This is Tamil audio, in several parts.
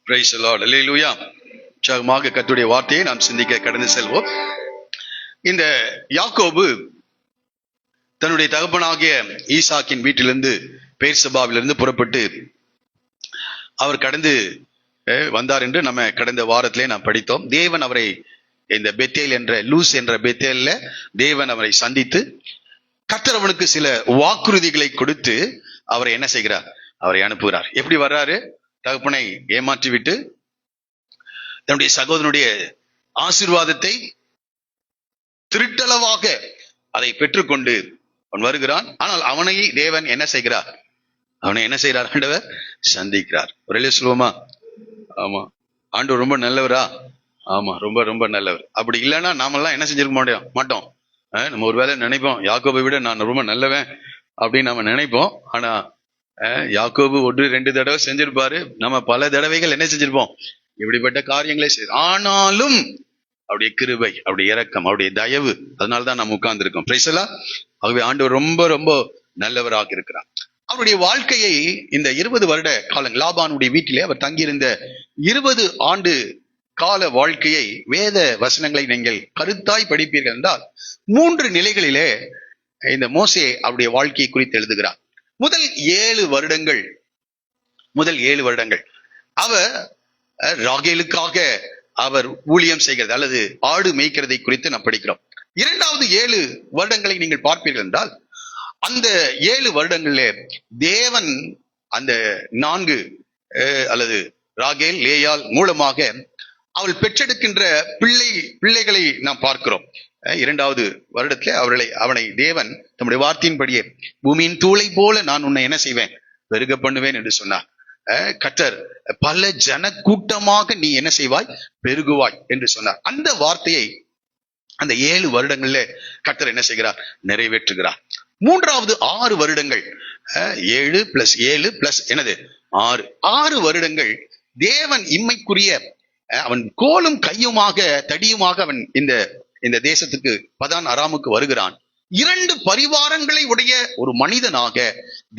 Price the Lord. அல்லேலூயா. உற்சாகமாக கர்த்தருடைய வார்த்தையை நாம் சிந்திக்க கடந்து செல்வோம். இந்த யாக்கோபு தன்னுடைய தகப்பனாகிய ஈசாக்கின் வீட்டிலிருந்து பெயர்சபாவிலிருந்து புறப்பட்டு அவர் கடந்து வந்தார் என்று நம்ம கடந்த வாரத்திலே நாம் படித்தோம். தேவன் அவரை இந்த பெத்தேல் என்ற லூஸ் என்ற பெத்தேல்ல தேவன் அவரை சந்தித்து கர்த்தர் அவனுக்கு சில வாக்குறுதிகளை கொடுத்து அவரை என்ன செய்கிறார்? அவரை அனுப்புகிறார். எப்படி வர்றாரு? தகப்பனை ஏமாற்றி விட்டு தன்னுடைய சகோதரனுடைய ஆசீர்வாதத்தை திருட்டளவாக அதை பெற்றுக்கொண்டு அவன் வருகிறான். ஆனால் அவனை தேவன் என்ன செய்கிறார்? அவனை என்ன செய்கிறார்? ஆண்டவர் சந்திக்கிறார். ஒரு சொல்லுவோமா? ஆமா, ஆண்டவர் ரொம்ப நல்லவரா? ஆமா, ரொம்ப ரொம்ப நல்லவர். அப்படி இல்லைன்னா நாமெல்லாம் என்ன செஞ்சிருக்க மாட்டோம். நம்ம ஒரு வேளை நினைப்போம், யாக்கோபை விட நான் ரொம்ப நல்லவன் அப்படின்னு நம்ம நினைப்போம். ஆனா யாக்கோபு 1-2 தடவை செஞ்சிருப்பாரு. நம்ம பல தடவைகள் என்ன செஞ்சிருப்போம்? இப்படிப்பட்ட காரியங்களை ஆனாலும் அவருடைய கிருபை, அவருடைய இரக்கம், அவருடைய தயவு, அதனாலதான் நம்ம உட்கார்ந்து இருக்கோம். Price the Lord. ஆகவே ஆண்டவர் ரொம்ப ரொம்ப நல்லவராக இருக்கிறார். அவருடைய வாழ்க்கையை இந்த 20 வருட காலம் லாபானுடைய வீட்டிலே அவர் தங்கியிருந்த 20 ஆண்டு கால வாழ்க்கையை வேத வசனங்களை நீங்கள் கருத்தாய் படிப்பீர்கள் என்றால் 3 நிலைகளிலே இந்த மோசே அவருடைய வாழ்க்கையை குறித்து எழுதுகிறார். முதல் 7 வருடங்கள் அவர் ராகேலுக்காக அவர் ஊழியம் செய்கிறது அல்லது ஆடு மேய்க்கிறதை குறித்து நாம் படிக்கிறோம். 2வது 7 வருடங்களை நீங்கள் பார்ப்பீர்கள் என்றால் அந்த 7 வருடங்களிலே தேவன் அந்த 4 அல்லது ராகேல் லேயால் மூலமாக அவள் பெற்றெடுக்கின்ற பிள்ளைகளை நாம் பார்க்கிறோம். 2வது வருடத்துல அவனை தேவன் தம்முடைய வார்த்தையின்படியே பூமியின் தூளை போல நான் உன்னை என்ன செய்வேன்? பெருக பண்ணுவேன் என்று சொன்னார். கர்த்தர் பல ஜன கூட்டமாக நீ என்ன செய்வாய்? பெருகுவாய் என்று சொன்னார். அந்த வார்த்தையை அந்த 7 வருடங்கள்ல கர்த்தர் என்ன செய்கிறார்? நிறைவேற்றுகிறார். 3வது 6 வருடங்கள் 7 + 7 + என்னது 6 வருடங்கள் தேவன் இம்மைக்குரிய அவன் கோலும் கையுமாக தடியுமாக அவன் இந்த தேசத்துக்கு பதான் அராமுக்கு வருகிறான். 2 பரிவாரங்களை உடைய ஒரு மனிதனாக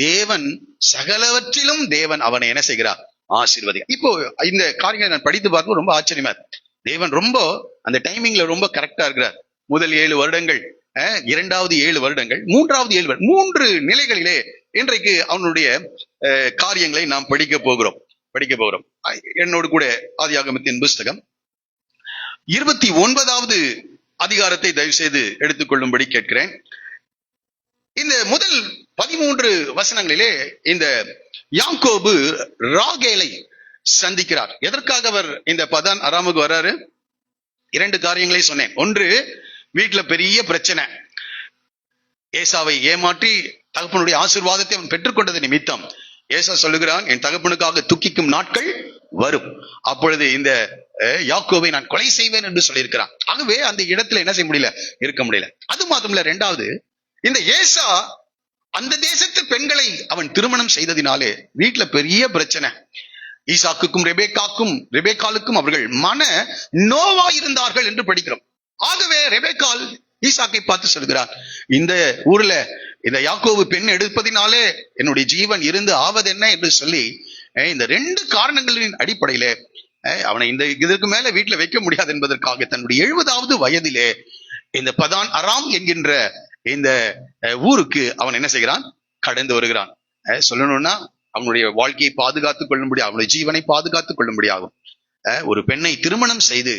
தேவன் சகலவற்றிலும் தேவன் அவனை என்ன செய்கிறார்? ஆசீர்வதி. இப்போ இந்த காரியங்களை நான் படித்து பார்க்க ரொம்ப ஆச்சரியமா இருக்கு. தேவன் ரொம்ப அந்த டைமிங்ல ரொம்ப கரெக்டா இருக்கிறார். முதல் 7 வருடங்கள், 2வது 7 வருடங்கள், 3வது 7 வருடம், 3 நிலைகளிலே இன்றைக்கு அவனுடைய காரியங்களை நாம் படிக்க போகிறோம். என்னோடு கூட ஆதியாகமத்தின் புஸ்தகம் 29வது அதிகாரத்தை தயவு செய்து எடுத்துக்கொள்ளும்படி கேட்கிறேன். இந்த முதல் 13 வசனங்களிலே இந்த யாக்கோபு ராகேலை சந்திக்கிறார். எதற்காக அவர் இந்த பதான் அராமுக்கு வர்றாரு? 2 காரியங்களை சொன்னேன். ஒன்று, வீட்டுல பெரிய பிரச்சனை. ஏசாவை ஏமாற்றி தகப்பனுடைய ஆசீர்வாதத்தை அவன் பெற்றுக்கொண்டது நிமித்தம் ஏசா சொல்லுகிறான், என் தகப்பனுக்காக துக்கிக்கும் நாட்கள் வரும், அப்பொழுது இந்த யாக்கோபை நான் கொலை செய்வேன் என்று சொல்லியிருக்கிறான். ஆகவே அந்த இடத்துல என்ன செய்ய முடியல? இருக்க முடியல. அது மாத்திரமல்ல, 2வது, இந்த ஏசா அந்த தேசத்து பெண்களை அவன் திருமணம் செய்ததினாலே வீட்டுல பெரிய பிரச்சனை. ஈசாக்குக்கும் ரெபேக்காலுக்கும் அவர்கள் மன நோவா இருந்தார்கள் என்று படிக்கிறோம். ஆகவே ரெபேக்கால் ஈசாக்கை பார்த்து சொல்கிறார், இந்த ஊர்ல இந்த யாக்கோபு பெண் எடுப்பதினாலே என்னுடைய ஜீவன் இருந்து ஆவது என்ன என்று சொல்லி இந்த 2 காரணங்களின் அடிப்படையிலே அவனை இதற்கு மேல வீட்டுல வைக்க முடியாது என்பதற்காக தன்னுடைய 70வது வயதிலே இந்த பதான் அராம் என்கின்ற இந்த ஊருக்கு அவன் என்ன செய்கிறான்? கடந்து வருகிறான். சொல்லணும்னா அவனுடைய வாழ்க்கையை பாதுகாத்துக் கொள்ளும்படியாக, அவனுடைய ஜீவனை பாதுகாத்துக் கொள்ளும்படியாகும் ஒரு பெண்ணை திருமணம் செய்து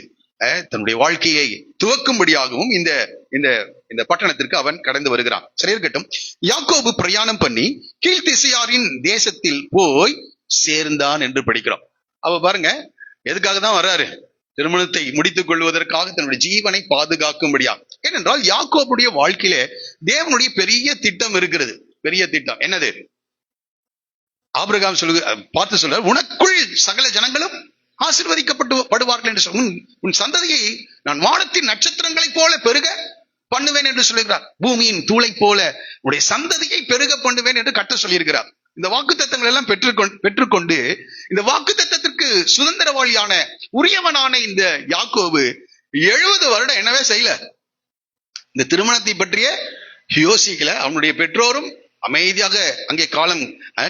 தன்னுடைய வாழ்க்கையை துவக்கும்படியாகவும் இந்த பட்டணத்திற்கு அவன் கடந்து வருகிறான். சரி இருக்கட்டும். யாக்கோபு பிரயாணம் பண்ணி கீழ்த்திசையாரின் தேசத்தில் போய் சேர்ந்தான் என்று படிக்கிறோம். அவ பாருங்க, எதுக்காக தான் வர்றாரு? திருமணத்தை முடித்துக் கொள்வதற்காக, தன்னுடைய ஜீவனை பாதுகாக்கும்படியா. ஏனென்றால் யாக்கோபுடைய வாழ்க்கையிலே தேவனுடைய பெரிய திட்டம் இருக்கிறது. பெரிய திட்டம் என்னது? ஆபிரகாம் பார்த்து சொல்ற, உனக்குள் சகல ஜனங்களும் ஆசீர்வதிக்கப்படுவார்கள் என்று சொல்ல, உன் சந்ததியை நான் வானத்தின் நட்சத்திரங்களைப் போல பெருக பண்ணுவேன் என்று சொல்லுகிறார். பூமியின் தூளை போல உடைய சந்ததியை பெருக பண்ணுவேன் என்று கர்த்தர் சொல்லியிருக்கிறார். இந்த வாக்குத்தத்தங்கள் எல்லாம் பெற்றுக்கொண்டு இந்த வாக்குத்தத்தத்திற்கு சுதந்திரவாளியான உரியவனான இந்த யாக்கோபு 70 வருடம் என்னவே செய்யல. இந்த திருமணத்தை பற்றிய யோசிக்கல. அவனுடைய பெற்றோரும் அமைதியாக அங்கே காலம்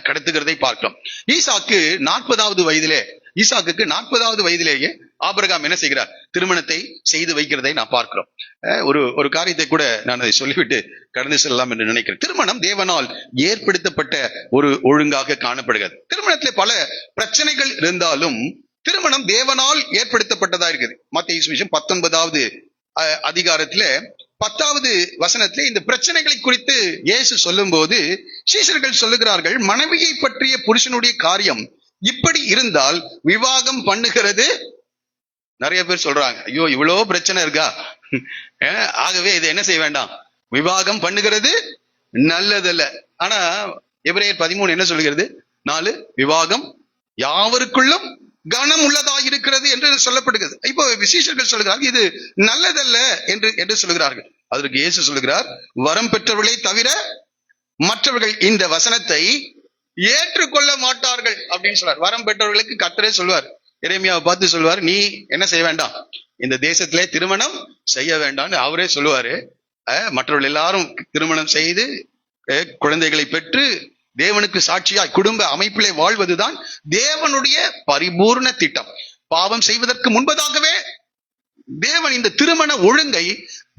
கடத்துகிறதை பார்க்கிறோம். ஈசாக்கு 40வது வயதிலே ஈசாக்குக்கு 40வது வயதிலேயே ஆபிரகாம் என்ன செய்கிறார்? திருமணத்தை செய்து வைக்கிறதை நான் பார்க்கிறோம். ஒரு காரியத்தை கூட நான் அதை சொல்லிவிட்டு கடந்து செல்லலாம் என்று நினைக்கிறேன். திருமணம் தேவனால் ஏற்படுத்தப்பட்ட ஒரு ஒழுங்காக காணப்படுகிறது. திருமணத்திலே பல பிரச்சனைகள் இருந்தாலும் திருமணம் தேவனால் ஏற்படுத்தப்பட்டதா இருக்குது. மத்தேயு சுவிசேஷம் 19வது அதிகாரத்திலே 10வது வசனத்திலே இந்த பிரச்சனைகளை குறித்து இயேசு சொல்லும் போது சீஷர்கள் சொல்லுகிறார்கள், மனைவியை பற்றிய புருஷனுடைய காரியம் இப்படி இருந்தால் விவாகம் பண்ணுகிறது. நிறைய பேர் சொல்றாங்க, ஐயோ இவ்வளவு பிரச்சனை இருக்கா, ஆகவே இதை என்ன செய்ய வேண்டாம், விவாகம் பண்ணுகிறது நல்லதல்ல. ஆனா எபிரேயர் 13 என்ன சொல்லுகிறது? 4 விவாகம் யாவருக்குள்ளும் கனம் உள்ளதாயிருக்கிறது என்று சொல்லப்படுகிறது. இப்போ விசேஷர்கள் சொல்லுகிறார்கள் இது நல்லதல்ல என்று சொல்லுகிறார்கள். அதற்கு இயேசு சொல்லுகிறார், வரம் பெற்றவர்களை தவிர மற்றவர்கள் இந்த வசனத்தை ஏற்றுக்கொள்ள மாட்டார்கள் அப்படின்னு சொல்றார். வரம் பெற்றவர்களுக்கு கர்த்தரே சொல்வார், எரேமியாவை பார்த்து சொல்வார், நீ என்ன செய்ய வேண்டாம், இந்த தேசத்திலே திருமணம் செய்ய வேண்டாம்னு அவரே சொல்லுவாரு. மற்றவர்கள் எல்லாரும் திருமணம் செய்து குழந்தைகளை பெற்று தேவனுக்கு சாட்சியாய் குடும்ப அமைப்பிலே வாழ்வதுதான் தேவனுடைய பரிபூர்ண திட்டம். பாவம் செய்வதற்கு முன்பதாகவே தேவன் இந்த திருமண ஒழுங்கை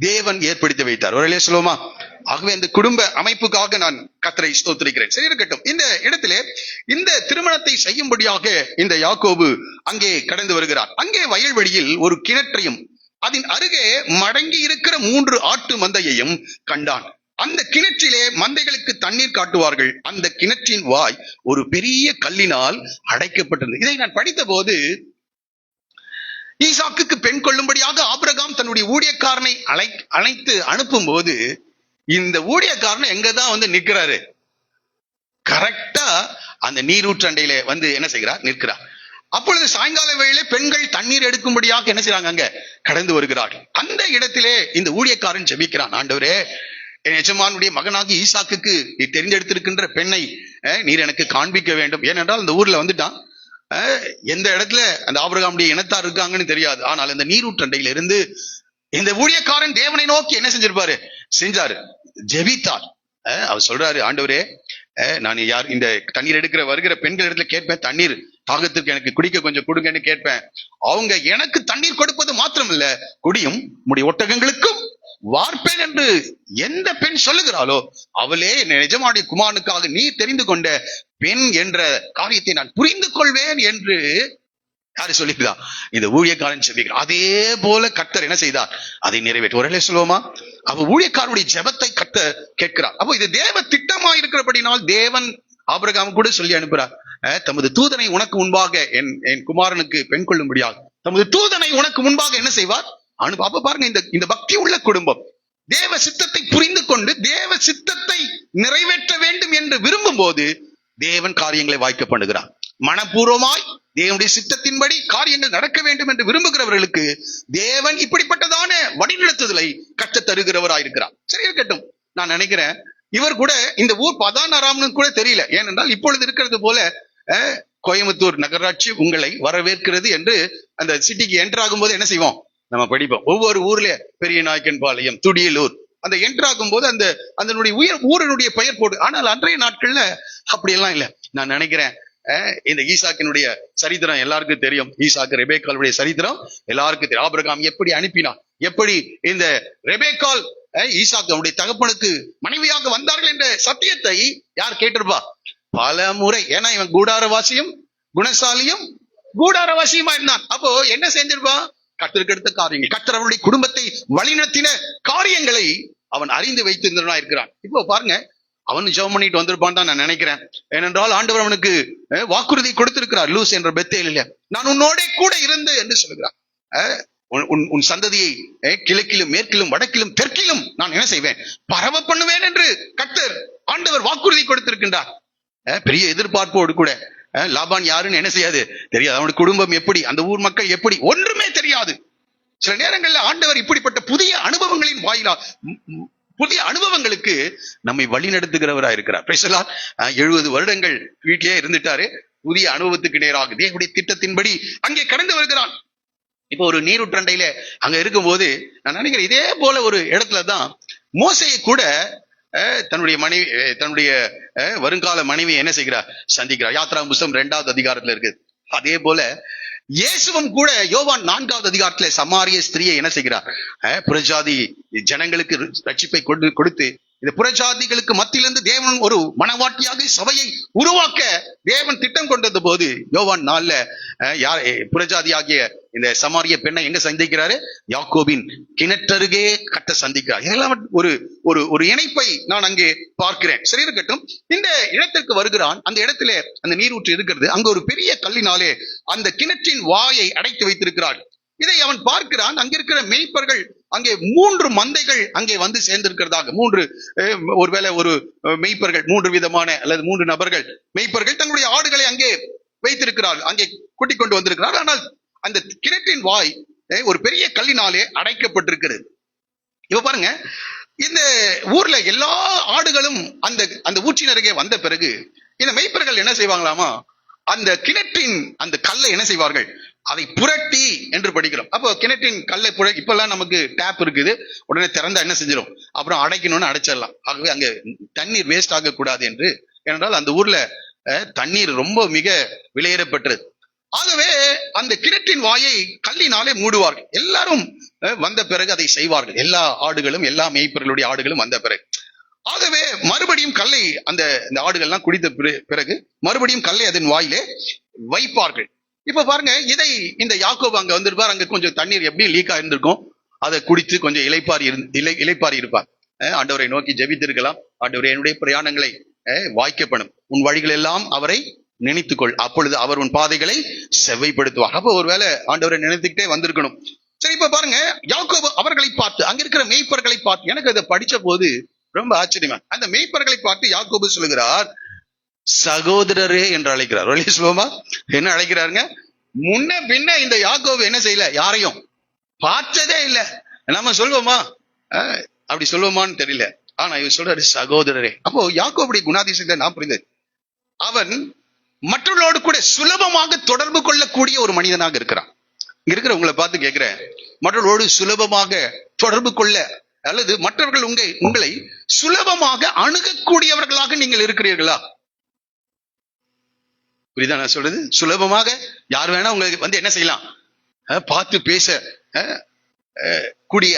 தேவன் ஏற்படுத்தி வைத்தார். ஒரே சொல்லுவோமா? ஆகவே இந்த குடும்ப அமைப்புக்காக நான் கர்த்தரை ஸ்தோத்திரிக்கிறேன். சரி இருக்கட்டும். இந்த இடத்திலே இந்த திருமணத்தை செய்யும்படியாக இந்த யாக்கோபு அங்கே கடந்து வருகிறார். அங்கே வயல்வெளியில் ஒரு கிணற்றையும் அதன் அருகே மடங்கி இருக்கிற 3 ஆட்டு மந்தையையும் கண்டான். அந்த கிணற்றிலே மந்தைகளுக்கு தண்ணீர் காட்டுவார்கள். அந்த கிணற்றின் வாய் ஒரு பெரிய கல்லினால் அடைக்கப்பட்டிருந்தது. இதை நான் படித்த போது ஈசாக்குக்கு பெண் கொள்ளும்படியாக ஆபிரகாம் தன்னுடைய ஊழியக்காரனை அழைத்து அனுப்பும் போது இந்த ஊழியக்காரன் எங்கதான் வந்து நிற்கிறாரு? கரெக்டா அந்த நீரூற்றண்டையில வந்து என்ன செய்கிறார்? நிற்கிறார். அப்பொழுது சாயங்கால வேளையிலே பெண்கள் தண்ணீர் எடுக்கும்படியாக என்ன செய்றாங்க? அங்க கடந்து வருகிறார்கள். அந்த இடத்திலே இந்த ஊழியக்காரன் ஜெபிக்கிறான், ஆண்டவரே, என் எஜமானுடைய மகனாகி ஈசாக்குக்கு நீ தெரிந்தெடுத்திருக்கின்ற பெண்ணை நீர் எனக்கு காண்பிக்க வேண்டும். ஏனென்றால் இந்த ஊர்ல வந்துட்டான், எந்த இடத்துல அந்த ஆபிரகாமுடைய இனத்தார் இருக்காங்கன்னு தெரியாது. ஆனால் இந்த நீரூற்றண்டையில இருந்து இந்த ஊழியக்காரன் தேவனை நோக்கி என்ன செஞ்சாரு? ஜெபித்தார். அவர் சொல்றாரு, ஆண்டவரே, நான் யார் இந்த தண்ணீர் எடுக்கிற வருகிற பெண்கள் இடத்துல கேட்பேன், தண்ணீர் தாகத்திற்கு எனக்கு குடிக்க கொஞ்சம் கொடுங்கன்னு கேட்பேன். அவங்க எனக்கு தண்ணீர் கொடுப்பது மாத்திரம் இல்ல, குடியும் உம்முடைய ஒட்டகங்களுக்கும் வார்ப்பேன் என்று எந்த பெண் சொல்லுகிறாளோ அவளே எஜமானுடைய குமாரனுக்காக நீ தெரிந்து கொண்ட பெண் என்ற காரியத்தை நான் புரிந்து கொள்வேன் என்று யாரு சொல்லிக்கிறார்? இந்த ஊழியக்காரன் சொல்லிக்கிறார். அதே போல கர்த்தர் என்ன செய்தார்? அதை நிறைவேற்ற ஒரே சொல்லுவோமா? அவ ஊழியக்காரனுடைய ஜெபத்தை கர்த்தர் கேட்கிறார். அப்போ இது தேவ திட்டமா இருக்கிறபடினால் தேவன் ஆபிரகாம் கூட சொல்லி அனுப்புறார், தமது தூதனை உனக்கு முன்பாக என் குமாரனுக்கு பெண் கொள்ளும்படியாக தமது தூதனை உனக்கு முன்பாக என்ன செய்வார்? அப்ப பாருங்க, இந்த பக்தி உள்ள குடும்பம் தேவ சித்தத்தை புரிந்து கொண்டு தேவ சித்தத்தை நிறைவேற்ற வேண்டும் என்று விரும்பும் போது தேவன் காரியங்களை வாய்க்க பண்ணுகிறார். மனப்பூர்வமாய் தேவனுடைய சித்தத்தின்படி காரியங்கள் நடக்க வேண்டும் என்று விரும்புகிறவர்களுக்கு தேவன் இப்படிப்பட்டதான வழிநடத்துதலை கற்றுத் தருகிறவராயிருக்கிறார். சரி இருக்கட்டும். நான் நினைக்கிறேன் இவர் கூட இந்த ஊர் பதானாராம்னு கூட தெரியல. ஏனென்றால் இப்பொழுது இருக்கிறது போல கோயம்புத்தூர் நகராட்சி உங்களை வரவேற்கிறது என்று அந்த சிட்டிக்கு என்டர் ஆகும் போது என்ன செய்வோம்? நம்ம படிப்போம். ஒவ்வொரு ஊர்ல பெரிய நாயக்கன் பாளையம், துடியலூர், அந்த என்டர் ஆகும் போது அதனுடைய ஊரினுடைய பெயர் போடு. ஆனால் அன்றைய நாட்கள்ல அப்படியெல்லாம் இல்லை. நான் நினைக்கிறேன் இந்த ஈசாக்கினுடைய சரித்திரம் எல்லாருக்கும் தெரியும். ஈசாக்கு ரெபேக்காளுடைய சரித்திரம் எல்லாருக்கும் தெரியும். ஆபிரகாம் எப்படி அனுப்பினான், எப்படி இந்த ரெபேக்காள் ஈசாக்கு அவனுடைய தகப்பனுக்கு மனைவியாக வந்தார்கள் என்ற சத்தியத்தை யார் கேட்டிருப்பா? பல முறை. ஏன்னா இவன் கூடாரவாசியும் குணசாலியும் கூடாரவாசியுமா இருந்தான். அப்போ என்ன செஞ்சிருப்பா? கர்த்தருக்கு எடுத்த காரியங்கள், கர்த்தர் அவனுடைய குடும்பத்தை வழிநடத்தின காரியங்களை அவன் அறிந்து வைத்திருந்தவனா இருக்கிறான். இப்போ பாருங்க, அவன் ஜெபம் பண்ணிட்டு வந்திருப்பான் தான் நான் நினைக்கிறேன். ஏனென்றால் ஆண்டவர் அவனுக்கு வாக்குறுதி கொடுத்திருக்கிறார். லூஸ் என்ற பெத்தேலிலே நான் உன்னோட கூட இருந்து என்று சொல்லுகிறார். உன் சந்ததியை கிழக்கிலும் மேற்கிலும் வடக்கிலும் தெற்கிலும் நான் என்ன செய்வேன்? பரவ பண்ணுவேன் என்று கர்த்தர் ஆண்டவர் வாக்குறுதி கொடுத்திருக்கின்றார். பெரிய எதிர்பார்ப்போடு கூட லாபான் யாருன்னு என்ன செய்யாது? தெரியாது. அவனுடைய குடும்பம் எப்படி, அந்த ஊர் மக்கள் எப்படி, ஒன்றுமே தெரியாது. சில நேரங்கள்ல ஆண்டவர் இப்படிப்பட்ட புதிய அனுபவங்களின் வாயிலா புதிய அனுபவங்களுக்கு நம்மை வழி நடத்துகிறவரா இருக்கிறார். 70 வருடங்கள் வீட்டிலே இருந்துட்டாரு. புதிய அனுபவத்துக்கு நேராக தேவனுடைய திட்டத்தின்படி அங்கே கடந்து வருகிறான். இப்போ ஒரு நீரூற்றண்டையில அங்க இருக்கும்போது நான் நினைக்கிறேன் இதே போல ஒரு இடத்துலதான் மோசேயை கூட தன்னுடைய வருங்கால மனைவி என்ன செய்கிறார்? சந்திக்கிறார். யாத்ரா புஸ்தகம் 2வது அதிகாரத்துல இருக்கு. அதே போல இயேசுவும் கூட யோவான் 4வது அதிகாரத்துல சமாரிய ஸ்திரியை என்ன செய்கிறார்? புறஜாதி ஜனங்களுக்கு ரட்சிப்பை கொடுத்து இந்த புறஜாதிகளுக்கு மத்தியிலிருந்து தேவன் ஒரு மனவாட்டியாக சபையை உருவாக்க தேவன் திட்டம் கொண்டது போது யோவான் 4ல புறஜாதி ஆகிய இந்த சமாரிய பெண்ணை எங்க சந்திக்கிறாரு? யாக்கோபின் கிணற்றருகே கட்ட சந்திக்கிறார். இதெல்லாம் ஒரு ஒரு ஒரு இணைப்பை நான் அங்கே பார்க்கிறேன். சரி இருக்கட்டும். இந்த இடத்திற்கு வருகிறான். அந்த இடத்துல அந்த நீரூற்று இருக்கிறது. அங்க ஒரு பெரிய கல்லினாலே அந்த கிணற்றின் வாயை அடைத்து வைத்திருக்கிறார். இதை அவன் பார்க்கிறான். அங்கிருக்கிற மேய்ப்பர்கள் அங்கே 3 மந்தைகள் அங்கே வந்து சேர்ந்திருக்கிறதாக, ஒருவேளை ஒரு மேய்ப்பர்கள் 3 விதமான அல்லது 3 நபர்கள் மேய்ப்பர்கள் தங்களுடைய ஆடுகளை அங்கே வைத்திருக்கிறார்கள், அங்கே கூட்டிக் கொண்டு வந்திருக்கிறார்கள். ஆனால் அந்த கிணற்றின் வாய் ஒரு பெரிய கல்லினாலே அடைக்கப்பட்டிருக்கிறது. இப்ப பாருங்க, இந்த ஊர்ல எல்லா ஆடுகளும் அந்த அந்த ஊற்றின் அருகே வந்த பிறகு இந்த மேய்ப்பர்கள் என்ன செய்வாங்களாமா, அந்த கிணற்றின் அந்த கல்லை என்ன செய்வார்கள்? அதை புரட்டி என்று படிக்கிறோம். அப்போ கிணற்றின் கல்லை இப்பெல்லாம் நமக்கு டேப் இருக்குது, உடனே திறந்தா என்ன செஞ்சிடும், அப்புறம் அடைக்கணும்னு அடைச்சிடலாம். ஆகவே அங்க தண்ணீர் வேஸ்ட் ஆகக்கூடாது என்று, ஏனென்றால் அந்த ஊர்ல தண்ணீர் ரொம்ப மிக விலையேறப்பட்டது. ஆகவே அந்த கிணற்றின் வாயை கல்லினாலே மூடுவார்கள். எல்லாரும் வந்த பிறகு அதை செய்வார்கள். எல்லா ஆடுகளும், எல்லா மேய்ப்பர்களுடைய ஆடுகளும் வந்த பிறகு. ஆகவே மறுபடியும் கல்லை அந்த ஆடுகள்லாம் குடித்த பிறகு மறுபடியும் கல்லை அதன் வாயிலே வைப்பார்கள். இப்ப பாருங்க, இதை இந்த யாக்கோபு அங்க வந்திருப்பார். அங்க கொஞ்சம் தண்ணீர் எப்படி லீக் ஆயிருந்திருக்கும், அதை குடித்து கொஞ்சம் இளைப்பாரி இருப்பார். ஆண்டவரை நோக்கி ஜெபித்திருக்கலாம், ஆண்டவரே என்னுடைய பிரயாணங்களை வாய்க்கப்படும், உன் வழிகள் எல்லாம் அவரை நினைத்துக்கொள், அப்பொழுது அவர் உன் பாதைகளை செவ்வைப்படுத்துவார். அப்போ ஒருவேளை ஆண்டவரை நினைத்துக்கிட்டே வந்திருக்கணும். சரி, இப்ப பாருங்க, யாக்கோபு அவர்களை பார்த்து, அங்க இருக்கிற மேய்ப்பர்களை பார்த்து, எனக்கு அதை படிச்ச போது ரொம்ப ஆச்சரியமா, அந்த மேய்ப்பர்களை பார்த்து யாக்கோபு சொல்லுகிறார், சகோதரரே என்று அழைக்கிறார். என்ன அழைக்கிறாருங்க? முன்ன பின்ன இந்த யாக்கோபு என்ன செய்யல, யாரையும் பார்த்ததே இல்ல. நம்ம சொல்வோமா? அப்படி சொல்வோமான்னு தெரியல. ஆனா இவர் சொல்றாரு சகோதரரே. அப்போ யாக்கோபுடைய குணாதிசயத்தை நான் புரிந்தது. அவன் மற்றவர்களோடு கூட சுலபமாக தொடர்பு கொள்ளக்கூடிய ஒரு மனிதனாக இருக்கிறான். இங்க இருக்கிற உங்களை பார்த்து கேட்கிறேன், மற்றவர்களோடு சுலபமாக தொடர்பு கொள்ள அல்லது மற்றவர்கள் உங்களை சுலபமாக அணுகக்கூடியவர்களாக நீங்கள் இருக்கிறீர்களா? புரியுதா நான் சொல்றது? சுலபமாக யார் வேணா உங்களுக்கு வந்து என்ன செய்யலாம், பார்த்து பேச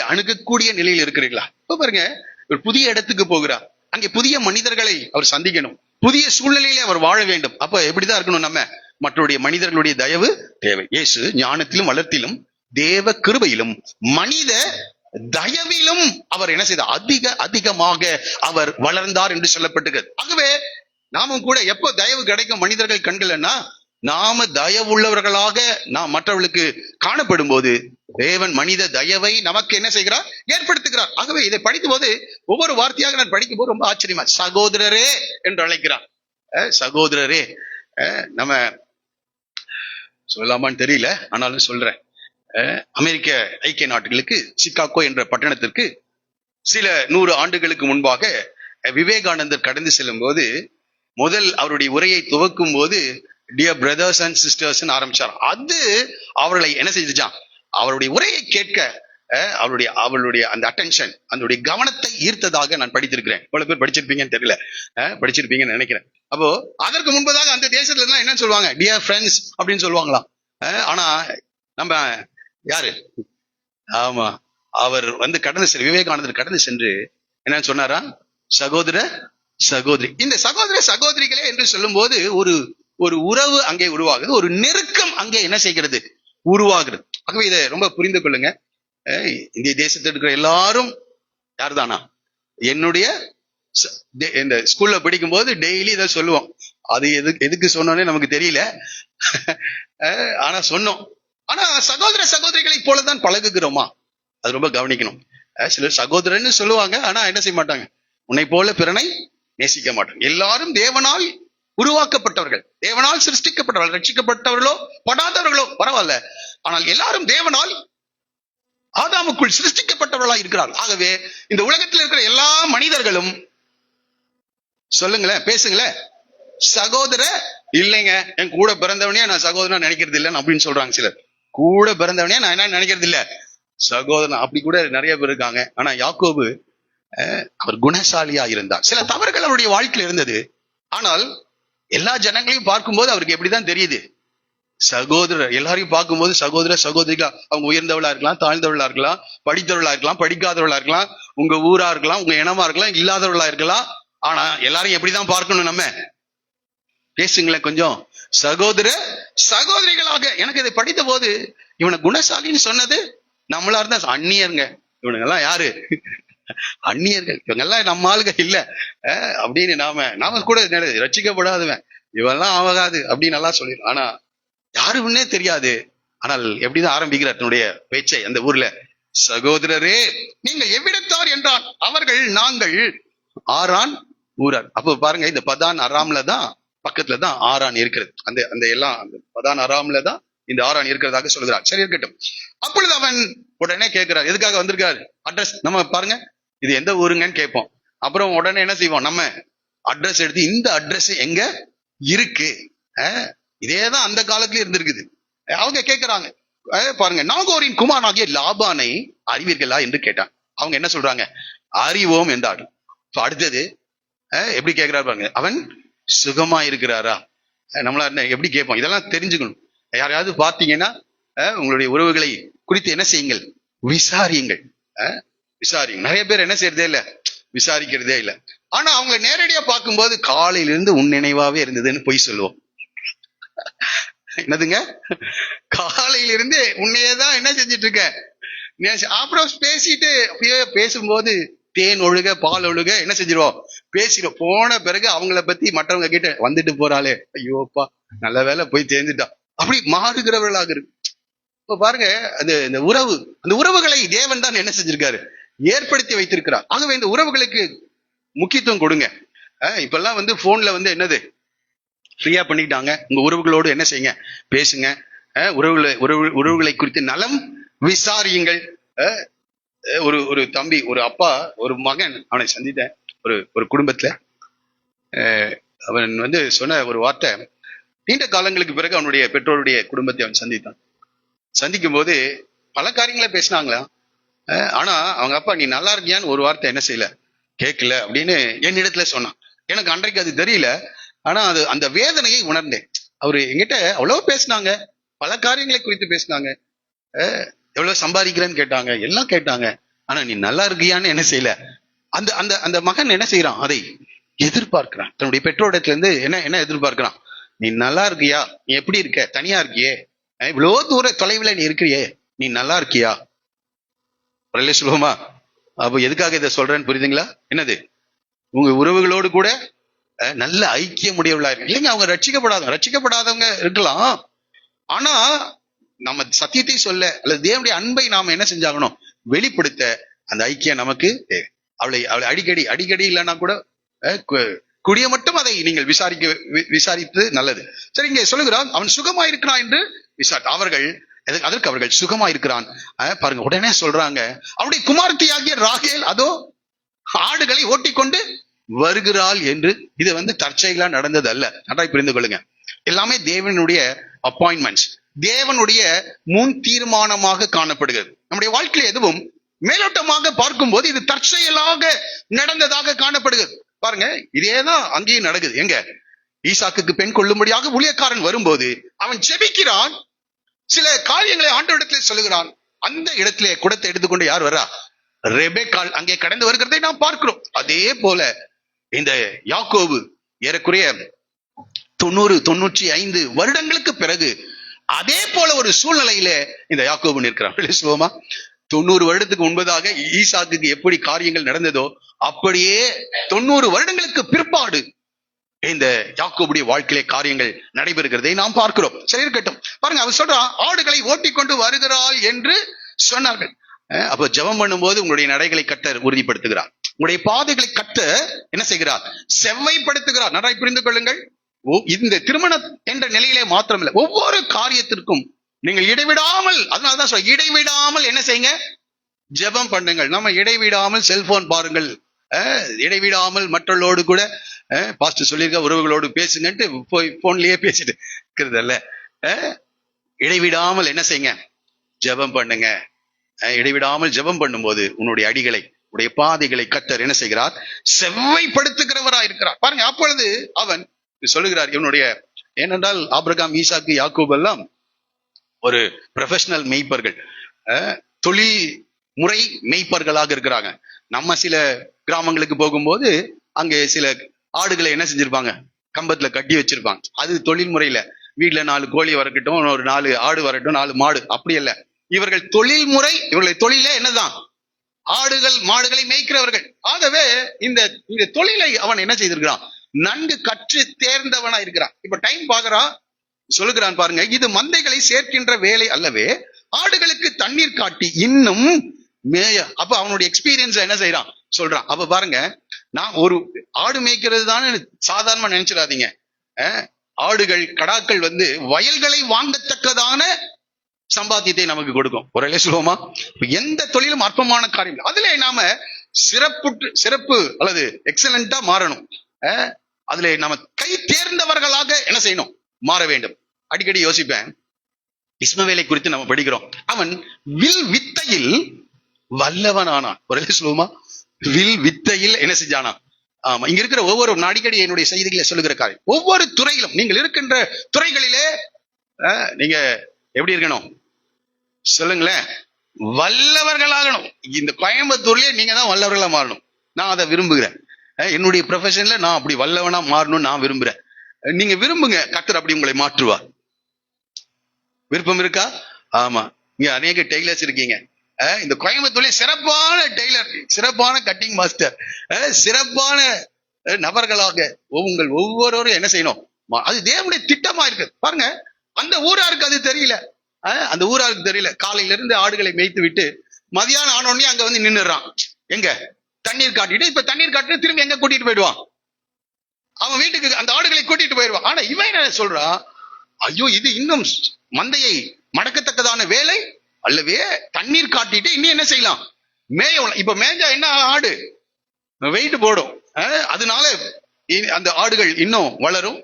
அணுகக்கூடிய நிலையில் இருக்கிறீர்களா? இப்ப பாருங்க, ஒரு புதிய இடத்துக்கு போகிறார். அங்கே புதிய மனிதர்களை அவர் சந்திக்கணும், புதிய சூழ்நிலையிலே அவர் வாழ வேண்டும். அப்ப எப்படிதான் இருக்கணும்? நம்ம மற்றவருடைய மனிதர்களுடைய தயவு தேவை. இயேசு ஞானத்திலும் வளர்த்திலும் தேவ கிருபையிலும் மனித தயவிலும் அவர் என்ன செய்தார்? அதிகமாக அவர் வளர்ந்தார் என்று சொல்லப்பட்டிருக்கிறது. ஆகவே நாமும் கூட எப்போ தயவு கிடைக்கும் மனிதர்கள் கண்கள்னா, நாம தயவுள்ளவர்களாக நாம் மற்றவர்களுக்கு காணப்படும் போது தேவன் மனித தயவை நமக்கு என்ன செய்கிறார்? ஏற்படுத்துகிறார். ஆகவே இதை படிக்கும் போது ஒவ்வொரு வார்த்தையாக நான் படிக்கும் போது ரொம்ப ஆச்சரியமா, சகோதரரே என்று அழைக்கிறார். சகோதரரே, நம்ம சொல்லலாமான்னு தெரியல, ஆனாலும் சொல்றேன். அமெரிக்க ஐக்கிய நாடுகளுக்கு சிகாகோ என்ற பட்டணத்திற்கு சில 100 ஆண்டுகளுக்கு முன்பாக விவேகானந்தர் கடந்து செல்லும் போது முதல் அவருடைய உரையை துவக்கும் போது டியர் பிரதர்ஸ் அண்ட் சிஸ்டர்ஸ் ஆரம்பிச்சார். அது அவர்களை என்ன செஞ்சுச்சான்? அவருடைய உரையை கேட்க அவளுடைய அந்த அட்டென்ஷன், அந்த கவனத்தை ஈர்த்ததாக நான் படித்திருக்கிறேன். இவ்வளவு பேர் படிச்சிருப்பீங்கன்னு தெரியல, படிச்சிருப்பீங்கன்னு நினைக்கிறேன். அப்போ அதற்கு முன்பதாக அந்த தேசத்துல எல்லாம் என்ன சொல்லுவாங்க? டியர் ஃப்ரெண்ட்ஸ் அப்படின்னு சொல்லுவாங்களாம். ஆனா நம்ம யாரு? ஆமா, அவர் வந்து விவேகானந்தர் கடந்து சென்று என்ன சொன்னாரா? சகோதர சகோதரி. இந்த சகோதர சகோதரிகளே என்று சொல்லும் போது ஒரு உறவு அங்கே உருவாகுது, ஒரு நெருக்கம் அங்கே என்ன செய்கிறது? உருவாகிறது. ஆகவே இதை ரொம்ப புரிந்து கொள்ளுங்க. இந்திய தேசத்தில் இருக்கிற எல்லாரும் யார் தானா? என்னுடைய இந்த ஸ்கூல்ல படிக்கும் போது டெய்லி இதை சொல்லுவோம். அது எதுக்கு சொன்னோன்னே நமக்கு தெரியல, ஆனா சொன்னோம். ஆனா சகோதர சகோதரிகளை போலதான் பழகுகிறோமா? அது ரொம்ப கவனிக்கணும். சிலர் சகோதரன்னு சொல்லுவாங்க, ஆனா என்ன செய்ய மாட்டாங்க? உன்னை போல பிறனை நேசிக்க மாட்டாங்க. எல்லாரும் தேவனால் உருவாக்கப்பட்டவர்கள், தேவனால் சிருஷ்டிக்கப்பட்டவர்கள், ரட்சிக்கப்பட்டவர்களோ படாதவர்களோ பரவாயில்ல, ஆனால் எல்லாரும் தேவனால் ஆதாமுக்குள் சிருஷ்டிக்கப்பட்டவர்களா இருக்கிறார்கள். ஆகவே இந்த உலகத்தில் இருக்கிற எல்லா மனிதர்களும், சொல்லுங்களேன், பேசுங்களேன், சகோதர இல்லைங்க, என் கூட பிறந்தவனே நான் சகோதரனா நினைக்கிறது இல்லைன்னு அப்படின்னு சொல்றாங்க சிலர். கூட பிறந்தவனே நான் என்ன நினைக்கிறது இல்ல, சகோதரன். அப்படி கூட நிறைய பேர் இருக்காங்க. ஆனா யாக்கோபு அவர் குணசாலியா இருந்தார். சில தவறுகள் அவருடைய வாழ்க்கையில் இருந்தது. ஆனால் எல்லா ஜனங்களையும் பார்க்கும்போது அவருக்கு எப்படிதான் தெரியுது? சகோதரர் எல்லாரையும் பார்க்கும்போது சகோதர சகோதரிகளா, அவங்க உயர்ந்தவளா இருக்கலாம், தாழ்ந்தவளா இருக்கலாம், படித்தவளா இருக்கலாம், படிக்காதவளா இருக்கலாம், உங்க ஊரா இருக்கலாம், உங்க இனமா இருக்கலாம், இல்லாதவளா இருக்கலாம். ஆனா எல்லாரையும் எப்படிதான் பார்க்கணும்? நம்ம பேசுங்களேன் கொஞ்சம். சகோதர சகோதரிகளாக. எனக்கு இதை படித்த போது இவனை குணசாலின்னு சொன்னது நம்மளா இருந்தா அந்நியருங்க. இவனுங்க எல்லாம் யாரு? அந்நியர்கள். இவங்க எல்லாம் நம்ம ஆளுங்க இல்ல அப்படின்னு நாம கூட ரட்சிக்கப்படாதவன், இவெல்லாம் ஆகாது அப்படின்னு நல்லா சொல்லிடும். ஆனா யாருன்னே தெரியாது. ஆனால் எப்படிதான் ஆரம்பிக்கிறார் தன்னுடைய பேச்சை அந்த ஊர்ல? சகோதரரே, நீங்கள் எவ்விடத்தார் என்றான். அவர்கள் நாங்கள் ஆரான் ஊரார். அப்ப பாருங்க, இந்த பதான் அராம்ல தான் பக்கத்துலதான் ஆரான் இருக்கிறது. அந்த அந்த எல்லாம் அந்த பதான் அராம்ல தான் இந்த ஆரான் இருக்கிறதாக சொல்கிறார். சரி, இருக்கட்டும். அப்பொழுது அவன் உடனே கேட்கிறார், எதுக்காக வந்திருக்காரு? அட்ரஸ் நம்ம பாருங்க, இது எந்த ஊருங்கன்னு கேட்போம். அப்புறம் உடனே என்ன செய்வோம்? நம்ம அட்ரஸ் எடுத்து இந்த அட்ரஸ் எங்க இருக்கு, இதேதான் அந்த காலத்துல இருந்திருக்குது. அவங்க கேட்கிறாங்க, பாருங்க, நாகோரின் குமாரனாகிய லாபானை அறிவீர்களா என்று கேட்டான். அவங்க என்ன சொல்றாங்க? அறிவோம் என்றார். அடுத்தது எப்படி கேட்கிறாரு பாருங்க, அவன் சுகமா இருக்கிறாரா? நம்மளா எப்படி கேட்போம்? இதெல்லாம் தெரிஞ்சுக்கணும். யாரையாவது பார்த்தீங்கன்னா உங்களுடைய உறவுகளை குறித்து என்ன செய்யுங்கள்? விசாரியுங்கள். விசாரிங்க. நிறைய பேர் என்ன செய்யறதே இல்ல, விசாரிக்கிறதே இல்ல. ஆனா அவங்களை நேரடியா பார்க்கும்போது காலையிலிருந்து உன் நினைவாவே இருந்ததுன்னு பொய் சொல்லுவோம். என்னதுங்க? காலையிலிருந்து உன்னையேதான் என்ன செஞ்சிட்டு இருக்க. அப்புறம் பேசிட்டு அப்படியே பேசும்போது தேன் ஒழுக பால் ஒழுக என்ன செஞ்சிருவோம்? பேசிடும். போன பிறகு அவங்கள பத்தி மற்றவங்க கிட்ட வந்துட்டு போறாளே, ஐயோப்பா நல்ல வேலை போய் தேர்ந்துட்டா, அப்படி மாறுகிறவர்களாக இருக்கு. இப்ப பாருங்க, அந்த உறவு, அந்த உறவுகளை தேவன் தான் என்ன செஞ்சிருக்காரு? ஏற்படுத்தி வைத்திருக்கிறார். ஆகவே இந்த உறவுகளுக்கு முக்கியத்துவம் கொடுங்க. இப்பெல்லாம் போன்ல என்னது ஃப்ரீயா பண்ணிட்டாங்க. உங்க உறவுகளோடு என்ன செய்யுங்க? பேசுங்க. உறவுகளை குறித்து நலம் விசாரியுங்கள். ஒரு தம்பி, ஒரு அப்பா, ஒரு மகன், அவனை சந்தித்தேன் ஒரு குடும்பத்துல. அவன் சொன்ன ஒரு வார்த்தை, நீண்ட காலங்களுக்கு பிறகு அவனுடைய பெற்றோருடைய குடும்பத்தை அவன் சந்தித்தான். சந்திக்கும் போது பல காரியங்களை பேசினாங்களா. ஆனா அவங்க அப்பா, நீ நல்லா இருக்கியான்னு ஒரு வார்த்தை என்ன செய்யல, கேட்கல அப்படின்னு என்னிடத்துல சொன்னான். எனக்கு அன்றைக்கு அது தெரியல. ஆனா அந்த வேதனையை உணர்ந்தேன். அவரு என்கிட்ட அவ்வளவு பேசினாங்க, பல காரியங்களை குறித்து பேசினாங்க, எவ்வளவு சம்பாதிக்கிறேன்னு கேட்டாங்க, எல்லாம் கேட்டாங்க. ஆனா நீ நல்லா இருக்கியான்னு என்ன செய்யல. அந்த அந்த அந்த மகன் என்ன செய்யறான்? அதை எதிர்பார்க்கிறான். தன்னுடைய பெற்றோரிடத்துல இருந்து என்ன எதிர்பார்க்கிறான்? நீ நல்லா இருக்கியா? நீ எப்படி இருக்க? தனியா இருக்கியே, இவ்வளவு தூர தொலைவுல நீ இருக்கிறியே, நீ நல்லா இருக்கியா? சொல்லுவோமா? அப்ப எதுக்காக இதை சொல்றேன்னு புரியுதுங்களா? என்னது? உங்க உறவுகளோடு கூட நல்ல ஐக்கியம் உடையவளா இருக்கு. இல்லைங்க, அவங்க ரட்சிக்கப்படாதவங்க இருக்கலாம். ஆனா நம்ம சத்தியத்தை சொல்ல அல்லது தேவனுடைய அன்பை நாம என்ன செஞ்சாகணும்? வெளிப்படுத்த அந்த ஐக்கியம் நமக்கு தேவை. அவளை அடிக்கடி இல்லைன்னா கூட குடிய மட்டும் அதை நீங்கள் விசாரித்து நல்லது. சரி, இங்கே சொல்லுகிறான், அவன் சுகமா இருக்கிறான் என்று அவர்கள் அதற்கு அவர்கள் சுகமா இருக்கிறான். பாருங்க, உடனே சொல்றாங்க, அவருடைய குமாரத்தியாகிய ராகேல் அதோ ஆடுகளை ஓட்டிக்கொண்டு வருகிறாள் என்று. இது தற்செயலா நடந்தது அல்ல. நன்றாய் புரிந்து கொள்ளுங்க. எல்லாமே தேவனுடைய அப்பாயின்மெண்ட்ஸ், தேவனுடைய முன் தீர்மானமாக காணப்படுகிறது. நம்முடைய வாழ்க்கையில் எதுவும் மேலோட்டமாக பார்க்கும் போது இது தற்செயலாக நடந்ததாக காணப்படுகிறது. பாருங்க, இதேதான் அங்கேயும் நடக்குது. எங்க? ஈசாக்குக்கு பெண் கொள்ளும்படியாக ஊழியக்காரன் வரும்போது அவன் ஜெபிக்கிறான், சில காரியங்களை ஆண்டவரிடத்திலே சொல்லுகிறான். அந்த இடத்திலே குடத்தை எடுத்துக்கொண்டு யார் வரா? ரெபெக்காள் அங்கே கடந்து வருகிறதை நாம் பார்க்கிறோம். அதே போல இந்த யாக்கோபு ஏறக்குறைய 95 வருடங்களுக்கு பிறகு அதே போல ஒரு சூழ்நிலையில இந்த யாக்கோபு நிற்கிறான். 90 வருடத்துக்கு முன்பதாக ஈசாக்குக்கு எப்படி காரியங்கள் நடந்ததோ அப்படியே 90 வருடங்களுக்கு பிற்பாடு இந்த யாக்கோபுடைய வாழ்க்கையிலே காரியங்கள் நடைபெறுகிறதை நாம் பார்க்கிறோம். சரி, இருக்கட்டும். பாருங்க, அவர் சொல்றான், ஆடுகளை ஓட்டிக்கொண்டு வருகிறாள் என்று சொன்னார்கள். அப்ப ஜெபம் பண்ணும்போது உங்களுடைய நடைகளை கர்த்தர் உறுதிப்படுத்துகிறார். உங்களுடைய பாதைகளை கர்த்தர் என்ன செய்கிறார்? செவ்வைப்படுத்துகிறார். நன்றாய் புரிந்து கொள்ளுங்கள். இந்த திருமணம் என்ற நிலையிலே மாத்திரமில்லை, ஒவ்வொரு காரியத்திற்கும் நீங்கள் இடைவிடாமல், அதனாலதான் சொல்ல, இடைவிடாமல் என்ன செய்யுங்க? ஜெபம் பண்ணுங்கள். நம்ம இடைவிடாமல் செல்போன் பாருங்கள், இடைவிடாமல் மற்றவர்களோடு கூட பாஸ்டர் சொல்லியிருக்க உறவுகளோடு பேசுங்கன்ட்டு போய் போன்லயே பேசிட்டு இருக்கிறதல்ல. இடைவிடாமல் என்ன செய்யுங்க? ஜெபம் பண்ணுங்க. இடைவிடாமல் ஜெபம் பண்ணும்போது உன்னுடைய அடிகளை, உடைய பாதைகளை கர்த்தர் என்ன செய்கிறார்? செவ்வைப்படுத்துகிறவராய் இருக்கிறார். பாருங்க, அப்பொழுது அவன் சொல்லுகிறார், ஏனென்றால் ஆபிரகாம், ஈசாக்கு, யாக்கோபு எல்லாம் ஒரு ப்ரொஃபஷனல் மெய்ப்பர்கள், தொழில் முறை மெய்ப்பர்களாக இருக்கிறாங்க. நம்ம சில கிராமங்களுக்கு போகும்போது அங்கே சில ஆடுகளை என்ன செஞ்சிருப்பாங்க, கம்பத்துல கட்டி வச்சிருப்பாங்க. அது தொழில் முறையில வீட்டுல 4 கோழி வரட்டும், ஒரு 4 ஆடு வரட்டும், 4 மாடு, அப்படி அல்ல. இவர்கள் தொழில் முறை, இவர்கள் தொழிலே என்னதான், ஆடுகள் மாடுகளை மேய்க்கிறவர்கள். ஆகவே இந்த இந்த தொழிலை அவன் என்ன செய்திருக்கிறான், நன்கு கற்று தேர்ந்தவனா இருக்கிறான். இப்ப டைம் பாக்குறான், சொல்லுகிறான் பாருங்க, இது மந்தைகளை சேர்க்கின்ற வேலை அல்லவே, ஆடுகளுக்கு தண்ணீர் காட்டி இன்னும் மேய. அப்ப அவனுடைய எக்ஸ்பீரியன்ஸ் என்ன செய்யறான் சொல்றான். அப்ப பாருங்க, நான் ஒரு ஆடு மேய்க்கிறது தானே சாதாரணமா நினைச்சிடாதீங்க. ஆடுகள், கடாக்கள் வயல்களை வாங்கத்தக்கதான சம்பாத்தியத்தை நமக்கு கொடுக்கும். ஒரு சொல்லுவோமா, எந்த தொழிலும் அற்பமான காரியம். அதுல நாம சிறப்பு அல்லது எக்ஸலண்டா மாறணும். அதுல நாம கை தேர்ந்தவர்களாக என்ன செய்யணும், மாற வேண்டும். அடிக்கடி யோசிப்பேன், இஸ்மவேலை குறித்து நம்ம படிக்கிறோம். அவன் வில் வித்தையில் வல்லவனானான். ஒரு சொல்லுவோமா, வில் வித்தையில் என்ன செஞ்சானா. ஆமா, இங்க இருக்கிற ஒவ்வொரு, அடிக்கடி என்னுடைய செய்திகளை சொல்லுகிற காரியம், ஒவ்வொரு துறையிலும் நீங்கள் இருக்கின்ற துறைகளிலே நீங்க எப்படி இருக்கணும் சொல்லுங்களேன், வல்லவர்களாகணும். இந்த கோயம்புத்தூர்லயே நீங்க தான் வல்லவர்களா மாறணும். நான் அதை விரும்புகிறேன். என்னுடைய ப்ரொஃபஷன்ல நான் அப்படி வல்லவனா மாறணும்னு நான் விரும்புறேன். நீங்க விரும்புங்க, கர்த்தர் அப்படி உங்களை மாற்றுவார். விருப்பம் இருக்கா? ஆமா, இங்க அநேக டெய்லர்ஸ் இருக்கீங்க. இந்த கோயம்புத்தூர்ல சிறப்பான டெய்லர், சிறப்பான கட்டிங் மாஸ்டர், சிறப்பான நபர்களாக உங்கள் ஒவ்வொருவரும் என்ன செய்யணும், அது தேவனுடைய திட்டமா இருக்கு. பாருங்க, அந்த ஊராருக்கு அது தெரியல. அந்த ஊராருக்கு தெரியல. காலையில இருந்து ஆடுகளை மேய்த்து விட்டு மதியானம் ஆனோடனே அங்க நின்னுறான். எங்க தண்ணீர் காட்டிட்டு, இப்ப தண்ணீர் காட்டிட்டு திரும்பி எங்க கூட்டிட்டு போயிடுவான், அவன் வீட்டுக்கு அந்த ஆடுகளை கூட்டிட்டு போயிடுவான். ஆனா இவன் என்ன சொல்றான், ஐயோ இது இன்னும் மந்தையை மடக்கத்தக்கதான வேலை அல்லவே, தண்ணீர் காட்டிட்டு இன்னும் என்ன செய்யலாம், மேய. இப்ப மேஞ்சா என்ன, ஆடு வெயிட் போடும். அதனால அந்த ஆடுகள் இன்னும் வளரும்,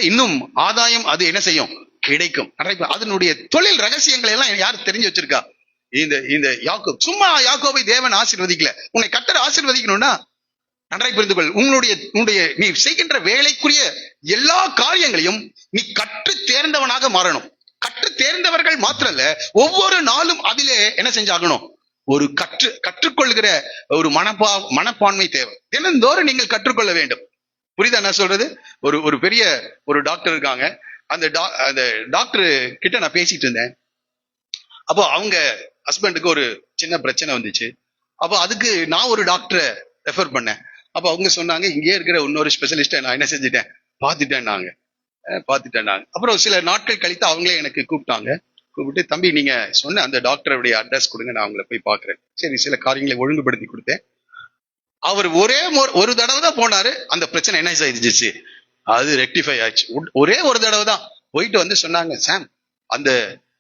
இன்னும் ஆதாயம் அது என்ன செய்யும், கிடைக்கும். அதனுடைய தொழில் ரகசியங்களை எல்லாம் யார் தெரிஞ்சு வச்சிருக்கா? இந்த யாக்கோபு. சும்மா யாக்கோபை தேவன் ஆசீர்வதிக்கல. உன்னை கர்த்தர் ஆசீர்வதிக்கணும்னா நன்றாய் புரிந்து கொள், உன்னுடைய நீ செய்கின்ற வேலைக்குரிய எல்லா காரியங்களையும் நீ கற்று தேர்ந்தவனாக மாறணும். கற்று தேர்ந்தவர்கள் மாத்திரல்ல, ஒவ்வொரு நாளும் அதிலே என்ன செஞ்சாகணும், ஒரு கற்றுக்கொள்கிற ஒரு மனப்பான்மை தேவை. தினந்தோறும் நீங்கள் கற்றுக்கொள்ள வேண்டும். புரியுதா நான் சொல்றது? ஒரு பெரிய ஒரு டாக்டர் இருக்காங்க. அந்த டாக்டர் கிட்ட நான் பேசிட்டு இருந்தேன். அப்போ அவங்க ஹஸ்பண்டுக்கு ஒரு சின்ன பிரச்சனை வந்துச்சு. அப்போ அதுக்கு நான் ஒரு டாக்டரை ரெஃபர் பண்ணேன். அப்போ அவங்க சொன்னாங்க, இங்கே இருக்கிற இன்னொரு ஸ்பெஷலிஸ்ட நான் என்ன செஞ்சுட்டேன், பார்த்துட்டேன் நாங்க. அப்புறம் சில நாட்கள் கழித்து அவங்களே எனக்கு கூப்பிட்டு, தம்பி நீங்க சொன்ன அந்த டாக்டருடைய அட்ரஸ் கொடுங்க, நான் அவங்கள போய் பாக்குறேன். சரி, சில காரியங்களை ஒழுங்குபடுத்தி கொடுத்தேன். அவர் ஒரு தடவை தான் போனாரு. அந்த பிரச்சனை என்ன செய்துச்சு, அது ரெக்டிஃபை ஆச்சு. ஒரே ஒரு தடவை தான் போயிட்டு சொன்னாங்க, சாம் அந்த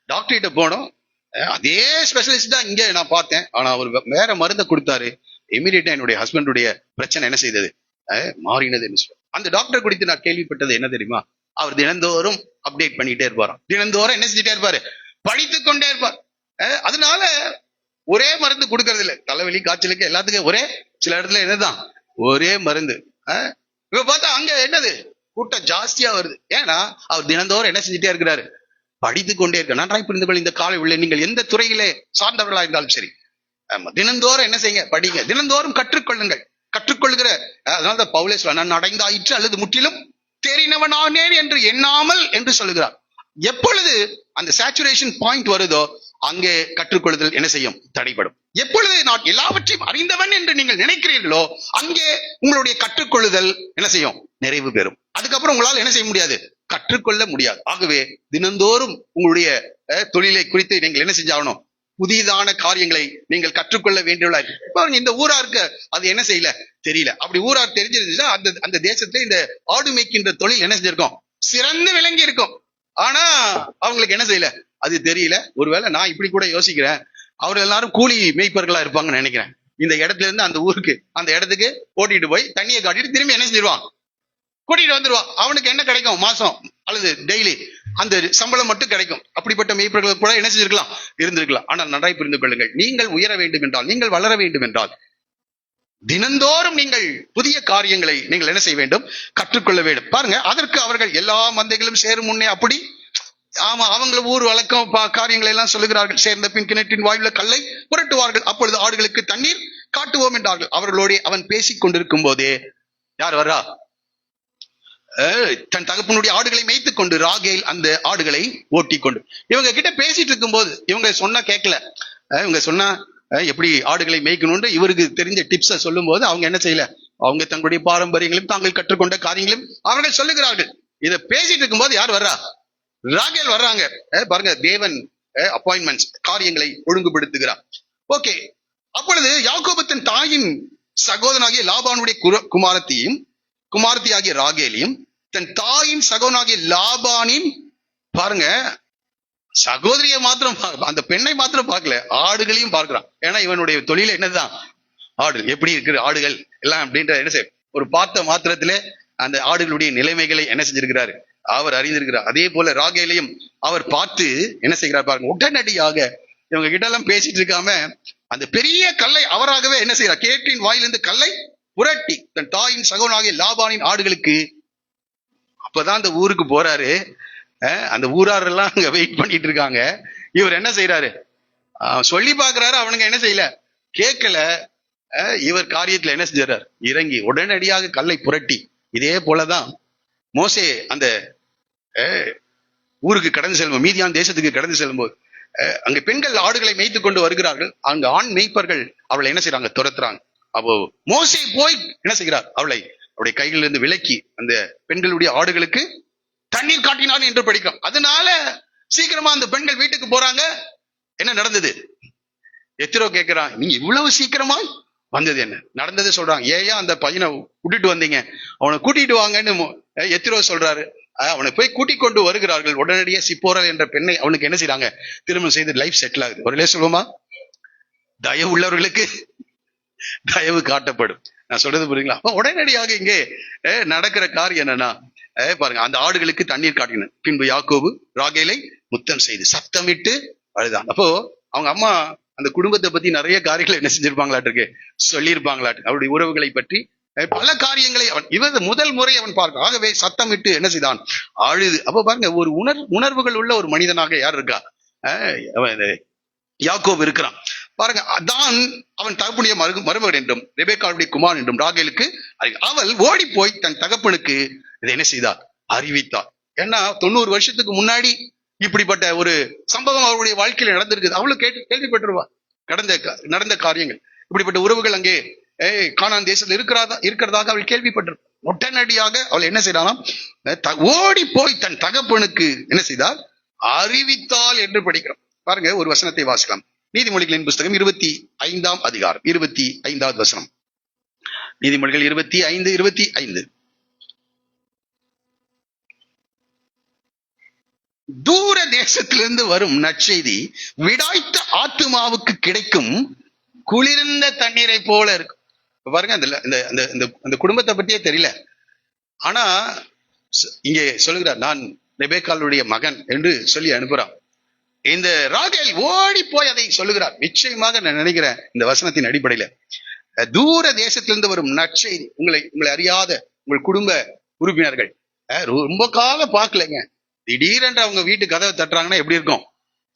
டாக்டர் கிட்ட போனோம், அதே ஸ்பெஷலிஸ்ட் தான் இங்க நான் பார்த்தேன், ஆனா அவர் வேற மருந்தை கொடுத்தாரு. இமீடியட்டா என்னுடைய ஹஸ்பண்டுடைய பிரச்சனை என்ன செய்தது, மாறினது. அந்த டாக்டர் குறித்து நான் கேள்விப்பட்டது என்ன தெரியுமா, அவர் தினந்தோறும் அப்டேட் பண்ணிட்டே இருப்பாராம். தினந்தோறும் என்ன செஞ்சுட்டே இருப்பாரு, படித்துக் கொண்டே இருப்பார். அதனால ஒரே மருந்து கொடுக்கறது இல்லை. தலைவலி, காய்ச்சலுக்கு எல்லாத்துக்கும் ஒரே, சில இடத்துல என்னதான் ஒரே மருந்து. இப்ப பார்த்தா அங்க என்னது, கூட்டம் ஜாஸ்தியா வருது. ஏன்னா அவர் தினந்தோறும் என்ன செஞ்சுட்டே இருக்கிறாரு, படித்துக் கொண்டே இருக்க. நன்றாய் புரிந்து கொள்ள, இந்த காலை உள்ள நீங்கள் எந்த துறையிலே சார்ந்தவர்களா இருந்தாலும் சரி, தினந்தோறும் என்ன செய்யுங்க, படிங்க. தினந்தோறும் கற்றுக்கொள்ளுங்கள். கற்றுக்கொள்கிற, அதனால பவுலே சொல்ல, நான் அடைந்தாயிற்று அல்லது முற்றிலும் தெரிந்தவனானேன் என்று எண்ணாமல் என்று சொல்லுகிறார். எப்பொழுது அந்த சேச்சுரேஷன் பாயிண்ட் வருதோ அங்கே கற்றுக்கொள்ளுதல் என்ன செய்யும், தடைபடும். எப்பொழுது நான் எல்லாவற்றையும் அறிந்தவன் என்று நீங்கள் நினைக்கிறீர்களோ அங்கே உங்களுடைய கற்றுக்கொள்ளுதல் என்ன செய்யும், நிறைவு பெறும். அதுக்கப்புறம் உங்களால் என்ன செய்ய முடியாது, கற்றுக்கொள்ள முடியாது. ஆகவே தினந்தோறும் உங்களுடைய தொழிலை குறித்து நீங்கள் என்ன செஞ்சாகணும், புதிதான காரியங்களை நீங்கள் கற்றுக்கொள்ள வேண்டியுள்ள. இப்ப இந்த ஊராருக்கு அது என்ன செய்யல, தெரியல. அப்படி ஊரார் தெரிஞ்சிருந்துச்சுன்னா அந்த தேசத்துல இந்த ஆடு மேய்க்கின்ற தொழில் என்ன செஞ்சிருக்கும், சிறந்து விளங்கி இருக்கும். ஆனா அவங்களுக்கு என்ன செய்யல, அது தெரியல. ஒருவேளை நான் இப்படி கூட யோசிக்கிறேன், அவர் எல்லாரும் கூலி மேய்ப்பர்களா இருப்பாங்கன்னு நினைக்கிறேன். இந்த இடத்துல இருந்து அந்த ஊருக்கு, அந்த இடத்துக்கு ஓட்டிட்டு போய் தண்ணியை காட்டிட்டு திரும்பி என்ன செஞ்சிருவான், கூட்டிட்டு வந்துருவான். அவனுக்கு என்ன கிடைக்கும், மாசம் அல்லது டெய்லி அந்த சம்பளம் மட்டும் கிடைக்கும். அப்படிப்பட்ட மேய்ப்பர்கள் கூட என்ன செஞ்சிருக்கலாம், இருந்திருக்கலாம். ஆனால் நன்றாய் புரிந்து கொள்ளுங்கள், நீங்கள் உயர வேண்டும் என்றால், நீங்கள் வளர வேண்டும் என்றால், தினந்தோறும் நீங்கள் புதிய காரியங்களை நீங்கள் என்ன செய்ய வேண்டும், கற்றுக்கொள்ள வேண்டும். பாருங்க, அதற்கு அவர்கள் எல்லா மந்தைகளும் சேரும் முன்னே அப்படி, ஆமா, அவங்க ஊர் வழக்கம் காரியங்களை எல்லாம் சொல்லுகிறார்கள். சேர்ந்த பின் கிணற்றின் வாயுல கல்லை புரட்டுவார்கள், அப்பொழுது ஆடுகளுக்கு தண்ணீர் காட்டுவோம் என்றார்கள். அவர்களோட அவன் பேசிக் கொண்டிருக்கும் போதே யார் வர்றா? தன் தகப்பனுடைய ஆடுகளை மேய்த்துக் கொண்டு ராகேல் அந்த ஆடுகளை ஓட்டி கொண்டு இவங்க கிட்ட பேசிட்டு இருக்கும் போது, இவங்க சொன்னா கேட்கல, இவங்க சொன்னா எப்படி ஆடுகளை மேய்க்கணும்னு இவருக்கு தெரிஞ்ச டிப்ஸை சொல்லும் போது அவங்க என்ன செய்யல, அவங்க தங்களுடைய பாரம்பரியங்களையும் தாங்கள் கற்றுக்கொண்ட காரியங்களையும் அவர்கள் சொல்லுகிறார்கள். இதை பேசிட்டு இருக்கும் போது யார் வர்றா? ராகேல் வர்றாங்க. பாருங்க, தேவன் அப்பாயின்மெண்ட்ஸ், காரியங்களை ஒழுங்குபடுத்துகிறார். ஓகே, அப்பொழுது யாக்கோபு தன் தாயின் சகோதரனாகிய லாபானுடைய குமாரத்தியாகிய ராகேலையும் தன் தாயின் சகோதரனாகிய லாபானின், பாருங்க, சகோதரியை மாத்திரம் அந்த பெண்ணை மாத்திரம் பார்க்கல, ஆடுகளையும் பார்க்கிறான். ஏன்னா இவனுடைய தொழில என்னதான், ஆடு எப்படி இருக்குது ஆடுகள் எல்லாம் அப்படின்ற என்ன செய்ய, ஒரு பார்த்த மாத்திரத்திலே அந்த ஆடுகளுடைய நிலைமைகளை என்ன செஞ்சிருக்கிறாரு, அவர் அறிந்திருக்கிறார். அதே போல ராகேலையும் அவர் பார்த்து என்ன செய்கிறார் பாருங்க. உடனடியாக இவங்க கிட்ட எல்லாம் பேசிட்டு இருக்காம அந்த பெரிய கல்லை அவராகவே என்ன செய்யறார், கேட்டின் வாயிலிருந்து கல்லை புரட்டி தன் தாயின் சகோதரனாகிய லாபானின் ஆடுகளுக்கு. அப்பதான் அந்த ஊருக்கு போறாரு. அந்த ஊராரெல்லாம் அங்க வெயிட் பண்ணிட்டு இருக்காங்க. இவர் என்ன செய்யறாரு, சொல்லி பாக்குறாரு, அவனுங்க என்ன செய்யல, கேட்கல. இவர் காரியத்துல என்ன செஞ்சார், இறங்கி உடனடியாக கல்லை புரட்டி. இதே போலதான் மோசே அந்த ஊருக்கு கடந்து செல்லும், மீதியான் தேசத்துக்கு கடந்து செல்லும் போது அங்க பெண்கள் ஆடுகளை மேய்த்து கொண்டு வருகிறார்கள். அங்க ஆண் மேய்ப்பர்கள் அவளை என்ன செய்யறாங்க, துரத்துறாங்க. அப்போ மோசே போய் என்ன செய்கிறார், அவளுடைய கைகளிலிருந்து விலக்கி அந்த பெண்களுடைய ஆடுகளுக்கு தண்ணீர் காட்டினார் என்று படிக்கிறோம். அதனால சீக்கிரமா அந்த பெண்கள் வீட்டுக்கு போறாங்க. என்ன நடந்தது? எத்திரோ கேட்கிறான், நீங்க இவ்வளவு சீக்கிரமா வந்தது என்ன நடந்தது சொல்றாங்க. ஏயா அந்த பையனை கூட்டிட்டு வந்தீங்க, அவனை கூட்டிட்டு வாங்கன்னு எத்திரோ சொல்றாரு. அவனை போய் கூட்டிக் கொண்டு வருகிறார்கள். உடனடியே சிப்போரல் என்ற பெண்ணை அவனுக்கு என்ன செய்யறாங்க, திருமணம் செய்து லைஃப் செட்டில் ஆகுது. ஒருலே சொல்லுமா, தயவு உள்ளவர்களுக்கு தயவு காட்டப்படும். நான் சொல்றது புரியுங்களா? அப்ப உடனடியாக இங்கே நடக்கிற காரியம் என்னன்னா, பாருங்க, அந்த ஆடுகளுக்கு தண்ணீர் காட்டின பின்பு யாக்கோபு ராகேலை முத்தம் செய்து சத்தமிட்டு அழுதான். அப்போ அவங்க அம்மா அந்த குடும்பத்தை பத்தி நிறைய காரியங்களை என்ன செஞ்சிருப்பாங்களாட்டு, சொல்லியிருப்பாங்களாட்டு, அவருடைய உறவுகளை பற்றி பல காரியங்களை இவன் முதல் முறை அவன் பார்க்க. ஆகவே சத்தமிட்டு என்ன செய்தான், அழுது. அப்போ பாருங்க, ஒரு உணர்வுகள் உள்ள ஒரு மனிதனாக யார் இருக்கா, யாக்கோபு இருக்கிறான். பாருங்க, அதான் அவன் தகப்பனுடைய மருமகன் என்றும் ரெபெக்காளுடைய குமாரன் என்றும் ராகேலுக்கு அவள் ஓடி போய் தன் தகப்பனுக்கு இதை என்ன செய்தார், அறிவித்தார். ஏன்னா 90 வருஷத்துக்கு முன்னாடி இப்படிப்பட்ட ஒரு சம்பவம் அவருடைய வாழ்க்கையில நடந்திருக்குது. அவளும் கேள்விப்பட்டிருவா, நடந்த காரியங்கள், இப்படிப்பட்ட உறவுகள் அங்கே கானான் தேசத்துல இருக்கிறதாக அவள் கேள்விப்பட்டிருப்பாள். உடனடியாக அவள் என்ன செய்யலாம், ஓடி போய் தன் தகப்பனுக்கு என்ன செய்தார், அறிவித்தாள் என்று படிக்கிறோம். பாருங்க, ஒரு வசனத்தை வாசிக்கலாம். நீதிமொழிகளின் புஸ்தகம் 25ஆம் அதிகாரம் 25வது வசனம். நீதிமொழிகள் 25:25. தூர தேசத்திலிருந்து வரும் நற்செய்தி விடாய்த்த ஆத்துமாவுக்கு கிடைக்கும் குளிர்ந்த தண்ணீரை போல இருக்கும். பாருங்க, அந்த குடும்பத்தை பற்றியே தெரியல, ஆனா இங்கே சொல்லுகிறார், நான் ரெபெக்காளுடைய மகன் என்று சொல்லி அனுப்புறான். இந்த ராகேல் ஓடி போய் அதை சொல்லுகிறார். நிச்சயமாக நான் நினைக்கிறேன், இந்த வசனத்தின் அடிப்படையில தூர தேசத்திலிருந்து வரும் நற்செய்தி, உங்களை அறியாத உங்கள் குடும்ப உறுப்பினர்கள் ரொம்ப காலம் பார்க்கலைங்க, திடீரென்று அவங்க வீட்டு கதவை தட்டுறாங்கன்னா எப்படி இருக்கும்,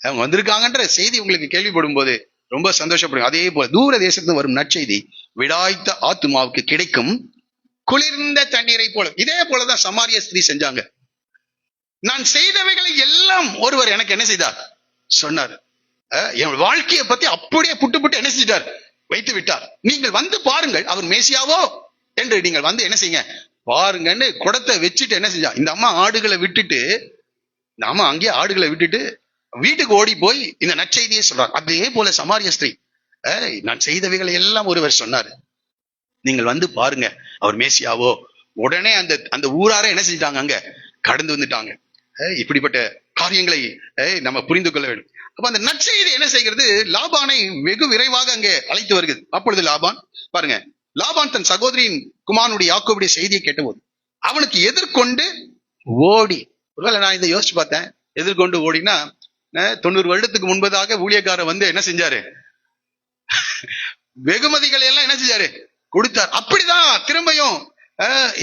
அவங்க வந்திருக்காங்கன்ற செய்தி உங்களுக்கு கேள்விப்படும் போது ரொம்ப சந்தோஷப்படும். அதே போல தூர தேசத்துல வரும் நற்செய்தி விடாய்த்த ஆத்துமாவுக்கு கிடைக்கும் குளிர்ந்த தண்ணீரை போல. இதே போலதான் சமாரிய ஸ்திரீ செஞ்சாங்க. நான் செய்தவைகளை எல்லாம் ஒருவர் எனக்கு என்ன செய்தார் சொன்னார். என் வாழ்க்கையை பத்தி அப்படியே புட்டு என்ன செஞ்சிட்டார், வைத்து விட்டார். நீங்கள் வந்து பாருங்கள், அவர் மேசியாவோ என்று நீங்கள் வந்து என்ன செய்யுங்க பாருங்கன்னு குடத்தை வச்சுட்டு என்ன செஞ்சா, இந்த அம்மா ஆடுகளை விட்டுட்டு, இந்த அம்மா அங்கேயே ஆடுகளை விட்டுட்டு வீட்டுக்கு ஓடி போய் இந்த நற்செய்தியை சொல்றாங்க. அதே போல சமாரிய ஸ்திரீ, நான் செய்தவைகளை எல்லாம் ஒருவர் சொன்னார், நீங்கள் வந்து பாருங்க அவர் மேசியாவோ. உடனே அந்த ஊரார என்ன செஞ்சிட்டாங்க, அங்க கடந்து வந்துட்டாங்க. இப்படிப்பட்ட காரியங்களை நம்ம புரிந்து கொள்ள வேண்டும். அப்ப அந்த நற்செய்தி என்ன செய்கிறது, லாபானை வெகு விரைவாக அங்கே அழைத்து வருகிறது. அப்பொழுது லாபான், பாருங்க, லாபான் தன் சகோதரியின் குமாரனுடைய யாக்கோபுடைய செய்தியை கேட்டபோது அவனுக்கு எதிர்கொண்டு ஓடி. ஒருவேளை நான் இதை யோசிச்சு பார்த்தேன், எதிர்கொண்டு ஓடினா 90 வருடத்துக்கு முன்பதாக ஊழியக்காரர் வந்து என்ன செஞ்சாரு, வெகுமதிகளை எல்லாம் என்ன செஞ்சாரு கொடுத்தார். அப்படிதான் திரும்பியும்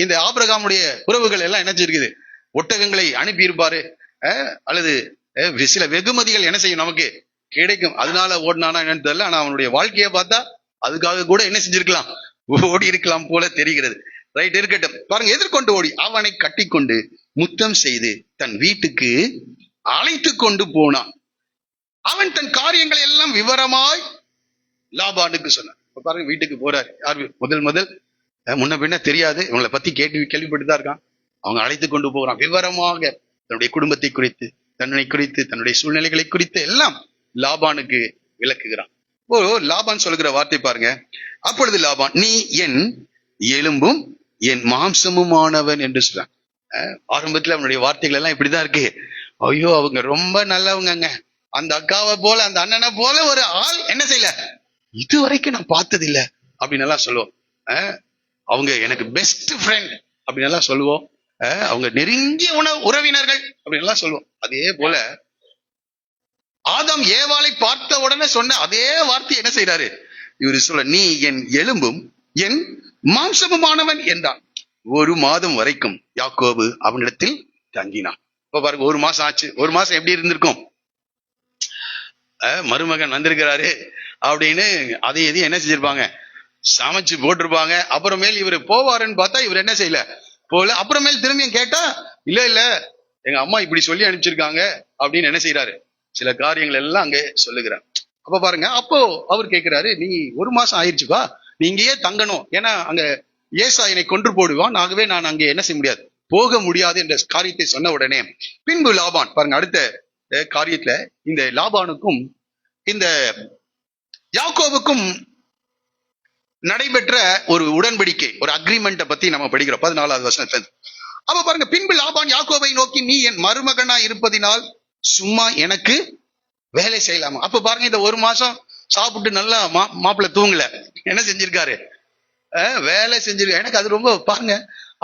இந்த ஆபிரகாமுடைய உறவுகள் எல்லாம் என்ன இருக்குது, ஒட்டகங்களை அனுப்பி இருப்பாரு, அல்லது சில வெகுமதிகள் என்ன செய்யும் நமக்கு கிடைக்கும். அதனால ஓடினானா என்னன்னு தெரியல. ஆனா அவனுடைய வாழ்க்கையை பார்த்தா அதுக்காக கூட என்ன செஞ்சிருக்கலாம், ஓடி இருக்கலாம் போல தெரிகிறது. ரைட், இருக்கட்டும். பாருங்க, எதிர்கொண்டு ஓடி அவனை கட்டி கொண்டு முத்தம் செய்து தன் வீட்டுக்கு அழைத்து கொண்டு போனான். அவன் தன் காரியங்களை எல்லாம் விவரமாய் லாபானுக்கு சொன்னான். பாருங்க, வீட்டுக்கு போறாரு. யார் முதல் முன்ன பின்ன தெரியாது, இவங்களை பத்தி கேள்விப்பட்டுதான் இருக்கான். அவங்க அழைத்து கொண்டு போகிறான். விவரமாக தன்னுடைய குடும்பத்தை குறித்து, தன்னை குறித்து, தன்னுடைய சூழ்நிலைகளை குறித்து எல்லாம் லாபானுக்கு விளக்குகிறான். லாபான் சொல்லுகிற வார்த்தை பாருங்க. அப்பொழுது லாபான், நீ என் எலும்பும் என் மாம்சமுமானவன் என்று சொல்றான். ஆரம்பத்துல அவனுடைய வார்த்தைகள் எல்லாம் இப்படிதான் இருக்கு. ஐயோ, அவங்க ரொம்ப நல்லவங்க, அந்த அக்காவை போல அந்த அண்ணனை போல ஒரு ஆள் என்ன செய்யல இதுவரைக்கும் நான் பார்த்தது இல்லை அப்படின்னு எல்லாம் சொல்லுவோம். அவங்க எனக்கு பெஸ்ட் ஃப்ரெண்ட் அப்படின்னு எல்லாம் சொல்லுவோம். அவங்க நெருங்கிய உறவினர்கள் அப்படின்னு எல்லாம் சொல்லுவோம். அதே போல ஆதாம் ஏவாளை பார்த்த உடனே சொன்ன அதே வார்த்தை என்ன செய்யறாரு இவரு சொல்ல, நீ என் எலும்பும் என் மாம்சமுமானவன் என்றான். 1 மாதம் வரைக்கும் யாக்கோபு அவனிடத்தில் தங்கினான். இப்ப பாருங்க, 1 மாசம் ஆச்சு. 1 மாசம் எப்படி இருந்திருக்கும், மருமகன் வந்திருக்கிறாரு அப்படின்னு அதை எதையும் என்ன செஞ்சிருப்பாங்க, சமைச்சு போட்டிருப்பாங்க. அப்புறமேல் இவரு போவாருன்னு பார்த்தா இவர் என்ன செய்யல, போல. அப்புறமேல் திரும்பியும் கேட்டா, இல்ல எங்க அம்மா இப்படி சொல்லி அனுப்பிச்சிருக்காங்க அப்படின்னு என்ன செய்யறாரு, சில காரியங்கள் எல்லாம் அங்க சொல்லுகிறார். அப்ப பாருங்க, அப்போ அவர் கேட்கிறாரு, நீ 1 மாசம் ஆயிடுச்சுப்பா, நீ இங்கேயே தங்கணும், ஏன்னா அங்க ஏசா என்னை கொன்று போடுவான், ஆகவே நான் அங்கே என்ன செய்ய முடியாது, போக முடியாது என்ற காரியத்தை சொன்ன உடனே பின்பு லாபான் பாருங்க, அடுத்த காரியத்துல இந்த லாபானுக்கும் இந்த யாக்கோவுக்கும் நடைபெற்ற ஒரு உடன்படிக்கை, ஒரு அக்ரிமெண்ட்டை பத்தி நம்ம படிக்கிறோம் 14வது வசனத்துல. அப்ப பாருங்க, பின்பு லாபான் யாக்கோபை நோக்கி, நீ என் மருமகனா இருப்பதினால் சும்மா எனக்கு வேலை செய்யலாமா. அப்ப பாருங்க, இந்த 1 மாசம் சாப்பிட்டு நல்லா மாப்பிள்ள தூங்கல, என்ன செஞ்சிருக்காரு, வேலை செஞ்சிருக்க. எனக்கு அது ரொம்ப பாருங்க,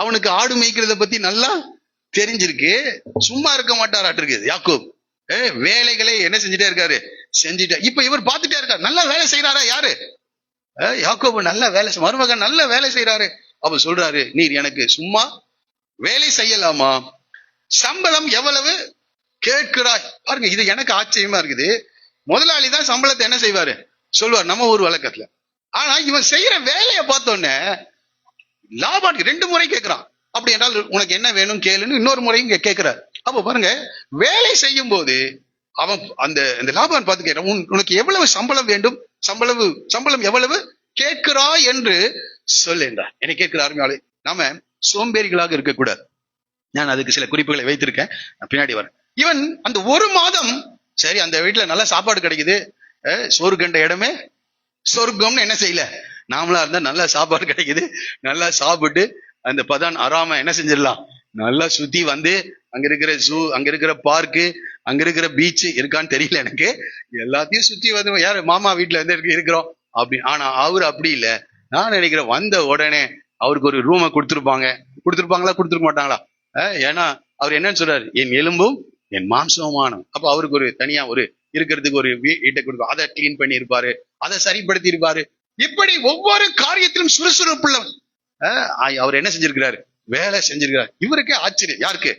அவனுக்கு ஆடு மேய்க்கிறத பத்தி நல்லா தெரிஞ்சிருக்கு. சும்மா இருக்க மாட்டாராட்டு இருக்குது யாக்கோப். வேலைகளை என்ன செஞ்சுட்டே இருக்காரு, செஞ்சுட்டே. இப்ப இவர் பார்த்துட்டே இருக்காரு, நல்லா வேலை செய்யறாரா யாரு, யாக்கோபு நல்ல வேலை, மருமகன் நல்ல வேலை செய்யறாரு. அப்ப சொல்றாரு, நீர் எனக்கு சும்மா வேலை செய்யலாமா, சம்பளம் எவ்வளவு கேட்கிறாய். பாருங்க, இது எனக்கு ஆச்சரியமா இருக்குது. முதலாளி தான் சம்பளத்தை என்ன செய்வாரு சொல்வார் நம்ம ஊர் வழக்கத்துல. ஆனா இவன் செய்யற வேலையை பார்த்தோன்னே லாபானுக்கு 2 முறை கேட்கிறான். அப்படி என்றால் உனக்கு என்ன வேணும் கேளுன்னு இன்னொரு முறையும் கேட்கிறார். அப்ப பாருங்க, வேலை செய்யும் போது அவன் அந்த லாபான் பார்த்து கேட்கிறான், உனக்கு எவ்வளவு சம்பளம் வேண்டும், சம்பளம் எவ்வளவு கேட்கிறாய் என்று சொல் என்றார். என்னை கேட்கிற அருமையாளே, நாம சோம்பேறிகளாக இருக்கக்கூடாது. நான் அதுக்கு சில குறிப்புகளை வைத்திருக்கேன், பின்னாடி வரேன். இவன் அந்த 1 மாதம் சரி, அந்த வீட்டுல நல்ல சாப்பாடு கிடைக்குது, சோறு கண்ட இடமே சொர்க்கம்னு என்ன செய்யல, நாமளா இருந்தா நல்ல சாப்பாடு கிடைக்குது, நல்லா சாப்பிட்டு அந்த பதான் அறாம என்ன செஞ்சிடலாம், நல்லா சுத்தி வந்து அங்க இருக்கிற ஜூ, அங்க இருக்கிற பார்க்கு, அங்க இருக்கிற பீச் இருக்கான்னு தெரியல எனக்கு, எல்லாத்தையும் சுத்தி வந்து யாரு மாமா வீட்டுல வந்து இருக்கிறோம் அப்படி. ஆனா அவரு அப்படி இல்லை. நான் நினைக்கிறேன், வந்த உடனே அவருக்கு ஒரு ரூமை கொடுத்துருப்பாங்களா கொடுத்துருக்க மாட்டாங்களா, ஏன்னா அவர் என்னன்னு சொல்றாரு, என் எலும்பும் என் மாம்சமான. அப்ப அவருக்கு ஒரு தனியா ஒரு இருக்கிறதுக்கு ஒரு வீட்டை கொடுக்கும், அதை கிளீன் பண்ணி இருப்பாரு, அதை சரிப்படுத்தி இருப்பாரு. இப்படி ஒவ்வொரு காரியத்திலும் சுறுசுறுப்புள்ளவன். அவர் என்ன செஞ்சிருக்கிறாரு, வேலை செஞ்சிருக்கிறார். இவருக்கே ஆச்சரியம், யாருக்கு,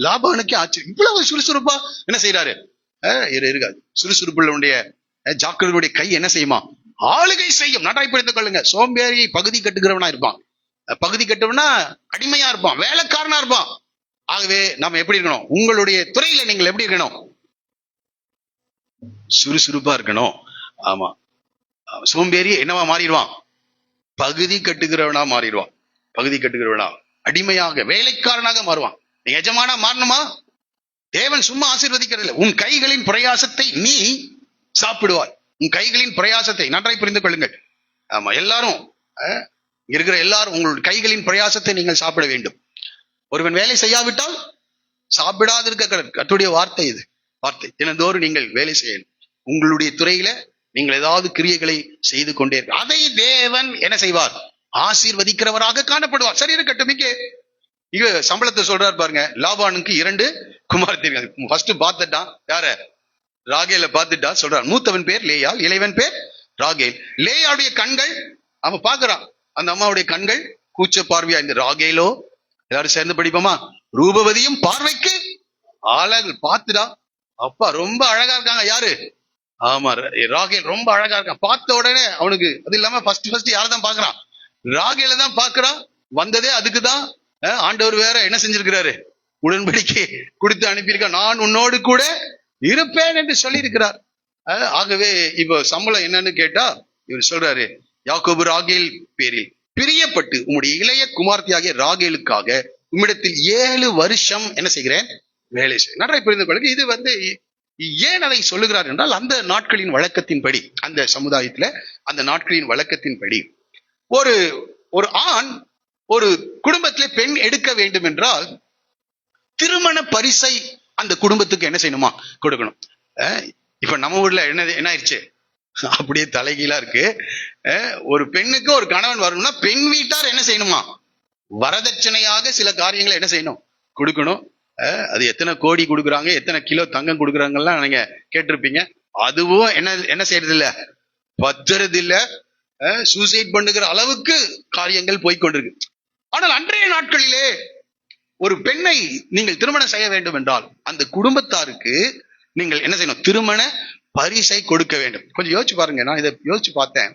லாபானுக்கே ஆச்சரியம். இவ்வளவு சுறுசுறுப்பா என்ன செய்யறாரு இருக்காது. சுறுசுறுப்புள்ளவனுடைய ஜாக்கிரதையுடைய கை என்ன செய்யுமா, ஆளுகை செய்யும். நன்றாய் புரிந்து கொள்ளுங்க. சோம்பேறி பகுதி கட்டுகிறவனா இருப்பான், பகுதி கட்டுவனா அடிமையா இருப்பான், வேலைக்காரனா இருப்பான். ஆகவே நம்ம எப்படி இருக்கணும், உங்களுடைய துறையில நீங்கள் எப்படி இருக்கணும், சுறுசுறுப்பா இருக்கணும். ஆமா, சோம்பேறி என்னவா மாறிடுவான், பகுதி கட்டுகிறவனா மாறிடுவான். பகுதி கட்டுகிறவனா அடிமையாக வேலைக்காரனாக மாறுவான். நீ எஜமானா மாறணுமா, தேவன் சும்மா ஆசீர்வதிக்கிறது இல்லை. உன் கைகளின் பிரயாசத்தை நீ சாப்பிடுவாய். உன் கைகளின் பிரயாசத்தை நன்றாய் புரிந்து கொள்ளுங்கள். ஆமா, எல்லாரும் இருக்கிற எல்லாரும் உங்களுடைய கைகளின் பிரயாசத்தை நீங்கள் சாப்பிட வேண்டும். ஒருவன் வேலை செய்யாவிட்டால் சாப்பிடாது இருக்க கர்த்தருடைய வார்த்தை இது. வார்த்தை தினந்தோறும் நீங்கள் வேலை செய்யணும். உங்களுடைய துறையில நீங்கள் ஏதாவது கிரியைகளை செய்து கொண்டே இருக்க, அதை தேவன் என்ன செய்வார், ஆசீர்வதிக்கிறவராக காணப்படுவார். சரி, இருக்கட்டும். இங்க சம்பளத்தை சொல்றாரு பாருங்க. லாபானுக்கு 2 குமாரத்திகள். ஃபர்ஸ்ட் பார்த்துட்டான், யார, ராகேல பார்த்துட்டா. சொல்றான், மூத்தவன் பேர் லேயாள், இளைவன் பேர் ராகேல். லேயாளுடைய கண்கள் அவன் பாக்குறான், அந்த அம்மாவுடைய கண்கள் கூச்ச பார்வையா இந்த ராகேலோ, எல்லாரும் சேர்ந்து படிப்போமா? ரூபவதியும் பார்வைக்கு அழகு. பார்த்துடா, அப்பா ரொம்ப அழகா இருக்காங்க. யாரு? ஆமா, ராகேல் ரொம்ப அழகா இருக்கான். பார்த்த உடனே அவனுக்கு, அது இல்லாம ஃபர்ஸ்ட் யாரதான் பாக்குறான்? ராகேல தான் பாக்குறான். வந்ததே அதுக்குதான். ஆண்டவர் வேற என்ன செஞ்சிருக்கிறாரு? உடன்படிக்கை கொடுத்து அனுப்பியிருக்க, நான் உன்னோடு கூட இருப்பேன் என்று சொல்லி இருக்கிறார். ஆகவே இப்ப சம்பளம் என்னன்னு கேட்டா, இவர் சொல்றாரு, யாக்கோபு ராகேல் பேரில் பிரியப்பட்டு உம்முடைய இளைய குமார்த்தியாகிய ராகேலுக்காக உம்மிடத்தில் 7 வருஷம் என்ன செய்கிறேன்? வேலை செய்ய. நன்றாய் புரிந்து கொள்ளுங்க. இது ஏன் அதை சொல்லுகிறார் என்றால், அந்த நாட்களின் வழக்கத்தின்படி, அந்த சமுதாயத்துல அந்த நாட்களின் வழக்கத்தின்படி ஒரு ஒரு ஆண் ஒரு குடும்பத்திலே பெண் எடுக்க வேண்டும் என்றால் திருமண பரிசை அந்த குடும்பத்துக்கு என்ன செய்யணுமா? கொடுக்கணும். இப்ப நம்ம ஊர்ல என்ன ஆயிடுச்சு? அப்படியே தலைகீழா இருக்கு. ஒரு பெண்ணுக்கு ஒரு கணவன் வரணும்னா பெண் வீட்டார் என்ன செய்யணுமா? வரதட்சணையாக சில காரியங்களை என்ன செய்யணும்? கொடுக்கணும். அது எத்தனை கோடி கொடுக்குறாங்க, எத்தனை கிலோ தங்கம் கொடுக்குறாங்கலாம் நீங்க கேட்டிருப்பீங்க. அதுவும் என்ன செய்யறது இல்ல, பத்துறது இல்ல. சூசைட் பண்ணுகிற அளவுக்கு காரியங்கள் போய்கொண்டிருக்கு. ஆனால் அன்றைய நாட்களிலே ஒரு பெண்ணை நீங்கள் திருமணம் செய்ய வேண்டும் என்றால் அந்த குடும்பத்தாருக்கு நீங்கள் என்ன செய்யணும்? திருமண பரிசை கொடுக்க வேண்டும். கொஞ்சம் யோசிச்சு பாருங்க. நான் இதை யோசிச்சு பார்த்தேன்.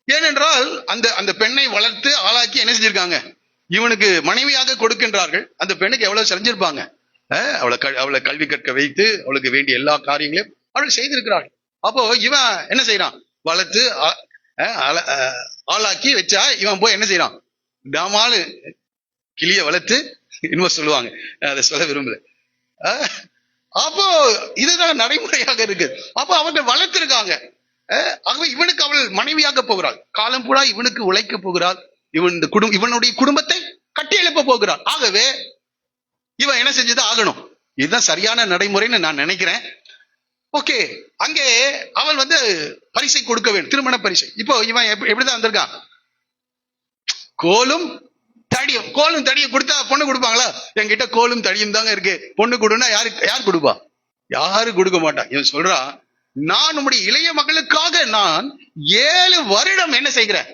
ஏனென்றால் அந்த பெண்ணை வளர்த்து ஆளாக்கி என்ன செஞ்சிருக்காங்க? இவனுக்கு மனைவியாக கொடுக்கின்றார்கள். அந்த பெண்ணுக்கு எவ்வளவு செஞ்சிருப்பாங்க? அவளை கல்வி கற்க வைத்து அவளுக்கு வேண்டிய எல்லா காரியங்களையும் அவள் செய்திருக்கிறாள். அப்போ இவன் என்ன செய்யறான்? வளர்த்து ஆளாக்கி வச்சா இவன் போய் என்ன செய்யறான்? டாமாலு கிளிய வளர்த்து இன்னும் சொல்லுவாங்க, அதை சொல்ல விரும்பல. அப்போ இதுதான் நடைமுறையாக இருக்கு. அப்போ அவங்க வளர்த்திருக்காங்க. ஆகவே இவனுக்கு அவள் மனைவியாக போகிறாள். காலம் பூரா இவனுக்கு உழைக்க போகிறாள். இவனுடைய குடும்பத்தை கட்டி எழுப்ப போகிறாள். ஆகவே இவன் என்ன செஞ்சது ஆகணும். இதுதான் சரியான நடைமுறைன்னு நான் நினைக்கிறேன். ஓகே, அங்கே அவள் பரிசை கொடுக்க வேண்டும், திருமண பரிசை. இப்போ இவன் எப்படிதான் வந்திருக்கான்? கோலும் தடியும் கொடுத்தா பொண்ணு கொடுப்பாங்களா? என்கிட்ட கோலும் தடியும் தாங்க இருக்கு, பொண்ணு கொடுன்னா யார் கொடுப்பா? யாரு கொடுக்க மாட்டான். இவன் சொல்றான், நான் உம்முடைய இளைய மகளுக்காக நான் 7 வருடம் என்ன செய்கிறேன்?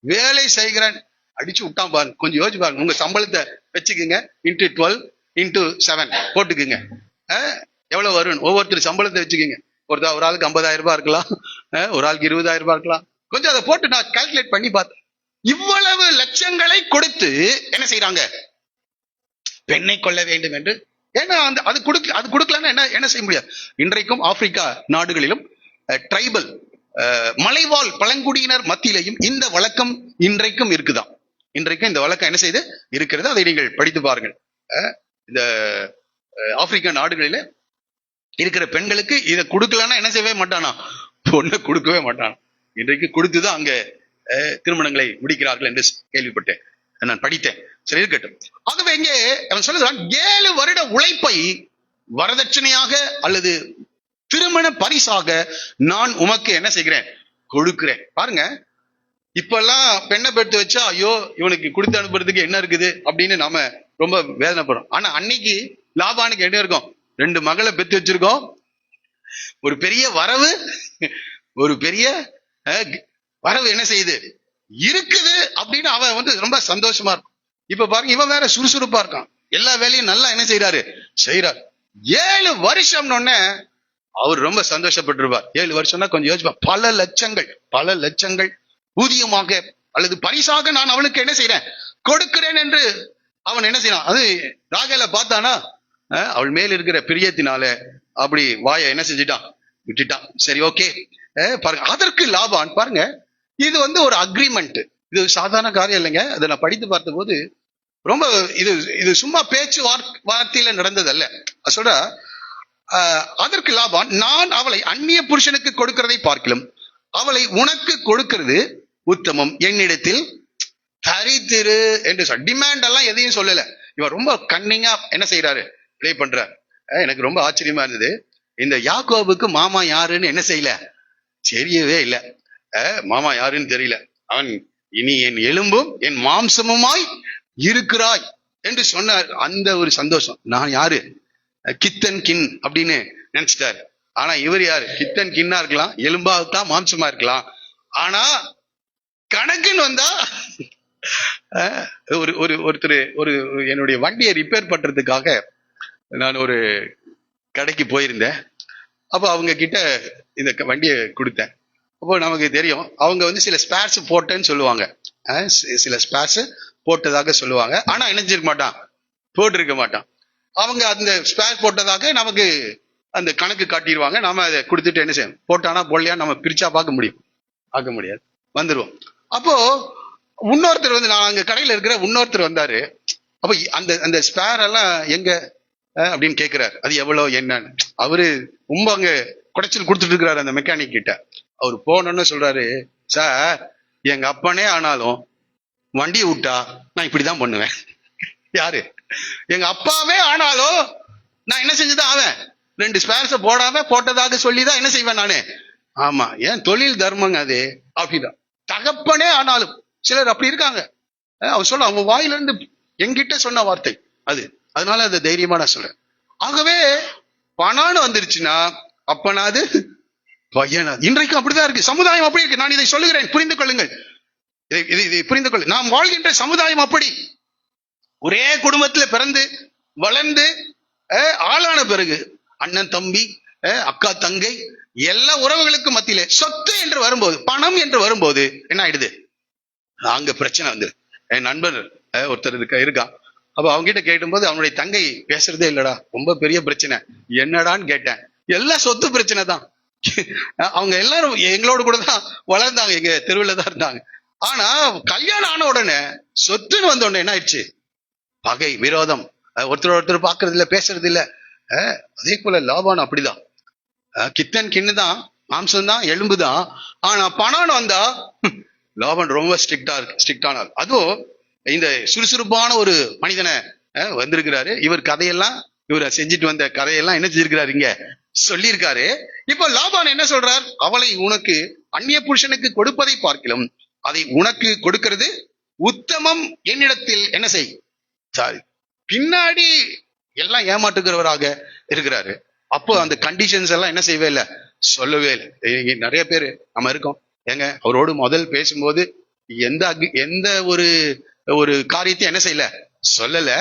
வேலை செய்கிறேன். அடிச்சு விட்டான் பாருங்க. கொஞ்சம் யோசிச்சு பாருங்க. உங்க சம்பளத்தை வச்சுக்குங்க, இன்ட்டு 12 இன்ட்டு 7 போட்டுக்குங்க. எவ்வளவு வரும்? ஒவ்வொருத்தர் சம்பளத்தை வச்சுக்கோங்க. ஒரு ஆளுக்கு 50,000 ரூபாய் இருக்கலாம், ஒரு ஆளுக்கு 20,000 ரூபாய் இருக்கலாம். கொஞ்சம் அதை போட்டு நான் கால்குலேட் பண்ணி பார்த்தேன். இவ்வளவு லட்சங்களை கொடுத்து என்ன செய்யறாங்க? பெண்ணை கொள்ள வேண்டும் என்று. ஏன்னா அது கொடுக்கலன்னா என்ன செய்ய முடியாது. இன்றைக்கும் ஆப்பிரிக்கா நாடுகளிலும் ட்ரைபல் மலைவாழ் பழங்குடியினர் மத்தியிலையும் இந்த வழக்கம் இன்றைக்கும் இருக்குதான். இன்றைக்கும் இந்த வழக்கம் என்ன செய்து இருக்கிறது, அதை நீங்கள் படித்து பாருங்கள். இந்த ஆப்பிரிக்கா நாடுகளில இருக்கிற பெண்களுக்கு இதை கொடுக்கலன்னா என்ன செய்யவே மாட்டானா? பொண்ணை கொடுக்கவே மாட்டானா. இன்றைக்கு கொடுத்துதான் அங்க திருமணங்களை முடிக்கிறார்கள் என்று கேள்விப்பட்டேன், நான் படித்தேன். சரி, இருக்கட்டும். ஆகவே இங்கே அவன் சொல்லுகிறான், 7 வருட உழைப்பை வரதட்சணையாக அல்லது திருமண பரிசாக நான் உமக்கு என்ன செய்கிறேன்? கொடுக்கிறேன். பாருங்க, இப்பெல்லாம் பெண்ணை பெற்று வச்சா ஐயோ இவனுக்கு கொடுத்து அனுப்புறதுக்கு என்ன இருக்குது அப்படின்னு நாம ரொம்ப வேதனைப்படுறோம். ஆனா அன்னைக்கு லாபானுக்கு என்ன இருக்கும்? 2 மகளை பெற்று வச்சிருக்கோம், ஒரு பெரிய வரவு என்ன செய்யுது இருக்குது அப்படின்னு அவன் ரொம்ப சந்தோஷமா இருக்கும். இப்ப பாருங்க, இவன் வேற சுறுசுறுப்பா இருக்கான், எல்லா வேலையும் நல்லா என்ன செய்யறாரு? 7 வருஷம் அவர் ரொம்ப சந்தோஷப்பட்டிருப்பார். 7 வருஷம்னா கொஞ்சம் யோசிப்பா. பல லட்சங்கள் ஊதியமாக அல்லது பரிசாக நான் அவனுக்கு என்ன செய்யறேன்? கொடுக்கிறேன் என்று அவன் என்ன செய்யறான்? அது ராகேல பார்த்தானா, அவள் மேல் இருக்கிற பிரியத்தினால அப்படி வாயை என்ன செஞ்சிட்டான்? விட்டுட்டான். சரி, ஓகே. பாருங்க, அதற்கு லாபான் பாருங்க, இது ஒரு அக்ரிமெண்ட். இது சாதாரண காரியம் இல்லைங்க. அதை நான் படித்து பார்த்த போது ரொம்ப இது சும்மா பேச்சு வார்த்தையில நடந்தது அல்ல. சொல்ற, அதற்கு லாபான், நான் அவளை அந்நிய புருஷனுக்கு கொடுக்கிறதை பார்க்கலாம், அவளை உனக்கு கொடுக்கிறது உத்தமம், என்னிடத்தில் தரித்திரு என்று சொல். டிமாண்ட் எல்லாம் எதையும் சொல்லல. இவன் ரொம்ப கன்னிங்கா என்ன செய்யறாரு? ப்ளே பண்றார். எனக்கு ரொம்ப ஆச்சரியமா இருந்தது. இந்த யாக்கோபுக்கு மாமா யாருன்னு என்ன செய்யல, தெரியவே இல்லை. மாமா யாருன்னு தெரியல. அவன், இனி என் எலும்பும் என் மாம்சமுமாய் இருக்கிறாய் என்று சொன்னார். அந்த ஒரு சந்தோஷம். நான் யாரு? கித்தன் கின் அப்படின்னு நினைச்சிட்டாரு. ஆனா இவர் யாரு? கித்தன் கின்னா இருக்கலாம், எலும்பா இருக்கலாம், மாம்சமா இருக்கலாம். ஆனா கணக்குன்னு வந்தா ஒருத்தர் என்னுடைய வண்டியை ரிப்பேர் பண்றதுக்காக நான் ஒரு கடைக்கு போயிருந்தேன். அப்போ அவங்க கிட்ட இந்த வண்டியை கொடுத்தேன். அப்போ நமக்கு தெரியும் அவங்க சில ஸ்பேர்ஸ் போட்டேன்னு சொல்லுவாங்க, சில ஸ்பேர்ஸ் போட்டதாக சொல்லுவாங்க. ஆனா இணைஞ்சிருக்க மாட்டான், போட்டிருக்க மாட்டான். அவங்க அந்த ஸ்பேர் போட்டதாக நமக்கு அந்த கணக்கு காட்டிடுவாங்க. நாம அதை கொடுத்துட்டு என்ன செய்யணும், போட்டானா போடலையா நம்ம பிரிச்சா பார்க்க முடியாது, வந்துருவோம். அப்போ இன்னொருத்தர் நான் அங்க கடையில இருக்கிற இன்னொருத்தர் வந்தாரு. அப்ப அந்த ஸ்பேர் எல்லாம் எங்க அப்படின்னு கேட்கிறாரு. அது எவ்வளவு என்னன்னு அவரு ரொம்ப அங்க குடைச்சல் கொடுத்துட்டு இருக்கிறாரு அந்த மெக்கானிக் கிட்ட. அவர் போனோன்னு சொல்றாரு, சார் எங்க அப்பனே ஆனாலும் வண்டியை விட்டா நான் இப்படிதான் பண்ணுவேன். யாரு? எங்க அப்பாவே ஆனாலும் நான் என்ன செஞ்சுதான் ஆவேன், 2 ஸ்பேர்ஸ போட்டதாக சொல்லிதான் என்ன செய்வேன் நானு. ஆமா, ஏன் தொழில் தர்மங்க அது அப்படிதான். தகப்பனே ஆனாலும் சிலர் அப்படி இருக்காங்க. அவர் சொல்ல அவங்க வாயிலிருந்து என்கிட்ட சொன்ன வார்த்தை அது. அதனால அது தைரியமா நான் சொல்றேன். ஆகவே பணம்னு வந்துருச்சுன்னா அப்பனாது பையனாது. இன்றைக்கு அப்படிதான் இருக்கு, சமுதாயம் அப்படி இருக்கு. நான் இதை சொல்லுகிறேன், புரிந்து கொள்ளுங்கள். இதை புரிந்து கொள்ளு. நாம் வாழ்கின்ற சமுதாயம் அப்படி. ஒரே குடும்பத்துல பிறந்து வளர்ந்து ஆளான பிறகு அண்ணன் தம்பி அக்கா தங்கை எல்லா உறவுகளுக்கு மத்தியில சொத்து என்று வரும்போது, பணம் என்று வரும்போது என்ன ஆயிடுது, அங்க பிரச்சனை வந்து. என் நண்பர் ஒருத்தர் இருக்கான். அப்ப அவங்க கிட்ட கேட்டும் போது அவனுடைய தங்கை பேசுறதே இல்லடா, ரொம்ப பெரிய பிரச்சனை. என்னடான்னு கேட்டேன். எல்லாம் சொத்து பிரச்சனை தான். அவங்க எல்லாரும் எங்களோட கூட தான் வளர்ந்தாங்க, எங்க தெருவில் தான் இருந்தாங்க. ஆனா கல்யாணம் ஆன உடனே சொத்துன்னு வந்த உடனே என்ன ஆயிடுச்சு, பகை விரோதம், ஒருத்தர் பாக்குறது இல்ல, பேசுறது இல்ல. அதே போல லாபான் அப்படிதான், கித்தன் கிண்ணு தான், மாம்சம் தான், எலும்பு தான். ஆனா பணம்னு வந்தா லாபான் ரொம்ப ஸ்ட்ரிக்டானார். அதுவும் இந்த சுறுசுறுப்பான ஒரு மனிதனை வந்திருக்கிறாரு. இவர் கதையெல்லாம், இவர் செஞ்சுட்டு வந்த கதையெல்லாம் என்ன செஞ்சிருக்கிறாரு, இங்க சொல்லியிருக்காரு. இப்போ லாபான் என்ன சொல்றார், அவளை உனக்கு அந்நிய புருஷனுக்கு கொடுப்பதை பார்க்கலாம் அதை உனக்கு கொடுக்கிறது உத்தமம், என்னிடத்தில் என்ன செய். சாரி, பின்னாடி எல்லாம் ஏமாட்டுகிறவராக இருக்கிறாரு. அப்போ அந்த கண்டிஷன்ஸ் எல்லாம் என்ன செய்வே இல்லை, சொல்லவே இல்லை. நிறைய பேர் நம்ம இருக்கோம் ஏங்க, அவரோடு முதல் பேசும்போது எந்த ஒரு காரியத்தையும் என்ன செய்யல, சொல்லல.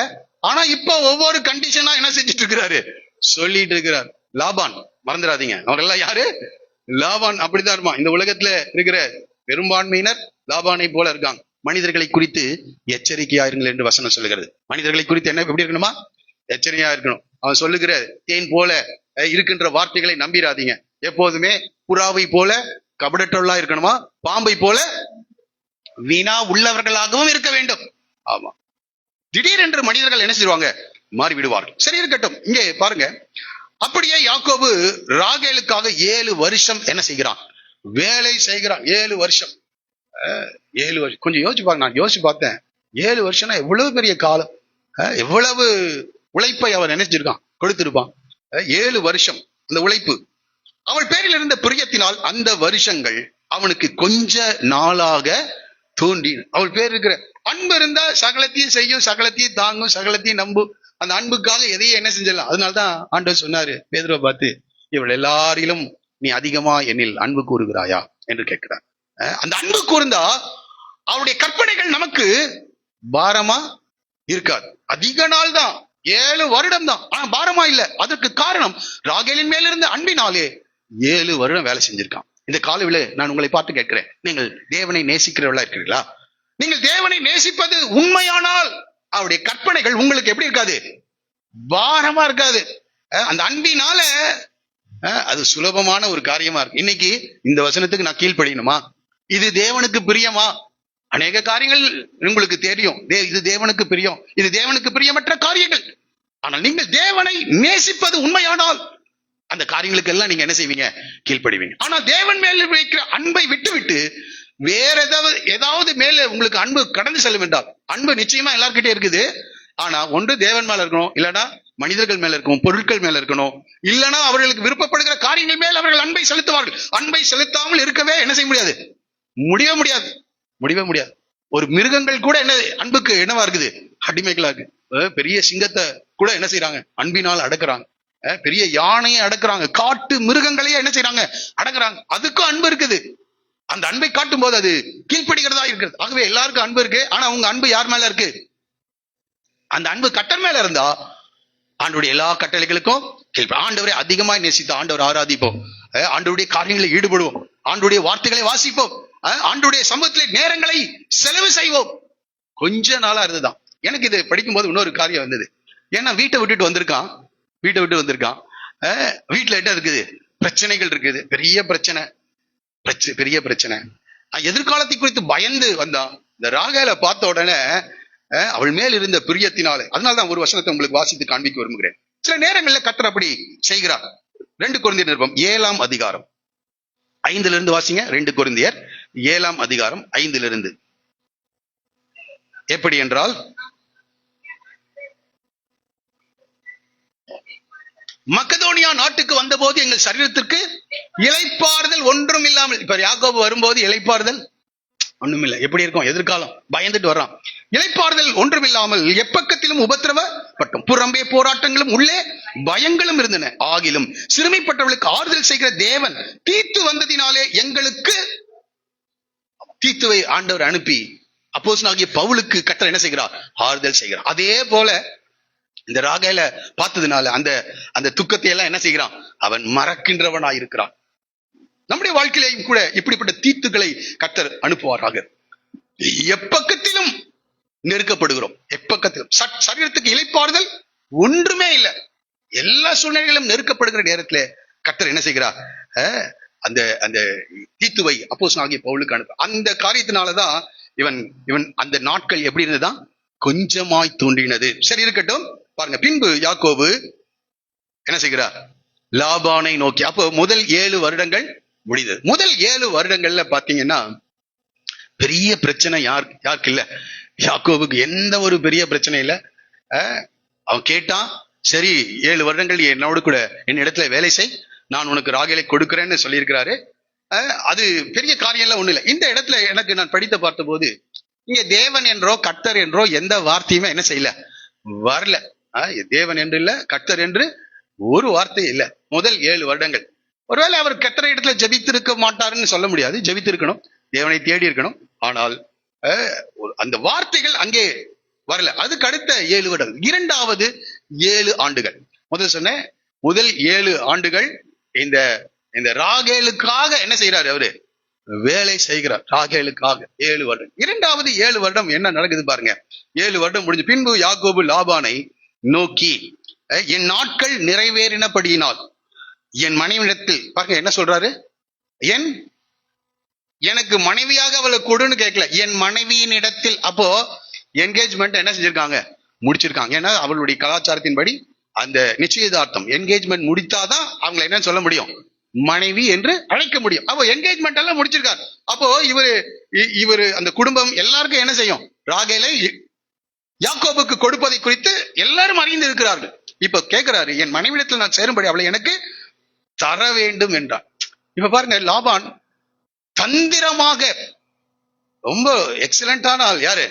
ஆனா இப்ப ஒவ்வொரு கண்டிஷனா என்ன செஞ்சுட்டு இருக்கிறாரு, சொல்லிட்டு இருக்கிறார். லாபான் மறந்துடாதீங்க, அவரெல்லாம் யாரு, லாபான் அப்படிதான் இருப்பான். இந்த உலகத்துல இருக்கிற பெரும்பான்மையினர் லாபானை போல இருக்காங்க. மனிதர்களை குறித்து எச்சரிக்கையாயிருங்கள் என்று வசனம் சொல்லுகிறது. மனிதர்களை குறித்து என்ன எப்படி இருக்கணுமா, எச்சரிக்கையா இருக்கணும். அவன் சொல்லுகிற தேன் போல இருக்கின்ற வார்த்தைகளை நம்பிராதீங்க. எப்போதுமே புறாவை போல கபடற்றவர்களா இருக்கணுமா, பாம்பை போல வீணா உள்ளவர்களாகவும் இருக்க வேண்டும். ஆமா, திடீரென்று மனிதர்கள் என்ன செய்வாங்க, மாறி விடுவார்கள். சரி, இருக்கட்டும். இங்கே பாருங்க, அப்படியே யாக்கோபு ராகேலுக்காக 7 வருஷம் என்ன செய்கிறான், வேலை செய்கிறான். 7 வருஷம். 7 வருஷம் கொஞ்சம் யோசிச்சு பாருங்க. நான் யோசிச்சு பார்த்தேன், 7 வருஷம்னா எவ்வளவு பெரிய காலம், எவ்வளவு உழைப்பை அவன் நினைச்சிருக்கான், கொடுத்திருப்பான். 7 வருஷம் அந்த உழைப்பு. அவள் பேரில் இருந்த பிரியத்தினால் அந்த வருஷங்கள் அவனுக்கு கொஞ்ச நாளாக தோன்றி. அவள் பேர் இருக்கிற அன்பு இருந்தா சகலத்தையும் செய்யும், சகலத்தையும் தாங்கும், சகலத்தையும் நம்பும். அந்த அன்புக்காக எதையும் என்ன செஞ்சிடலாம். அதனால்தான் ஆண்டவர் சொன்னாரு பேதுருவை பார்த்து, இவள் எல்லாரிலும் நீ அதிகமா என்னில் அன்பு கூறுகிறாயா என்று கேட்கிறார். அந்த அன்பு கூர்ந்தா அவருடைய கற்பனைகள் நமக்கு பாரமா இருக்காது. அதிக நாள் தான், 7 வருடம் தான், ஆனா பாரமா இல்ல. அதற்கு காரணம் ராகேலின் மேல இருந்த அன்பினாலே 7 வருடம் வேலை செஞ்சிருக்கான். இந்த காலையில நான் உங்களை பார்த்து கேட்கிறேன், நீங்கள் தேவனை நேசிக்கிறவர்களா இருக்கிறீர்களா? நீங்கள் தேவனை நேசிப்பது உண்மையானால் அவருடைய கற்பனைகள் உங்களுக்கு எப்படி இருக்காது, பாரமா இருக்காது. அந்த அன்பினால அது சுலபமான ஒரு காரியமா இருக்கு. இன்னைக்கு இந்த வசனத்துக்கு நான் கீழ்ப்படியணுமா, இது தேவனுக்கு பிரியமா? அநேக காரியங்கள் உங்களுக்கு தெரியும், இது தேவனுக்கு பிரியம், இது தேவனுக்கு பிரியமற்ற காரியங்கள். ஆனால் நீங்கள் தேவனை நேசிப்பது உண்மையானால் அந்த காரியங்களுக்கு எல்லாம் நீங்க என்ன செய்வீங்க, கீழ்ப்படிவீங்க. ஆனா தேவன் மேல வைக்கிற அன்பை விட்டு வேற ஏதாவது மேல உங்களுக்கு அன்பு கடந்து செல்லும் என்றால், அன்பு நிச்சயமா எல்லார்கிட்டே இருக்குது. ஆனா ஒன்று தேவன் மேல இருக்கணும், இல்லைன்னா மனிதர்கள் மேல இருக்கணும், பொருட்கள் மேல இருக்கணும், இல்லைன்னா அவர்களுக்கு விருப்பப்படுகிற காரியங்கள் மேல் அவர்கள் அன்பை செலுத்துவார்கள். அன்பை செலுத்தாமல் இருக்கவே என்ன செய்ய முடியாது, முடியவே முடியாது. ஒரு மிருகங்கள் கூட என்ன அன்புக்கு என்னவா இருக்குது, அடிமைகளா இருக்கு. பெரிய சிங்கத்தை கூட என்ன செய்யறாங்க, அன்பினால் அடக்குறாங்க. பெரிய யானையை அடக்குறாங்க, காட்டு மிருகங்களையே என்ன செய்யறாங்க, அடக்குறாங்க. அதுக்கும் அன்பு இருக்குது. அந்த அன்பை காட்டும் போது அது கீழ்ப்படுகிறதா இருக்கிறது. ஆகவே எல்லாருக்கும் அன்பு இருக்கு. ஆனா உங்க அன்பு யார் மேல இருக்கு? அந்த அன்பு கர்த்தர் மேல இருந்தா ஆண்டவருடைய எல்லா கட்டளைகளுக்கும் ஆண்டவரை அதிகமாக நேசித்து ஆண்டவர் ஆராதிப்போம், ஆண்டவருடைய காரியங்களை ஈடுபடுவோம், ஆண்டவருடைய வார்த்தைகளை வாசிப்போம், ஆண்டவருடைய சமூகத்திலே நேரங்களை செலவு செய்வோம். கொஞ்ச நாளா இருந்துதான். எனக்கு இது படிக்கும் போது இன்னொரு காரியம் வந்தது. ஏன்னா வீட்டை விட்டு வந்திருக்கான். வீட்டுல என்ன இருக்குது? பிரச்சனைகள் இருக்குது. பெரிய பிரச்சனை. எதிர்காலத்தை குறித்து பயந்து வந்தான். இந்த ராகேலை பார்த்த உடனே அவள் மேல் இருந்த பிரியத்தினாலே, அதனால்தான் ஒரு வசனத்தை உங்களுக்கு வாசித்து காண்பிக்க விரும்புகிறேன். சில நேரங்களில் கர்த்தர் அப்படி செய்கிறார். 2 கொரிந்தியர் நிருபம் 7ஆம் அதிகாரம் 5 வாசிங்க. 2 கொரிந்தியர் 7ஆம் அதிகாரம் 5 எப்படி என்றால், மக்கதோனியா நாட்டுக்கு வந்த போது எங்கள் சரீரத்திற்கு இளைப்பாறுதல் ஒன்றும் இல்லாமல். இப்ப யாக்கோபு வரும்போது இளைப்பாறுதல் ஒண்ணுமில்லை. எப்படி இருக்கும்? எதிர்காலம் பயந்துட்டு வர்றான். இளைப்பாறுதல் ஒன்றுமில்லாமல் எப்பக்கத்திலும் உபத்திரவப்பட்டோம், புறம்பே போராட்டங்களும் உள்ளே பயங்களும் இருந்தன. ஆகிலும் சிறுமைப்பட்டவர்களுக்கு ஆறுதல் செய்கிற தேவன் தீத்து வந்ததினாலே எங்களுக்கு தீத்துவை ஆண்டவர் அனுப்பி அப்போஸ்தலனாகிய பவுலுக்கு கர்த்தர் என்ன செய்கிறார்? ஆறுதல் செய்கிறார். அதே போல இந்த ராகேல பார்த்ததுனால அந்த துக்கத்தை எல்லாம் என்ன செய்கிறான்? அவன் மறக்கின்றவனாயிருக்கிறான். நம்முடைய வாழ்க்கையிலையும் கூட இப்படிப்பட்ட தீத்துக்களை கர்த்தர் அனுப்புவாராக. எப்பக்கத்திலும் நெருக்கப்படுகிறோம், எப்பக்கத்திலும். சரீரத்துக்கு இளைப்பாறுதல் ஒன்றுமே இல்லை. எல்லா சூழ்நிலைகளும் நெருக்கப்படுகிற நேரத்துல கர்த்தர் என்ன செய்கிறார்? அந்த அந்த தீத்துவை அப்போஸ்தலனாகிய பவுலுக்கு அனுப்ப. அந்த காரியத்தினாலதான் இவன் அந்த நாட்கள் எப்படி இருந்ததுதான்? கொஞ்சமாய் தோன்றினது. சரி, இருக்கட்டும். பாருங்க, பின்பு யாக்கோபு என்ன செய்கிறார்? லாபானை நோக்கி. அப்போ முதல் 7 வருடங்கள் முடிந்தது. முதல் 7 வருடங்கள்ல பாத்தீங்கன்னா பெரிய பிரச்சனை யாருக்கு இல்ல? யாக்கோபுக்கு எந்த ஒரு பெரிய பிரச்சனை இல்லை. அவன் கேட்டான், சரி 7 வருடங்கள் என்னோடு கூட என் இடத்துல வேலை செய், நான் உனக்கு ராகேலை கொடுக்கிறேன்னு சொல்லியிருக்கிறாரு. அது பெரிய காரியம் எல்லாம் ஒண்ணு இல்லை. இந்த இடத்துல எனக்கு நான் படித்து பார்த்த போது இங்க தேவன் என்றோ கர்த்தர் என்றோ எந்த வார்த்தையுமே என்ன செய்யல, வரல. தேவன் என்று இல்ல, கர்த்தர் என்று ஒரு வார்த்தை இல்லை. முதல் 7 வருடங்கள். ஒருவேளை அவர் கர்த்தர் இடத்துல ஜெபித்திருக்க மாட்டாருன்னு சொல்ல முடியாது. ஜெபித்திருக்கணும், தேவனை தேடி இருக்கணும். ஆனால் அந்த வார்த்தைகள் அங்கே வரல. அதுக்கு அடுத்த 7 வருடங்கள், இரண்டாவது 7 ஆண்டுகள். முதல் சொன்ன முதல் 7 ஆண்டுகள் இந்த ராகேலுக்காக என்ன செய்யறாரு? அவரு வேலை செய்கிறார். ராகேலுக்காக 7 வருடம். இரண்டாவது 7 வருடம் என்ன நடக்குது பாருங்க. 7 வருடம் முடிஞ்சு பின்பு யாக்கோபு லாபானை நோக்கி, என் நாட்கள் நிறைவேறினபடியினால் என் மனைவியிடத்தில், பாருங்க என்ன சொல்றாரு? எனக்கு மனைவியாக அவளை கொடுன்னு கேட்கல, என் மனைவியின் இடத்தில். அப்போ என்கேஜ்மெண்ட் என்ன செஞ்சிருக்காங்க? முடிச்சிருக்காங்க. ஏன்னா அவளுடைய கலாச்சாரத்தின்படி அந்த நிச்சயதார்த்தம் என்கேஜ்மெண்ட் முடித்தாதான் அவங்களை என்ன சொல்ல முடியும்? மனைவி என்று அழைக்க முடியும். அப்போ என்கேஜ்மெண்ட் எல்லாம் முடிச்சிருக்காரு. அப்போ இவரு அந்த குடும்பம் எல்லாருக்கும் என்ன செய்யும்? ராகேலை யாக்கோபுக்கு கொடுப்பதை குறித்து எல்லாரும் அறிந்து இருக்கிறார்கள். இப்ப கேட்கிறாரு, என் மனைவிடத்தில் நான் சேரும்படி அவளை எனக்கு தர வேண்டும் என்றார். இப்ப பாருங்க, லாபான் தந்திரமாக, ரொம்ப எக்ஸலண்டான ஆள். யாரு?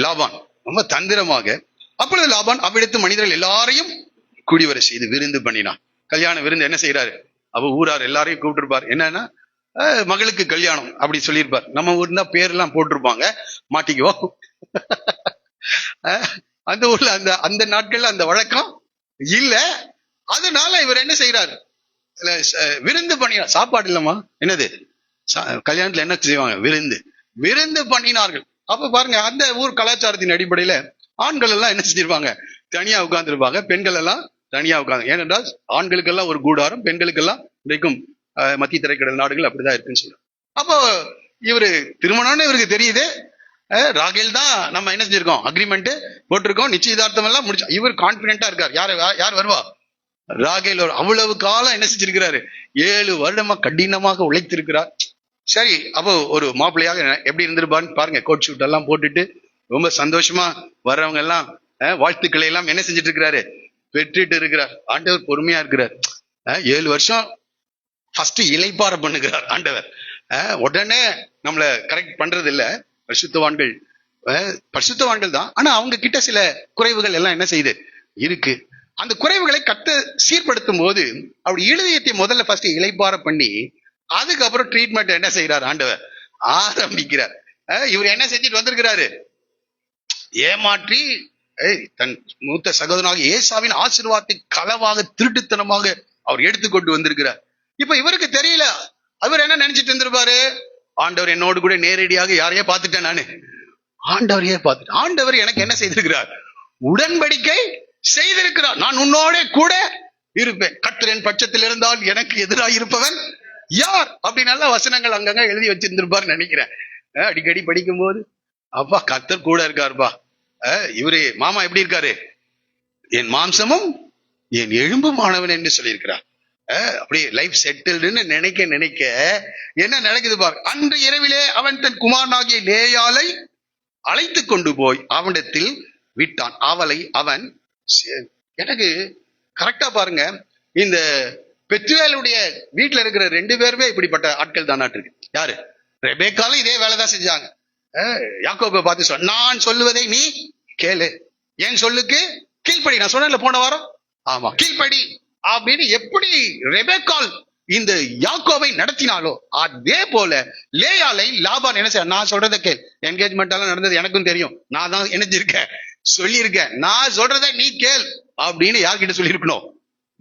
லாபான் ரொம்ப தந்திரமாக. அப்பொழுது லாபான் அவ்விடத்து மனிதர்கள் எல்லாரையும் குடிவர செய்து விருந்து பண்ணினான். கல்யாண விருந்து என்ன செய்யறாரு? அவ ஊரார் எல்லாரையும் கூப்பிட்டுருப்பார். என்னன்னா, மகளுக்கு கல்யாணம் அப்படி சொல்லியிருப்பார். நம்ம ஊர்னா பேர் எல்லாம் போட்டிருப்பாங்க, மாட்டிக்குவோம். அந்த ஊர்ல அந்த நாட்கள்ல அந்த வழக்கம் இல்ல. அதனால இவர் என்ன செய்யறாரு? விருந்து பண்ணினார். சாப்பாடு இல்லம்மா, என்னது கல்யாணத்துல என்ன செய்வாங்க? விருந்து பண்ணினார்கள். அப்ப பாருங்க, அந்த ஊர் கலாச்சாரத்தின் அடிப்படையில ஆண்கள் எல்லாம் என்ன செஞ்சிருப்பாங்க? தனியா உட்கார்ந்துருப்பாங்க. பெண்கள் எல்லாம் தனியா உட்கார்ந்து. ஏனென்றால் ஆண்களுக்கெல்லாம் ஒரு கூடாரம், பெண்களுக்கெல்லாம் இன்றைக்கும் மத்திய திரைக்கடல் நாடுகள் அப்படிதான் இருக்குன்னு சொல்றாங்க. அப்போ இவரு திருமணம்னு இவருக்கு தெரியுது. ராகேல் தான் நம்ம என்ன செஞ்சிருக்கோம்? அக்ரிமெண்ட் போட்டிருக்கோம், நிச்சயதார்த்தம் எல்லாம் முடிச்சு. இவர் கான்பிடென்டா இருக்கார். யார் வருவா? ராகேல். அவ்வளவு காலம் என்ன செஞ்சிருக்கிறாரு? 7 வருடமா கடினமாக உழைத்திருக்கிறார். சரி, அப்போ ஒரு மாப்பிள்ளையாக எப்படி இருந்திருப்பான்னு பாருங்க. கோட் ஷூட் எல்லாம் போட்டுட்டு ரொம்ப சந்தோஷமா வர்றவங்க எல்லாம் வாழ்த்துக்களை எல்லாம் என்ன செஞ்சுட்டு இருக்கிறாரு? பெற்றுட்டு இருக்கிறார். ஆண்டவர் பொறுமையா இருக்கிறார். 7 வருஷம் ஃபர்ஸ்ட் இளைப்பாற பண்ணுகிறார் ஆண்டவர். உடனே நம்மள கரெக்ட் பண்றது இல்ல. பரிசுத்தவான்கள் தான். ஆனா அவங்க கிட்ட சில குறைவுகள் எல்லாம் என்ன செய்யுது? இருக்கு. அந்த குறைவுகளை கர்த்தர் சீர்படுத்தும் போது அவருடைய இருதயத்தை முதல்ல ஃபர்ஸ்ட் இளைப்பாற பண்ணி அதுக்கப்புறம் ட்ரீட்மெண்ட் என்ன செய்யறாரு ஆண்டவர் ஆரம்பிக்கிறார். இவர் என்ன செஞ்சுட்டு வந்திருக்கிறாரு? ஏமாற்றி தன் மூத்த சகோதரனாக ஏசாவின் ஆசீர்வாதத்தை களவாக திருட்டுத்தனமாக அவர் எடுத்துக்கொண்டு வந்திருக்கிறார். இப்ப இவருக்கு தெரியல, அவர் என்ன நினைச்சிட்டு இருந்திருப்பாரு? ஆண்டவர் என்னோடு கூட நேரடியாக யாரையே பார்த்துட்டேன் நானு, ஆண்டவரையே பார்த்துட்டேன். ஆண்டவர் எனக்கு என்ன செய்திருக்கிறார்? உடன்படிக்கை செய்திருக்கிறார். நான் உன்னோட கூட இருப்பேன், கர்த்தர் என் பட்சத்தில் இருந்தால் எனக்கு எதிராக இருப்பவன் யார்? அப்படி நல்ல வசனங்கள் அங்கங்க எழுதி வச்சிருந்திருப்பாரு நினைக்கிறேன். அடிக்கடி படிக்கும் போது அப்பா கர்த்தர் கூட இருக்காருப்பா. இவரு மாமா எப்படி இருக்காரு? என் மாம்சமும் என் எலும்புமானவன் என்று சொல்லியிருக்கிறார். அப்படியே லைஃப் செட்டில்டுன்னு நினைக்க நினைக்க என்ன நடக்குது பாரு. அன்று இரவிலே அவன் தன் குமாரனாகிய லேயாளை அழைத்து கொண்டு போய் அவனிடத்தில் விட்டான். அவளை அவன் எனக்கு கரெக்டா பாருங்க, இந்த பெத்துவேலுடைய வீட்டுல இருக்கிற 2 பேருமே இப்படிப்பட்ட ஆட்கள் தானாட்டு இருக்கு. யாரு? ரெபேக்காலும் இதே வேலைதான் செஞ்சாங்க. யாக்கோபை பார்த்து சொன்ன, நான் சொல்லுவதை நீ கேளு, என் சொல்லுக்கு கீழ்ப்படி. நான் சொன்னேன்ல போன வாரம், ஆமா கீழ்ப்படி அப்படின்னு எப்படி ரெபேக்கால் இந்த யாக்கோபை நடத்தினாலோ அதே போல லேயாளை லாபான் என்ன செய்ய, நான் சொல்றதை கேள். என்கேஜ்மெண்ட் எல்லாம் நடந்தது எனக்கும் தெரியும், நான் தான் இணைஞ்சிருக்கேன், சொல்லியிருக்கேன், நான் சொல்றதை நீ கேள் அப்படின்னு யார்கிட்ட சொல்லியிருக்கணும்?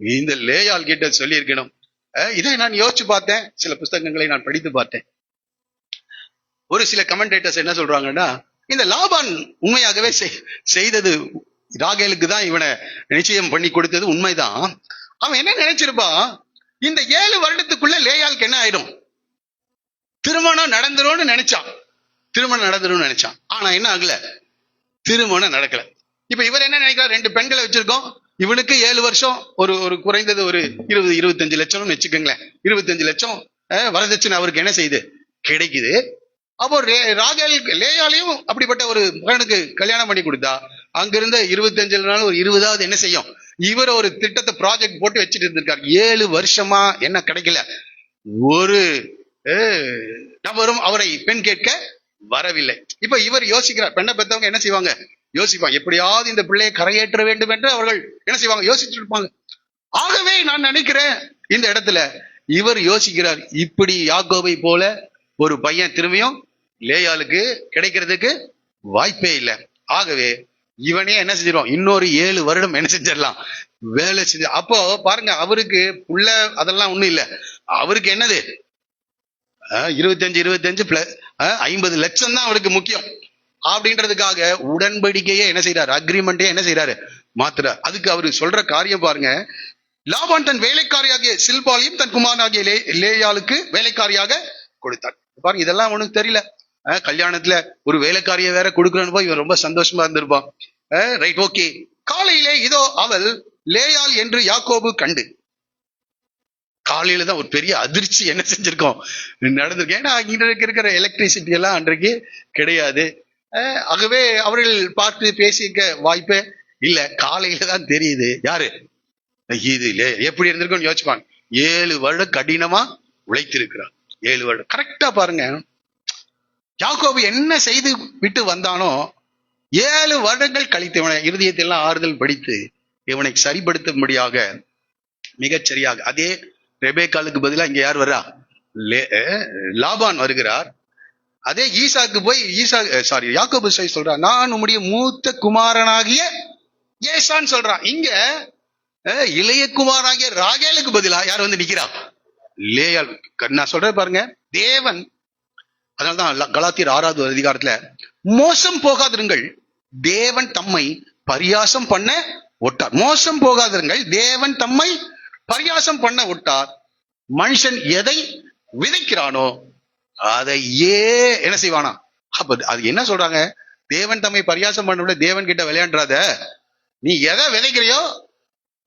இந்த லேயாள் கிட்ட சொல்லியிருக்கணும். இதை நான் யோசிச்சு பார்த்தேன், சில புஸ்தகங்களை நான் படித்து பார்த்தேன். ஒரு சில கமெண்டேட்டர்ஸ் என்ன சொல்றாங்கன்னா, இந்த லாபான் உண்மையாகவே செய்தது ராகேலுக்கு தான் இவனை நிச்சயம் பண்ணி கொடுத்தது உண்மைதான். அவன் என்ன நினைச்சிருப்பான், இந்த 7 வருடத்துக்குள்ள லேயாளுக்கு என்ன ஆயிடும், திருமணம் நடந்துரும்னு நினைச்சான். திருமணம் நடந்துரும் நினைச்சான். ஆனா என்ன ஆகல, திருமணம் நடக்கல. இப்ப இவர் என்ன நினைக்கிறார், 2 பெண்களை வச்சிருக்கோம், இவனுக்கு 7 வருஷம் ஒரு குறைந்தது ஒரு 20-25 லட்சம்னு வச்சுக்கோங்களேன். 25 லட்சம் வரதட்சணை அவருக்கு என்ன செய்யுது, கிடைக்குது. அப்போ லேயாலையும் அப்படிப்பட்ட ஒரு மகனுக்கு கல்யாணம் பண்ணி கொடுத்தா அங்கிருந்த 25 நாள் ஒரு 20வது என்ன செய்யும், இவர் ஒரு திட்டத்தை ப்ராஜெக்ட் போட்டு வச்சுட்டு இருந்திருக்காரு. 7 வருஷமா என்ன கிடைக்கல, ஒரு நபரும் அவரை பெண் கேட்க வரவில்லை. இப்ப இவர் யோசிக்கிறார். பெண்ணை பெற்றவங்க என்ன செய்வாங்க, யோசிப்பாங்க, எப்படியாவது இந்த பிள்ளையை கரையேற்ற வேண்டும் என்று அவர்கள் என்ன செய்வாங்க, யோசிச்சுட்டு இருப்பாங்க. ஆகவே நான் நினைக்கிறேன் இந்த இடத்துல இவர் யோசிக்கிறார், இப்படி யாக்கோபை போல ஒரு பையன் திரும்பியும் லேயாளுக்கு கிடைக்கிறதுக்கு வாய்ப்பே இல்லை. ஆகவே இவனே என்ன செஞ்சிடும், இன்னொரு 7 வருடம் என்ன செஞ்சிடலாம், வேலை செஞ்சு. அப்போ பாருங்க, அவருக்கு புள்ள அதெல்லாம் ஒண்ணும் இல்லை, அவருக்கு என்னது 25 பிளஸ் 50 லட்சம் தான் அவருக்கு முக்கியம். அப்படின்றதுக்காக உடன்படிக்கையே என்ன செய்யறாரு, அக்ரிமெண்டே என்ன செய்யறாரு, மாத்துறாரு. அதுக்கு அவரு சொல்ற காரியம் பாருங்க, லாபான் தன் வேலைக்காரியாகிய சில்பாலையும் தன் குமாரனாகிய லேயாளுக்கு வேலைக்காரியாக கொடுத்தார். பாருங்க, இதெல்லாம் ஒண்ணும் தெரியல. கல்யாணத்துல ஒரு வேலைக்காரியை வேற கொடுக்குறன்னு போய் இவன் ரொம்ப சந்தோஷமா இருந்திருப்பான். Right, okay. காலையிலே இதோ அவள் லேயாள் என்று யாக்கோபு கண்டு. காலையில தான் ஒரு பெரிய அதிர்ச்சி என்ன செஞ்சிருக்கோம், நடந்திருக்கு. ஏன்னா இன்றைக்கு இருக்கிற எலக்ட்ரிசிட்டி எல்லாம் அன்றைக்கு கிடையாது. ஆகவே அவர்கள் பார்த்து பேசிக்க வாய்ப்பே இல்ல. காலையில தான் தெரியுது யாரு இது எப்படி இருந்திருக்கும் யோசிப்பாங்க. 7 வருடம் கடினமா உழைத்திருக்கிறார். 7 வருடம் கரெக்டா பாருங்க, யாக்கோபு என்ன செய்து விட்டு வந்தானோ 7 வருடங்கள் கழித்து இவனை இருதயத்தெல்லாம் ஆறுதல் படித்து இவனை சரிப்படுத்தும்படியாக மிகச்சரியாக அதே ரெபேக்காலுக்கு பதிலா இங்க யார் வர்றா, லாபான் வருகிறார். அதே ஈசாக்கு போய் யாக்கோபு சொல்றான், நான் உம்முடைய மூத்த குமாரனாகிய ஏசான்னு சொல்றான். இங்க இளைய குமாரனாகிய ராகேலுக்கு பதிலா யார் வந்து நிக்கிறா, லேயாள். நான் சொல்றேன் பாருங்க, தேவன் அதனால்தான் கலாத்தியர் 6வது அதிகாரத்துல மோசம் போகாதிருங்கள், தேவன் தம்மை பரியாசம் பண்ண ஒட்டார். மோசம் போகாதிருங்கள், தேவன் தம்மை பரியாசம் பண்ண ஒட்டார். மனுஷன் எதை விதைக்கிறானோ அதை என்ன செய்வானா. அப்ப அது என்ன சொல்றாங்க, தேவன் தம்மை பரியாசம் பண்ண தேவன் கிட்ட விளையாடுறாத, நீ எதை விதைக்கிறியோ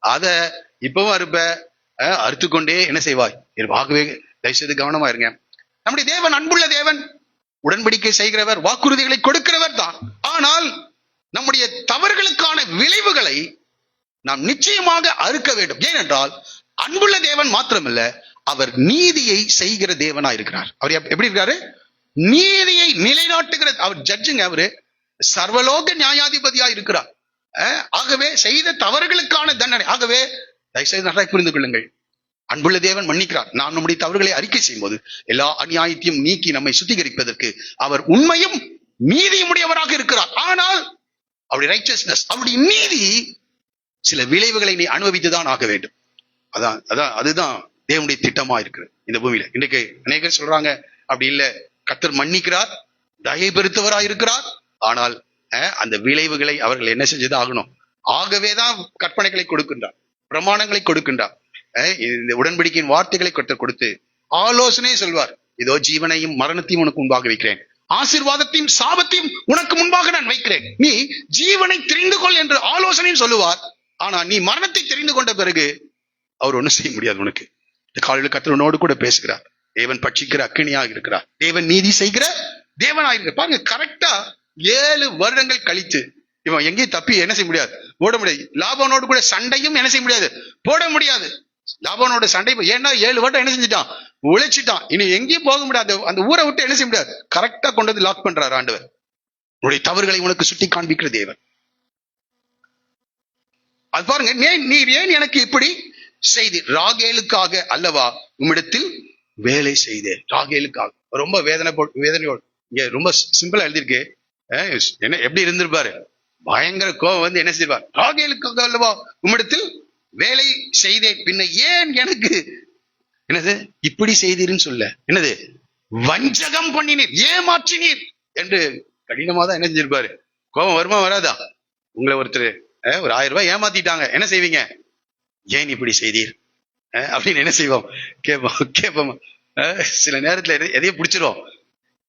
அத இப்பவும் அறுப்ப, அறுத்துக்கொண்டே என்ன செய்வாய். ஆகவே தயவுசெய்து கவனமா இருங்க. நம்முடைய தேவன் அன்புள்ள தேவன், உடன்படிக்கை செய்கிறவர், வாக்குறுதிகளை கொடுக்கிறவர் தான். ஆனால் நம்முடைய தவறுகளுக்கான விளைவுகளை நாம் நிச்சயமாக அறுக்க வேண்டும். ஏனென்றால் அன்புள்ள தேவன் மாத்திரமல்ல, அவர் நீதியை செய்கிற தேவனா இருக்கிறார். அவர் எப்படி இருக்காரு, நீதியை நிலைநாட்டுகிற அவர் ஜட்ஜுங்க, அவரு சர்வலோக நியாயாதிபதியா இருக்கிறார். ஆகவே செய்த தவறுகளுக்கான தண்டனை. ஆகவே தயவுசெய்து நன்றாக புரிந்து கொள்ளுங்கள், அன்புள்ள தேவன் மன்னிக்கிறார். நாம் நம்முடைய தவறுகளை அறிக்கை செய்யும் போது எல்லா அநியாயத்தையும் நீக்கி நம்மை சுத்திகரிப்பதற்கு அவர் உண்மையும் நீதியும் உடையவராக இருக்கிறார். ஆனால் அவருடைய ரைச்சஸ்னஸ், அவருடைய நீதி சில விளைவுகளை நீ அனுபவித்துதான் ஆக வேண்டும். அதுதான் தேவனுடைய திட்டமா இருக்கிறது இந்த பூமியில. இன்றைக்கு அநேகர் சொல்றாங்க அப்படி இல்ல, கர்த்தர் மன்னிக்கிறார், தயை பெருத்தவராய் இருக்கிறார், ஆனால் அந்த விளைவுகளை அவர்கள் என்ன செஞ்சது ஆகணும். ஆகவேதான் கற்பனைகளை கொடுக்கின்றார், பிரமாணங்களை கொடுக்கின்றார், இந்த உடன்படிக்கையின் வார்த்தைகளை கொடுத்து ஆலோசனை சொல்வார். இதோ ஜீவனையும் மரணத்தையும் உனக்கு முன்பாக வைக்கிறேன், ஆசீர்வாதத்தையும் சாபத்தையும் உனக்கு முன்பாக நான் வைக்கிறேன், நீ ஜீவனை தெரிந்து கொள் என்று ஆலோசனையும் சொல்லுவார். ஆனா நீ மரணத்தை தெரிந்து கொண்ட பிறகு அவர் ஒண்ணும் செய்ய முடியாது. உனக்கு இந்த காலையில் கர்த்தர் உன்னோடு கூட பேசுகிறார். தேவன் பட்சிக்கிற அக்கினியாக இருக்கிறார், தேவன் நீதி செய்கிற தேவனாக இருக்கிறார். பாருங்க, கரெக்டா 7 வருடங்கள் கழித்து இவன் எங்கேயும் தப்பி என்ன செய்ய முடியாது, ஓட முடியாது. லாபானோடு கூட சண்டையும் என்ன செய்ய முடியாது, போட முடியாது. லாபானோட சண்டை, ஏன்னா 7 வருடம் என்ன செஞ்சுட்டான், உழைச்சிட்டான். இனி எங்கேயும் போக முடியாது, அந்த ஊரை விட்டு என்ன செய்ய முடியாது. கரெக்டா கொண்டு வந்து லாக் பண்றாரு ஆண்டவர். உன்னுடைய தவறுகளை உனக்கு சுட்டி காண்பிக்கிற தேவன். அது பாருங்க, நீர் ஏன் எனக்கு இப்படி செய்தி, ராகேலுக்காக அல்லவா உம்மிடத்தில் வேலை செய்தேன். ராகேலுக்காக ரொம்ப வேதனையோடு இங்க ரொம்ப சிம்பிளா எழுதியிருக்கு. என்ன எப்படி இருந்திருப்பாரு, பயங்கர கோபம் வந்து என்ன செய்வார், ராகேலுக்காக அல்லவா உம்மிடத்தில் வேலை செய்தேன், பின்ன ஏன் எனக்கு என்னது இப்படி செய்தீர்னு சொல்ல, என்னது வஞ்சகம் பண்ணினீர், ஏமாற்றினீர் என்று கடினமா தான் என்ன செஞ்சிருப்பாரு. கோபம் வருமா வராதா? உங்களை ஒருத்தர் ஒரு 1000 ரூபாய் ஏமாத்திட்டாங்க, என்ன செய்வீங்க, ஏன் இப்படி செய்தீர் அப்படின்னு என்ன செய்வோம், கேட்போம். சில நேரத்துல எதையும் பிடிச்சிரும்,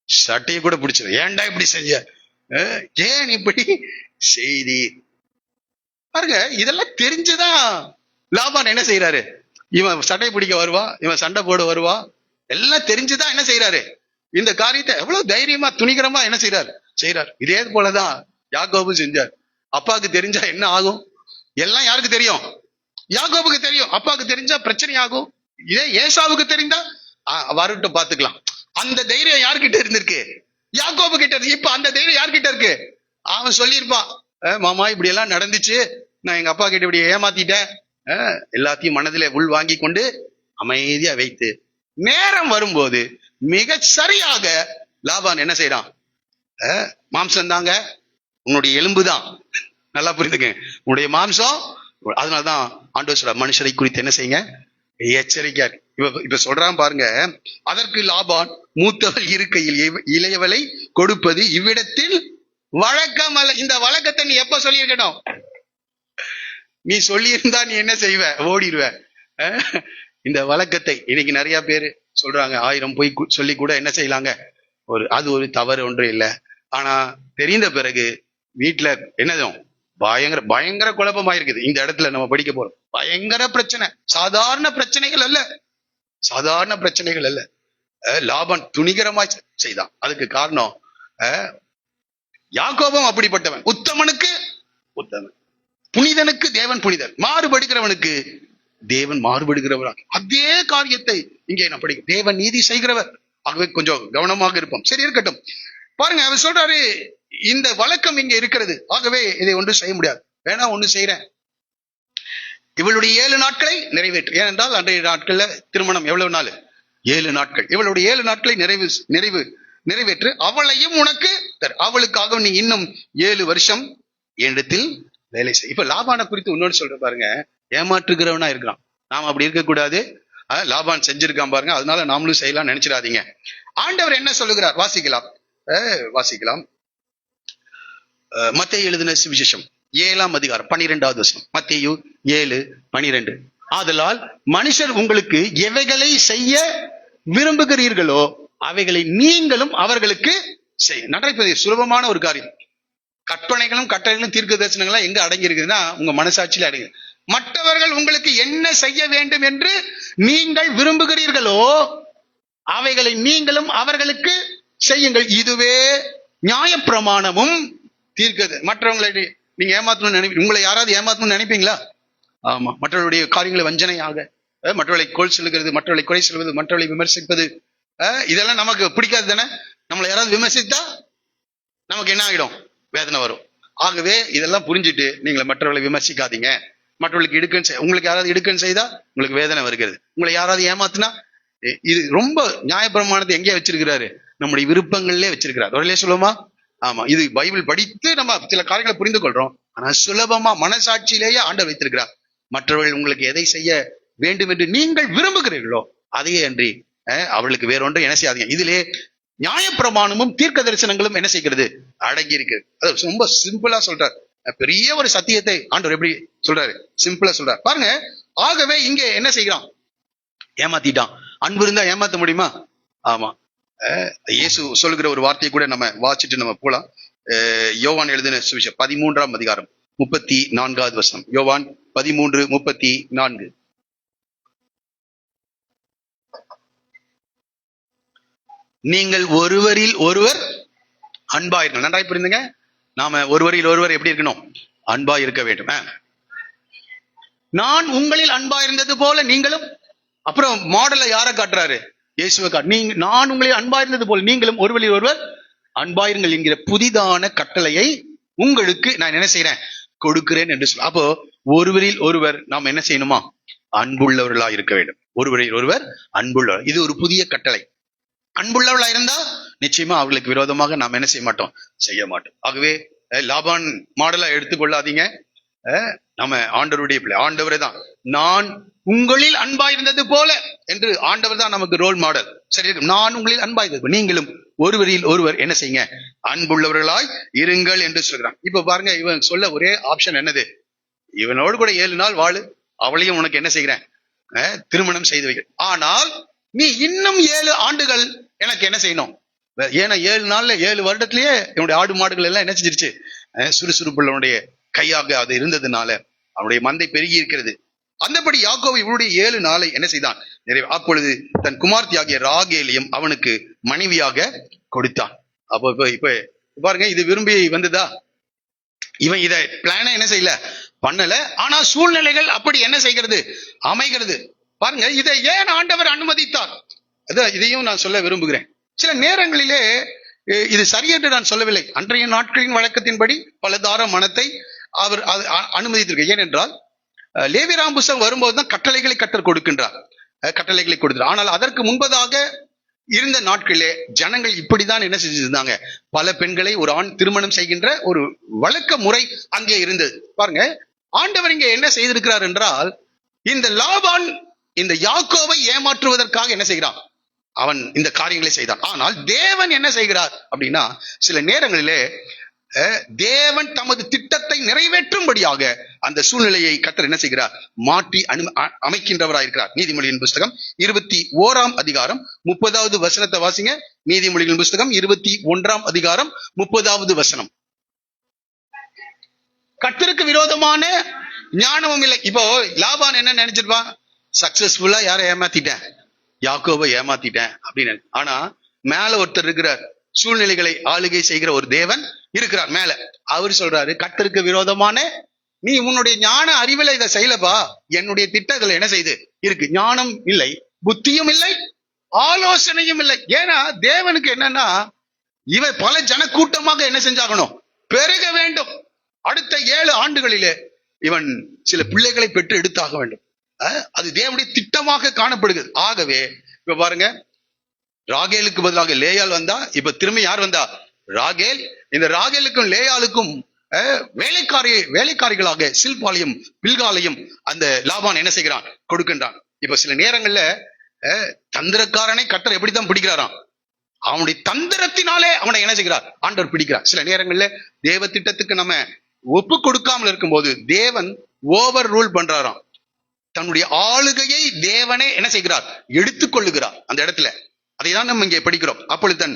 சட்டையை கூட பிடிச்சிரும், ஏன்டா இப்படி செஞ்ச, ஏன் இப்படி செய்தீர். பாருங்க, இதெல்லாம் தெரிஞ்சுதான் லாபான் என்ன செய்யறாரு, இவன் சட்டை பிடிக்க வருவா, இவன் சண்டை போட வருவா, எல்லாம் தெரிஞ்சுதான் என்ன செய்யறாரு, இந்த காரியத்தை எவ்வளவு தைரியமா துணிகரமா என்ன செய்யறாரு. இதே போலதான் யாக்கோபு செஞ்சார். அப்பாவுக்கு தெரிஞ்சா என்ன ஆகும், எல்லாம் யாருக்கு தெரியும், யாக்கோபுக்கு தெரியும். அப்பாவுக்கு தெரிஞ்சா பிரச்சனை ஆகும். இதே ஏசாவுக்கு தெரிந்தா வரட்டும் பாத்துக்கலாம். அந்த தைரியம் யார்கிட்ட இருந்திருக்கு, யாக்கோபு கிட்ட இருக்கு. இப்ப அந்த தைரியம் யார்கிட்ட இருக்கு, அவன் சொல்லியிருப்பான், மாமா இப்படி எல்லாம் நடந்துச்சு, நான் எங்க அப்பா கிட்ட இப்படி ஏமாத்திட்டேன், எல்லாத்தையும் மனதில உள் வாங்கி கொண்டு அமைதியா வைத்து, நேரம் வரும்போது மிக சரியாக லாபான் என்ன செய்யறான், மாம்சம் தாங்க, உன்னுடைய எலும்பு தான், நல்லா புரிந்துங்க, உன்னுடைய மாம்சம். அதனாலதான் ஆண்டவர் சொல்ற, மனுஷரை குறித்து என்ன செய்யுங்க, எச்சரிக்கையா. இப்ப சொல்றான் பாருங்க, அதற்கு லாபான், மூத்தவள் இருக்கையில் இளையவளை கொடுப்பது இவ்விடத்தில் வழக்கம் அல்ல. இந்த வழக்கத்தை நீ எப்ப சொல்லியிருக்கணும், நீ சொல்லியிருந்தா நீ என்ன செய்வ, ஓடிடுவ. இந்த வழக்கத்தை இன்னைக்கு நிறைய பேரு சொல்றாங்க, 1000 பொய் சொல்லி கூட என்ன செய்யலாங்க, அது ஒரு தவறு ஒன்று இல்லை. ஆனா தெரிந்த பிறகு வீட்டுல என்னதும் பயங்கர குழப்பமாயிருக்குது. இந்த இடத்துல நம்ம படிக்க போறோம், பயங்கர பிரச்சனை, சாதாரண பிரச்சனைகள் அல்ல. லாபான் துணிகரமாய் செய்தான். அதுக்கு காரணம், யாக்கோபும் அப்படிப்பட்டவன், உத்தமனுக்கு உத்தமன், புனிதனுக்கு தேவன் புனிதன், மாறுபடுகிறவனுக்கு தேவன் மாறுபடுகிறவராக. அதே காரியத்தை இங்கே நான் படிக்க, தேவன் நீதி செய்கிறவர். ஆகவே கொஞ்சம் கவனமாக இருப்போம். சரி, இருக்கட்டும். பாருங்க, அவர் சொல்றாரு, இந்த வழக்கம் இங்க இருக்கிறது, ஆகவே இதை ஒன்றும் செய்ய முடியாது, வேணா ஒண்ணு செய்யறேன், இவளுடைய 7 நாட்களை நிறைவேற்று. ஏனென்றால் அன்றைய நாட்கள்ல திருமணம் எவ்வளவு நாள், 7 நாட்கள். இவளுடைய 7 நாட்களை நிறைவேற்று, அவளையும் உனக்கு அவளுக்காக நீ இன்னும் 7 வருஷம் என்னிடத்தில் வேலை செய். இப்ப லாபானை குறித்து இன்னொன்று சொல்ற பாருங்க, ஏமாற்றுகிறவனா இருக்கிறான். நாம் அப்படி இருக்கக்கூடாது. லாபான் செஞ்சிருக்கான் பாருங்க, அதனால நாமளும் செய்யலாம் நினைச்சிடாதீங்க. ஆண்டவர் என்ன சொல்லுகிறார், வாசிக்கலாம். மத்தேயு எழுதின சுவிசேஷம் 7ஆம் அதிகாரம் 12வது வசனம். மத்தேயு 7:12. ஆதலால் மனுஷர் உங்களுக்கு எவைகளை செய்ய விரும்புகிறீர்களோ அவைகளை நீங்களும் அவர்களுக்கு செய்ய. நடப்பது சுலபமான ஒரு காரியம். கற்பனைகளும் கட்டளைகளும் தீர்க்க தரிசனங்களும் எங்க அடங்கி இருக்குதுன்னா உங்க மனசாட்சியில அடங்கி. மற்றவர்கள் உங்களுக்கு என்ன செய்ய வேண்டும் என்று நீங்கள் விரும்புகிறீர்களோ அவைகளை நீங்களும் அவர்களுக்கு செய்யுங்கள். இதுவே நியாயப்பிரமாணமும் தீர்க்கது. மற்றவங்களை நீங்க ஏமாத்தணும்னு நினைப்பீங்க, உங்களை யாராவது ஏமாத்தணும்னு நினைப்பீங்களா? ஆமா. மற்றவருடைய காரியங்களை வஞ்சனையாக, மற்றவர்களை கோல் சொல்லுகிறது, மற்றவர்களை குறை சொல்வது, மற்றவர்களை விமர்சிப்பது, இதெல்லாம் நமக்கு பிடிக்காது தானே. நம்மளை யாராவது விமர்சித்தா நமக்கு என்ன ஆகிடும், வேதனை வரும். ஆகவே இதெல்லாம் புரிஞ்சுட்டு நீங்களை மற்றவர்களை விமர்சிக்காதீங்க, மற்றவர்களுக்கு இடுக்கன் உங்களுக்கு யாராவது இடுக்கன் செய்தா உங்களுக்கு வேதனை வருகிறது. உங்களை யாராவது ஏமாத்தினா, இது ரொம்ப நியாயப்பிரமாணத்தை எங்கே வச்சிருக்கிறாரு? நம்முடைய விருப்பங்கள்லயே வச்சிருக்கிறார். ஒரே சொல்லுமா? ஆமா, இது பைபிள் படித்து நம்ம சில காரியங்களை புரிந்து கொள்றோம். ஆனா சுலபமா மனசாட்சியிலேயே ஆண்டவர் வைத்திருக்கிறார். மற்றவர்கள் உங்களுக்கு எதை செய்ய வேண்டும் என்று நீங்கள் விரும்புகிறீர்களோ அதையே அன்றி அவளுக்கு வேறொன்று என்ன செய்யாதீங்க. இதிலே நியாயப்பிரமாணமும் தீர்க்க தரிசனங்களும் என்ன செய்கிறது? அடங்கி இருக்கு. அது ரொம்ப சிம்பிளா சொல்றார். பெரிய ஒரு சத்தியத்தை ஆண்டவர் எப்படி சொல்றாரு? சிம்பிளா சொல்றாரு பாருங்க. ஆகவே இங்க என்ன செய்கிறான்? ஏமாத்திட்டான். அன்பு இருந்தா ஏமாத்த முடியுமா? ஆமா. இயேசு சொல்லுகிற ஒரு வார்த்தையை கூட நம்ம வாசிச்சுட்டு நம்ம போலாம். யோவான் எழுதின சுவிசேஷம் 13ஆம் அதிகாரம் 34வது வசனம். யோவான் 13:34. நீங்கள் ஒருவரில் ஒருவர் அன்பாயிருங்கள். நன்றாய் புரிந்துங்க. நாம ஒருவரில் ஒருவர் எப்படி இருக்கணும்? அன்பா இருக்க வேண்டும். நான் உங்களில் அன்பா இருந்தது போல நீங்களும். அப்புறம் மாடலை யாரை காட்டுறாரு? இயேசுவை காட்டு. நான் உங்களில் அன்பா இருந்தது போல நீங்களும் ஒருவரில் ஒருவர் அன்பாயிருங்கள் என்கிற புதிதான கட்டளையை உங்களுக்கு நான் என்ன செய்யறேன்? கொடுக்கிறேன் என்று சொல்ல. அப்போ ஒருவரில் ஒருவர் நாம் என்ன செய்யணுமா? அன்புள்ளவர்களா இருக்க வேண்டும். ஒருவரில் ஒருவர் அன்புள்ளவர். இது ஒரு புதிய கட்டளை. அன்புள்ளவர்களா இருந்தா நிச்சயமா அவர்களுக்கு விரோதமாக நாம் என்ன செய்ய மாட்டோம்? செய்ய மாட்டோம். ஆகவே லாபான் மாடலா எடுத்துக்கொள்ளாதீங்க. நம்ம ஆண்டவருடைய பிள்ளை. ஆண்டவரே தான் நான் உங்களில் அன்பாயிருந்தது போல என்று ஆண்டவர் தான் நமக்கு ரோல் மாடல். சரி, நான் உங்களில் அன்பாயிருந்தது, நீங்களும் ஒருவரில் ஒருவர் என்ன செய்யுங்க? அன்புள்ளவர்களாய் இருங்கள் என்று சொல்கிறான். இப்ப பாருங்க, இவன் சொல்ல ஒரே ஆப்ஷன் என்னது? இவனோடு கூட 7 நாள் வாழு, அவளையும் உனக்கு என்ன செய்கிறேன்? திருமணம் செய்து வைக்கிறேன். ஆனால் நீ இன்னும் 7 ஆண்டுகள் எனக்கு என்ன செய்யணும்? ஏன்னா 7 நாள்ல 7 வருடத்திலேயே என்னுடைய ஆடு மாடுகள் எல்லாம் என்ன செஞ்சிருச்சு? சுறுசுறுப்புள்ளவனுடைய கையாக அது இருந்ததுனால அவனுடைய மந்தை பெருகி இருக்கிறது. அந்தபடி யாக்கோபு இவனுடைய 7 நாளை என்ன செய்தான்? அப்பொழுது தன் குமார்த்தியாகிய ராகேலையும் அவனுக்கு மனைவியாக கொடுத்தான். அப்போ இப்ப பாருங்க, இது விரும்பி வந்ததா? இவன் இத பிளான என்ன செய்யல, பண்ணல. ஆனா சூழ்நிலைகள் அப்படி என்ன செய்கிறது? அமைகிறது. பாருங்க, இதை ஏன் ஆண்டவர் அனுமதித்தார்? இதையும் நான் சொல்ல விரும்புகிறேன். சில நேரங்களிலே இது சரியென்று நான் சொல்லவில்லை. அன்றைய நாட்களின் வழக்கத்தின்படி பலதார மனத்தை அவர் அனுமதித்திருக்க. ஏனென்றால் லேவியராம் புஸ்தகம் வரும்போதுதான் கட்டளைகளை கர்த்தர் கொடுக்கின்றார். கட்டளைகளை கொடுத்தார். ஆனால் அதற்கு முன்பதாக இருந்த நாட்களிலே ஜனங்கள் இப்படிதான் என்ன செஞ்சிருந்தாங்க? பல பெண்களை ஒரு ஆண் திருமணம் செய்கின்ற ஒரு வழக்க முறை அங்கே இருந்தது. பாருங்க, ஆண்டவர் இங்கே என்ன செய்திருக்கிறார் என்றால், இந்த லாபான் இந்த யாக்கோவை ஏமாற்றுவதற்காக என்ன செய்கிறான்? அவன் இந்த காரியங்களை செய்தான். ஆனால் தேவன் என்ன செய்கிறார் அப்படின்னா, சில நேரங்களிலே தேவன் தமது திட்டத்தை நிறைவேற்றும்படியாக அந்த சூழ்நிலையை கர்த்தர் என்ன செய்கிறார்? மாற்றி அமைக்கின்றவராயிருக்கிறார். நீதிமொழியின் புஸ்தகம் 21ஆம் அதிகாரம் 30வது வசனத்தை வாசிங்க. நீதிமொழியின் புஸ்தகம் 21ஆம் அதிகாரம் 30வது வசனம். கர்த்தருக்கு விரோதமான ஞானமும் இல்லை. இப்போ லாபான் என்ன நினைச்சிருப்பான்? சக்சஸ்ஃபுல்லா யாரை ஏமாத்திட்டேன்? யாக்கோபை ஏமாத்திட்டேன் அப்படின்னு. ஆனா மேல ஒருத்தர் இருக்கிறார், சூழ்நிலைகளை ஆளுகை செய்கிற ஒரு தேவன் இருக்கிறார் மேல. அவர் சொல்றாரு, கர்த்தருக்கு விரோதமான நீ உன்னுடைய ஞான அறிவில இதை செய்யலப்பா. என்னுடைய திட்டங்கள் என்ன செய்து இருக்கு? ஞானம் இல்லை, புத்தியும் இல்லை, ஆலோசனையும் இல்லை. ஏன்னா தேவனுக்கு என்னன்னா, இவன் பல ஜன கூட்டமாக என்ன செஞ்சாகணும்? பெருக வேண்டும். அடுத்த 7 ஆண்டுகளிலே இவன் சில பிள்ளைகளை பெற்று எடுத்தாக வேண்டும். அது தேவனுடைய திட்டமாக காணப்படுகிறது. ஆகவே இப்ப பாருங்க, ராகேலுக்கு பதிலாக லேயால் வந்தா, இப்ப திரும்ப யார் வந்தா? ராகேல். இந்த ராகேலுக்கும் லேயாலுக்கும் வேலைக்காரிகளாக சில்பாலையும் பில்காலையும் அந்த லாபான் என்ன செய்கிறான்? கொடுக்கின்றான். இப்ப சில நேரங்கள்ல தந்திரக்காரனை கர்த்தர் எப்படித்தான் பிடிக்கிறாராம்? அவனுடைய தந்திரத்தினாலே அவனை என்ன செய்கிறார்? ஆண்டவர் பிடிக்கிறார். சில நேரங்கள்ல தேவ திட்டத்துக்கு நம்ம ஒப்பு கொடுக்காமல் இருக்கும்போது தேவன் ஓவர் ரூல் பண்றாராம். தன்னுடைய ஆளுகையை தேவனே என்ன செய்கிறார்? எடுத்துக்கொள்ளுகிறார் அந்த இடத்துல. அதைதான் நம்ம இங்கே படிக்கிறோம். அப்பொழுது தன்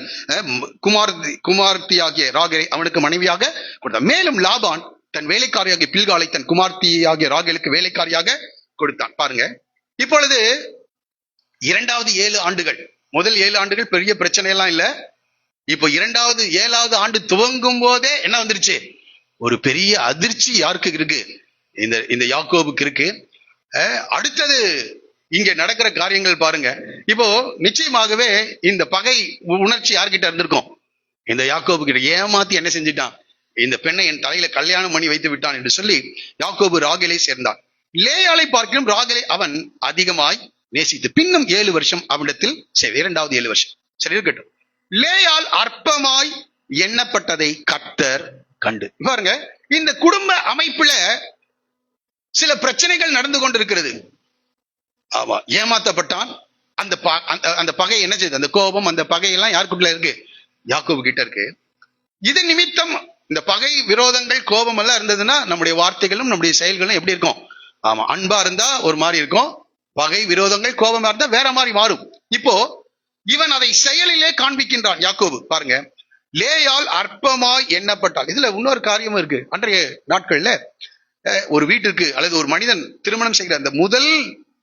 குமார்த்தியாகிய ராகேலை அவனுக்கு மனைவியாக கொடுத்தான். மேலும் லாபான் தன் வேலைக்காரியாகிய பில்காலை தன் குமார்த்தியாகிய ராகேலுக்கு வேலைக்காரியாக கொடுத்தான். பாருங்க, இப்பொழுது இரண்டாவது 7 ஆண்டுகள், முதல் 7 ஆண்டுகள் பெரிய பிரச்சனை எல்லாம் இல்ல. இப்போ 7வது ஆண்டு துவங்கும் போதே என்ன வந்துருச்சு? ஒரு பெரிய அதிர்ச்சி யாருக்கு இருக்கு? இந்த யாக்கோபுக்கு இருக்கு. அடுத்தது இங்க நடக்கிற காரியங்கள் பாருங்க. இப்போ நிச்சயமாகவே இந்த பகை உணர்ச்சி யார்கிட்ட இருந்திருக்கும்? இந்த யாக்கோபு கிட்ட. ஏமாத்தி என்ன செஞ்சிட்டான்? இந்த பெண்ணை என் தலையில கல்யாணம் பண்ணி வைத்து விட்டான் என்று சொல்லி யாக்கோபு ராகேலை சேர்ந்தான். லேயாளை பார்க்கிலும் ராகேலை அவன் அதிகமாய் நேசித்து பின்னும் 7 வருஷம் அவனிடத்தில் இரண்டாவது 7 வருஷம் சரி இருக்கட்டும். லேயாள் அற்பமாய் எண்ணப்பட்டதை கர்த்தர் கண்டு. பாருங்க, இந்த குடும்ப அமைப்புல சில பிரச்சனைகள் நடந்து கொண்டிருக்கிறது. ஆமா, ஏமாத்தப்பட்டான். அந்த பகை என்ன செய்யுது? அந்த கோபம், அந்த பகையெல்லாம் யாருக்குள்ள இருக்கு? யாக்கோபு கிட்ட இருக்கு. இது நிமித்தம் இந்த பகை, விரோதங்கள், கோபம் எல்லாம் இருந்ததுன்னா நம்முடைய வார்த்தைகளும் நம்முடைய செயல்களும் எப்படி இருக்கும்? ஆமா, அன்பா இருந்தா ஒரு மாதிரி இருக்கும், பகை, விரோதங்கள், கோபமா இருந்தா வேற மாதிரி மாறும். இப்போ இவன் அதை செயலிலே காண்பிக்கின்றான் யாக்கோபு. பாருங்க, லேயாள் அற்பமாய் எண்ணப்பட்டாள். இதுல இன்னொரு காரியமும் இருக்கு. அன்றைய நாட்கள்ல ஒரு வீட்டிற்கு அல்லது ஒரு மனிதன் திருமணம் செய்கிற அந்த முதல்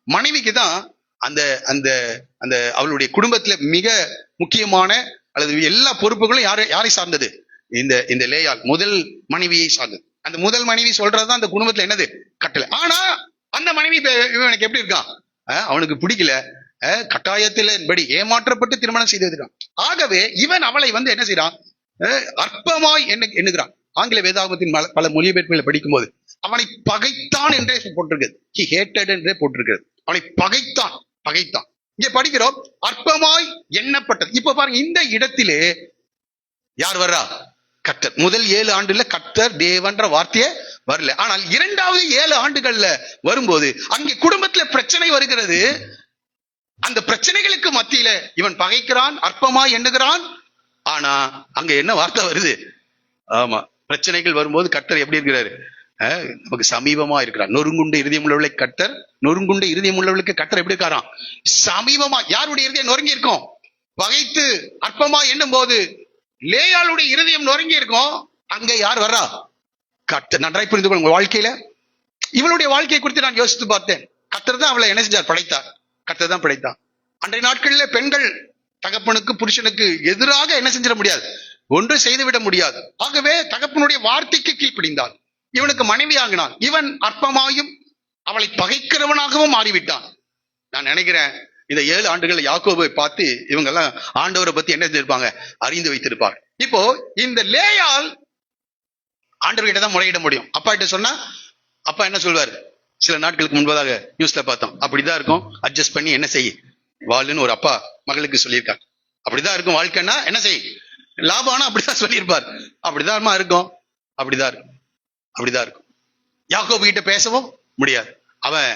மனைவிக்கு தான் அந்த அந்த அந்த அவளுடைய குடும்பத்துல மிக முக்கியமான அல்லது எல்லா பொறுப்புகளும் யாரை சார்ந்தது? இந்த லேயாள் முதல் மனைவியை சார்ந்தது. அந்த முதல் மனைவி சொல்றதுதான் அந்த குடும்பத்துல என்னது? கட்டளை. ஆனா அந்த மனைவி இவனுக்கு எப்படி இருக்கான்? அவனுக்கு பிடிக்கல, கட்டாயத்தின்படி ஏமாற்றப்பட்டு திருமணம் செய்து வைக்கிறான். ஆகவே இவன் அவளை என்ன செய்யறான்? அற்பமாய் எண்ணுகிறான். ஆங்கில வேதாகமத்தின் பல மொழிபெயர்ப்புகளை படிக்கும் போது அவனை பகைத்தான் என்றே போட்டிருக்கிறது. he hated என்றே போட்டிருக்கிறது. அவனை பகைத்தான். இங்க படிக்கிறோம், அற்பமாய் எண்ணப்பட்டது. இப்ப பாருங்க, இந்த இடத்திலே யார் வர்றா? கர்த்தர். முதல் 7 ஆண்டுல கர்த்தர் தேவன்ற வார்த்தையே வரல. ஆனால் இரண்டாவது 7 ஆண்டுகள்ல வரும்போது அங்கே குடும்பத்துல பிரச்சனை வருகிறது. அந்த பிரச்சனைகளுக்கு மத்தியில இவன் பகைக்கிறான், அற்பமாய் எண்ணுகிறான். ஆனா அங்க என்ன வார்த்தை வருது? ஆமா, பிரச்சனைகள் வரும்போது கர்த்தர் எப்படி இருக்கிறாரு? நமக்கு சமீபமா இருக்கிறார். நொறுங்குண்ட இருதயம் உள்ளவளை கர்த்தர், நொறுங்குண்ட இருதயம் உள்ளவளுக்கு கர்த்தர் எப்படி இருக்காராம்? சமீபமா. யாருடைய இருதயம் நொறுங்கி இருக்கும்? பகைத்து அற்பமா எண்ணும் போது லேயாளுடைய இருதயம் நொறுங்கி இருக்கும். அங்க யார் வர்றா? கர்த்தர். நன்றாய் புரிந்து கொள்ளுங்க. வாழ்க்கையில இவளுடைய வாழ்க்கையை குறித்து நான் யோசித்து பார்த்தேன். கர்த்தர் தான் அவளை என்ன செஞ்சார்? படைத்தார். கர்த்தர் தான் படைத்தார். அன்றைய நாட்களில் பெண்கள் தகப்பனுக்கு, புருஷனுக்கு எதிராக என்ன செஞ்சிட முடியாது? ஒன்று செய்துவிட முடியாது. ஆகவே தகப்பனுடைய வார்த்தைக்கு கீழ்ப்படிந்தாள். இவனுக்கு மனைவி ஆகினான். இவன் அற்பமாயும் அவளை பகைக்கிறவனாகவும் மாறிவிட்டான். நான் நினைக்கிறேன் இந்த 7 ஆண்டுகள் யாக்கோபை பார்த்து இவங்க எல்லாம் ஆண்டவரை பத்தி என்ன செஞ்சிருப்பாங்க? அறிந்து வைத்திருப்பாங்க. இப்போ இந்த லேயாள் ஆண்டவர்கிட்ட தான் முறையிட முடியும். அப்பா கிட்ட சொன்னா அப்பா என்ன சொல்வாரு? சில நாட்களுக்கு முன்பதாக நியூஸ்ல பார்த்தோம், அப்படிதான் இருக்கும், அட்ஜஸ்ட் பண்ணி என்ன செய்ய வாழ்ன்னு ஒரு அப்பா மகளுக்கு சொல்லியிருக்காங்க. அப்படிதான் இருக்கும் வாழ்க்கைன்னா, என்ன செய் லாபம்னா அப்படிதான் சொல்லியிருப்பார். அப்படிதான் இருக்கும், அப்படிதான் இருக்கும், அப்படிதான் இருக்கும். யாக்கோபு கிட்ட பேசவும் முடியாது. அவன்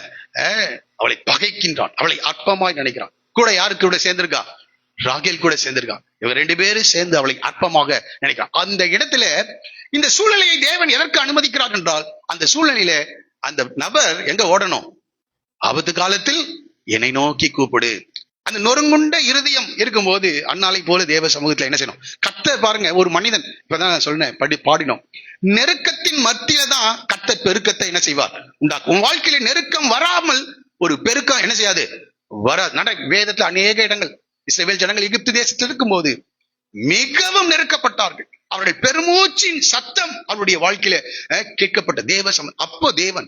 அவளை பகைக்கின்றான், அவளை அற்பமாய் நினைக்கிறான். கூட யாருக்கு கூட சேர்ந்திருக்கா? ராகேல் கூட சேர்ந்திருக்கான். இவங்க 2 பேரும் சேர்ந்து அவளை அற்பமாக நினைக்கிறான். அந்த இடத்துல இந்த சூழ்நிலையை தேவன் எதற்கு அனுமதிக்கிறார் என்றால், அந்த சூழ்நிலையில அந்த நபர் எங்க ஓடணும்? ஆபத்து காலத்தில் என்னை நோக்கி கூப்பிடு. அந்த நொறுங்குண்ட இருதயம் இருக்கும்போது அன்னாலை போல தேவ சமூகத்துல என்ன செய்யணும்? கர்த்தர் பாருங்க, ஒரு மனிதன் இப்பதான் சொன்னேன், பாடினோம், நெருக்கத்தின் மத்தியில தான் கர்த்தர் பெருக்கத்தை என்ன செய்வார்? உண்டாக்கும். உன் வாழ்க்கையில நெருக்கம் வராமல் ஒரு பெருக்கம் என்ன செய்யாது? வராது. வேதத்துல அநேக இடங்கள் இஸ்ரவேல் ஜனங்கள் எகிப்து தேசத்தில் இருக்கும் போது மிகவும் நெருக்கப்பட்டார்கள். அவருடைய பெருமூச்சின் சத்தம் அவருடைய வாழ்க்கையில கேட்கப்பட்ட தேவ அப்போ தேவன்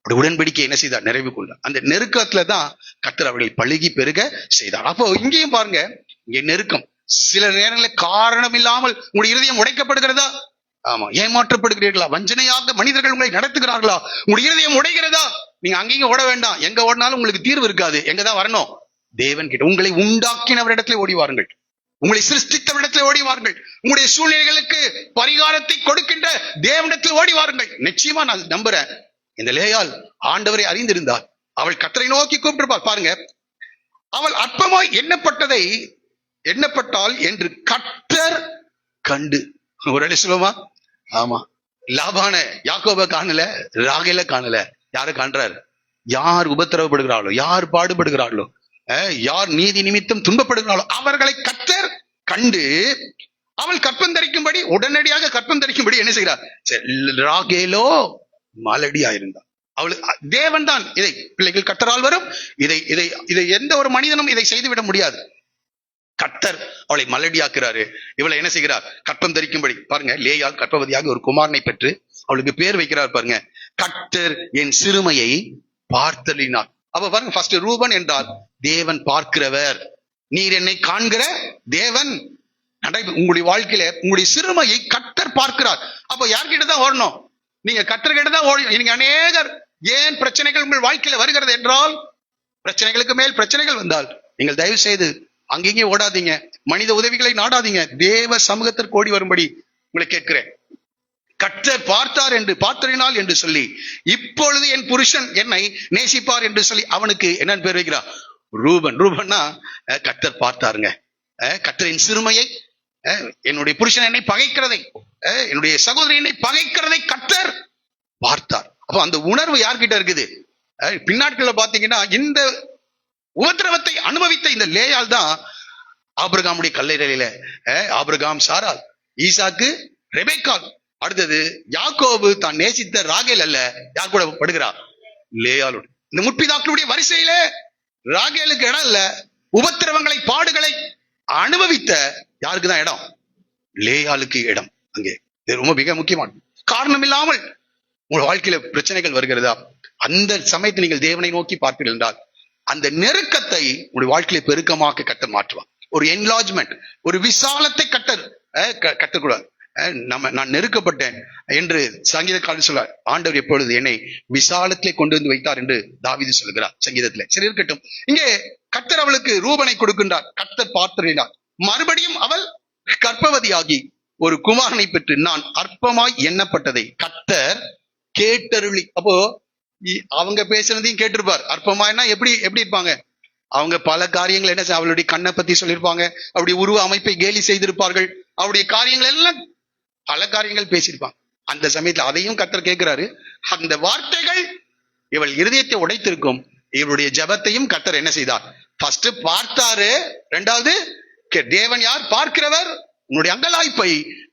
உடன்படிக்கை என்ன செய்தார்? நிறைவு கொண்டார். அந்த நெருக்கத்துலதான் கர்த்தர் அவர்களை பழுகி பெருக செய்தார். அப்போ இங்கேயும் பாருங்க, இங்கே நெருக்கம். சில நேரங்களில் காரணம் இல்லாமல் உங்களுடைய இருதயம் உடைக்கப்படுகிறதா? ஆமா. ஏமாற்றப்படுகிறீர்களா? வஞ்சனையாக மனிதர்கள் உங்களை நடத்துகிறார்களா? உங்களுடைய இருதயம் உடைகிறதா? நீங்க அங்கேயும் ஓட வேண்டாம். எங்க ஓடினாலும் உங்களுக்கு தீர்வு இருக்காது. எங்கதான் வரணும்? தேவன் கிட்ட. உங்களை உண்டாக்கினவரிடத்துல ஓடி வாருங்கள். உங்களை சிருஷ்டித்தவரிடத்தில் ஓடி வாருங்கள். உங்களுடைய சூழ்நிலைகளுக்கு பரிகாரத்தை கொடுக்கின்ற தேவனிடத்தில் ஓடி வாருங்கள். நிச்சயமா நான் நம்புறேன், இந்த லேயாள் ஆண்டவரை அறிந்திருந்தாள். அவள் கர்த்தரை நோக்கி கூப்பிட்டிருப்பாள். பாருங்க, அவள் அற்பமாய் எண்ணப்பட்டாள் என்று கர்த்தர் கண்டு. ஒரு சொல்லுமா? ஆமா, லாபான யாக்கோபை காணல, ராகேல காணல. யாரை காண்றார்? யார் உபத்திரவப்படுகிறாளோ, யார் பாடுபடுகிறாளோ, யார் நீதி நிமித்தம் துன்பப்படுகிறாளோ அவர்களை கர்த்தர் கண்டு அவள் கற்பம் தரிக்கும்படி, உடனடியாக கற்பம் தரிக்கும்படி என்ன செய்கிறார்? ராகேலோ மலடியா இருந்தார். அவள் தேவன் தான் இதை, பிள்ளைகள் கர்த்தரால் வரும், இதை எந்த ஒரு மனிதனும் இதை செய்துவிட முடியாது. கர்த்தர் அவளை மலடியாக்குறாரு. இவளை என்ன செய்கிறார்? கற்பம் தரிக்கும்படி. பாருங்க, லேயாள் கர்ப்பவதியாக ஒரு குமாரனை பெற்று அவளுக்கு பேர் வைக்கிறார். பாருங்க, கர்த்தர் என் சிறுமையை பார்த்தலினார். அப்ப பாருங்க, ஃபர்ஸ்ட் ரூபன் என்றால் தேவன் பார்க்கிறவர். நீர் என்னை காண்கிற தேவன். உங்களுடைய வாழ்க்கையில உங்களுடைய சிறுமையை கர்த்தர் பார்க்கிறார். அப்ப யார்கிட்ட தான் ஓடணும்? நீங்க கர்த்தர்கிட்ட தான் ஓடி. நீங்க அநேகர் ஏன் பிரச்சனைகள் உங்கள் வாழ்க்கையில வருகிறது என்றால், பிரச்சனைகளுக்கு மேல் பிரச்சனைகள் வந்தால் நீங்கள் தயவு செய்து அங்கேயே ஓடாதீங்க, மனித உதவிகளை நாடாதீங்க, தேவ சமூகத்திற்கு ஓடி வரும்படி உங்களை கேட்கிறேன். கர்த்தர் பார்த்தார் என்று, பார்த்தறினால் என்று சொல்லி, இப்பொழுது என் புருஷன் என்னை நேசிப்பார் என்று சொல்லி அவனுக்கு என்னன்னு பேர் வைக்கிறார்? ரூபன். ரூபன்னா கர்த்தர் பார்த்தாருங்க. கர்த்தரின் சிறுமையை, என்னுடைய புருஷன் என்னை பகைக்கிறதை, என்னுடைய சகோதரி என்னை பகைக்கிறதை கர்த்தர் பார்த்தார். அப்ப அந்த உணர்வு யார்கிட்ட இருக்குது? பின்னாட்கள்ல பாத்தீங்கன்னா இந்த உபத்திரவத்தை அனுபவித்த இந்த லேயால் தான் ஆபிரகாமுடைய கல்லறையில ஆபிரகாம், சாராள், ஈசாக்கு, ரெபெக்காள், அடுத்தது யாக்கோபு தான் நேசித்த ராகேல் அல்ல, யார் கூட படுகிறார்? லேயாளோடு. இந்த முற்பிதாக்களுடைய வரிசையில ராகேலுக்கு இடம் இல்ல. உபத்திரவங்களை, பாடுகளை அனுபவித்த யாருக்கு தான் இடம்? லேயாளுக்கு இடம். அங்கே ரொம்ப மிக முக்கியமான காரணம் இல்லாமல் உங்கள் வாழ்க்கையில பிரச்சனைகள் வருகிறதா, அந்த சமயத்தில் நீங்கள் தேவனை நோக்கி பார்ப்பீர்கள் என்றால் அந்த நெருக்கத்தை உங்களுடைய வாழ்க்கையில பெருக்கமாக கர்த்தர் மாற்றுவார். ஒரு என்லார்ஜ்மெண்ட், ஒரு விசாலத்தை கட்டக்கூடாது. நான் நெருக்கப்பட்டேன் என்று சங்கீதக்காரர் சொல்றார். ஆண்டவர் எப்பொழுது என்னை விசாலத்திலே கொண்டு வந்து வைத்தார் என்று தாவீது சொல்கிறார் சங்கீதத்திலே. சரி, இருக்கட்டும். இங்கே கர்த்தர் அவளுக்கு ரூபனை கொடுக்கின்றார். கர்த்தர் பார்த்தறினார். மறுபடியும் அவள் கர்ப்பவதியாகி ஒரு குமாரனை பெற்று நான் அற்பமாய் எண்ணப்பட்டதை கர்த்தர் கேட்டருளி. அப்போ அவங்க பேசுனதையும் கேட்டிருப்பார். அற்பமாய்னா எப்படி இருப்பாங்க அவங்க? பல காரியங்கள் என்ன, அவளுடைய கண்ணை பத்தி சொல்லியிருப்பாங்க, அவருடைய உருவ அமைப்பை கேலி செய்திருப்பார்கள், அவருடைய காரியங்கள் எல்லாம் பல காரியங்கள் பேசியிருப்பாங்க. அந்த சமயத்துல அதையும் கர்த்தர் கேட்கிறாரு. அந்த வார்த்தைகள் இவள் இருதயத்தை உடைத்திருக்கும். இவருடைய ஜெபத்தையும் கர்த்தர் என்ன செய்தார்? ஃபர்ஸ்ட் பார்த்தாரு, ரெண்டாவது தேவன் யார்? பார்க்கிறவர். உன்னுடைய அங்கலாய்ப்பை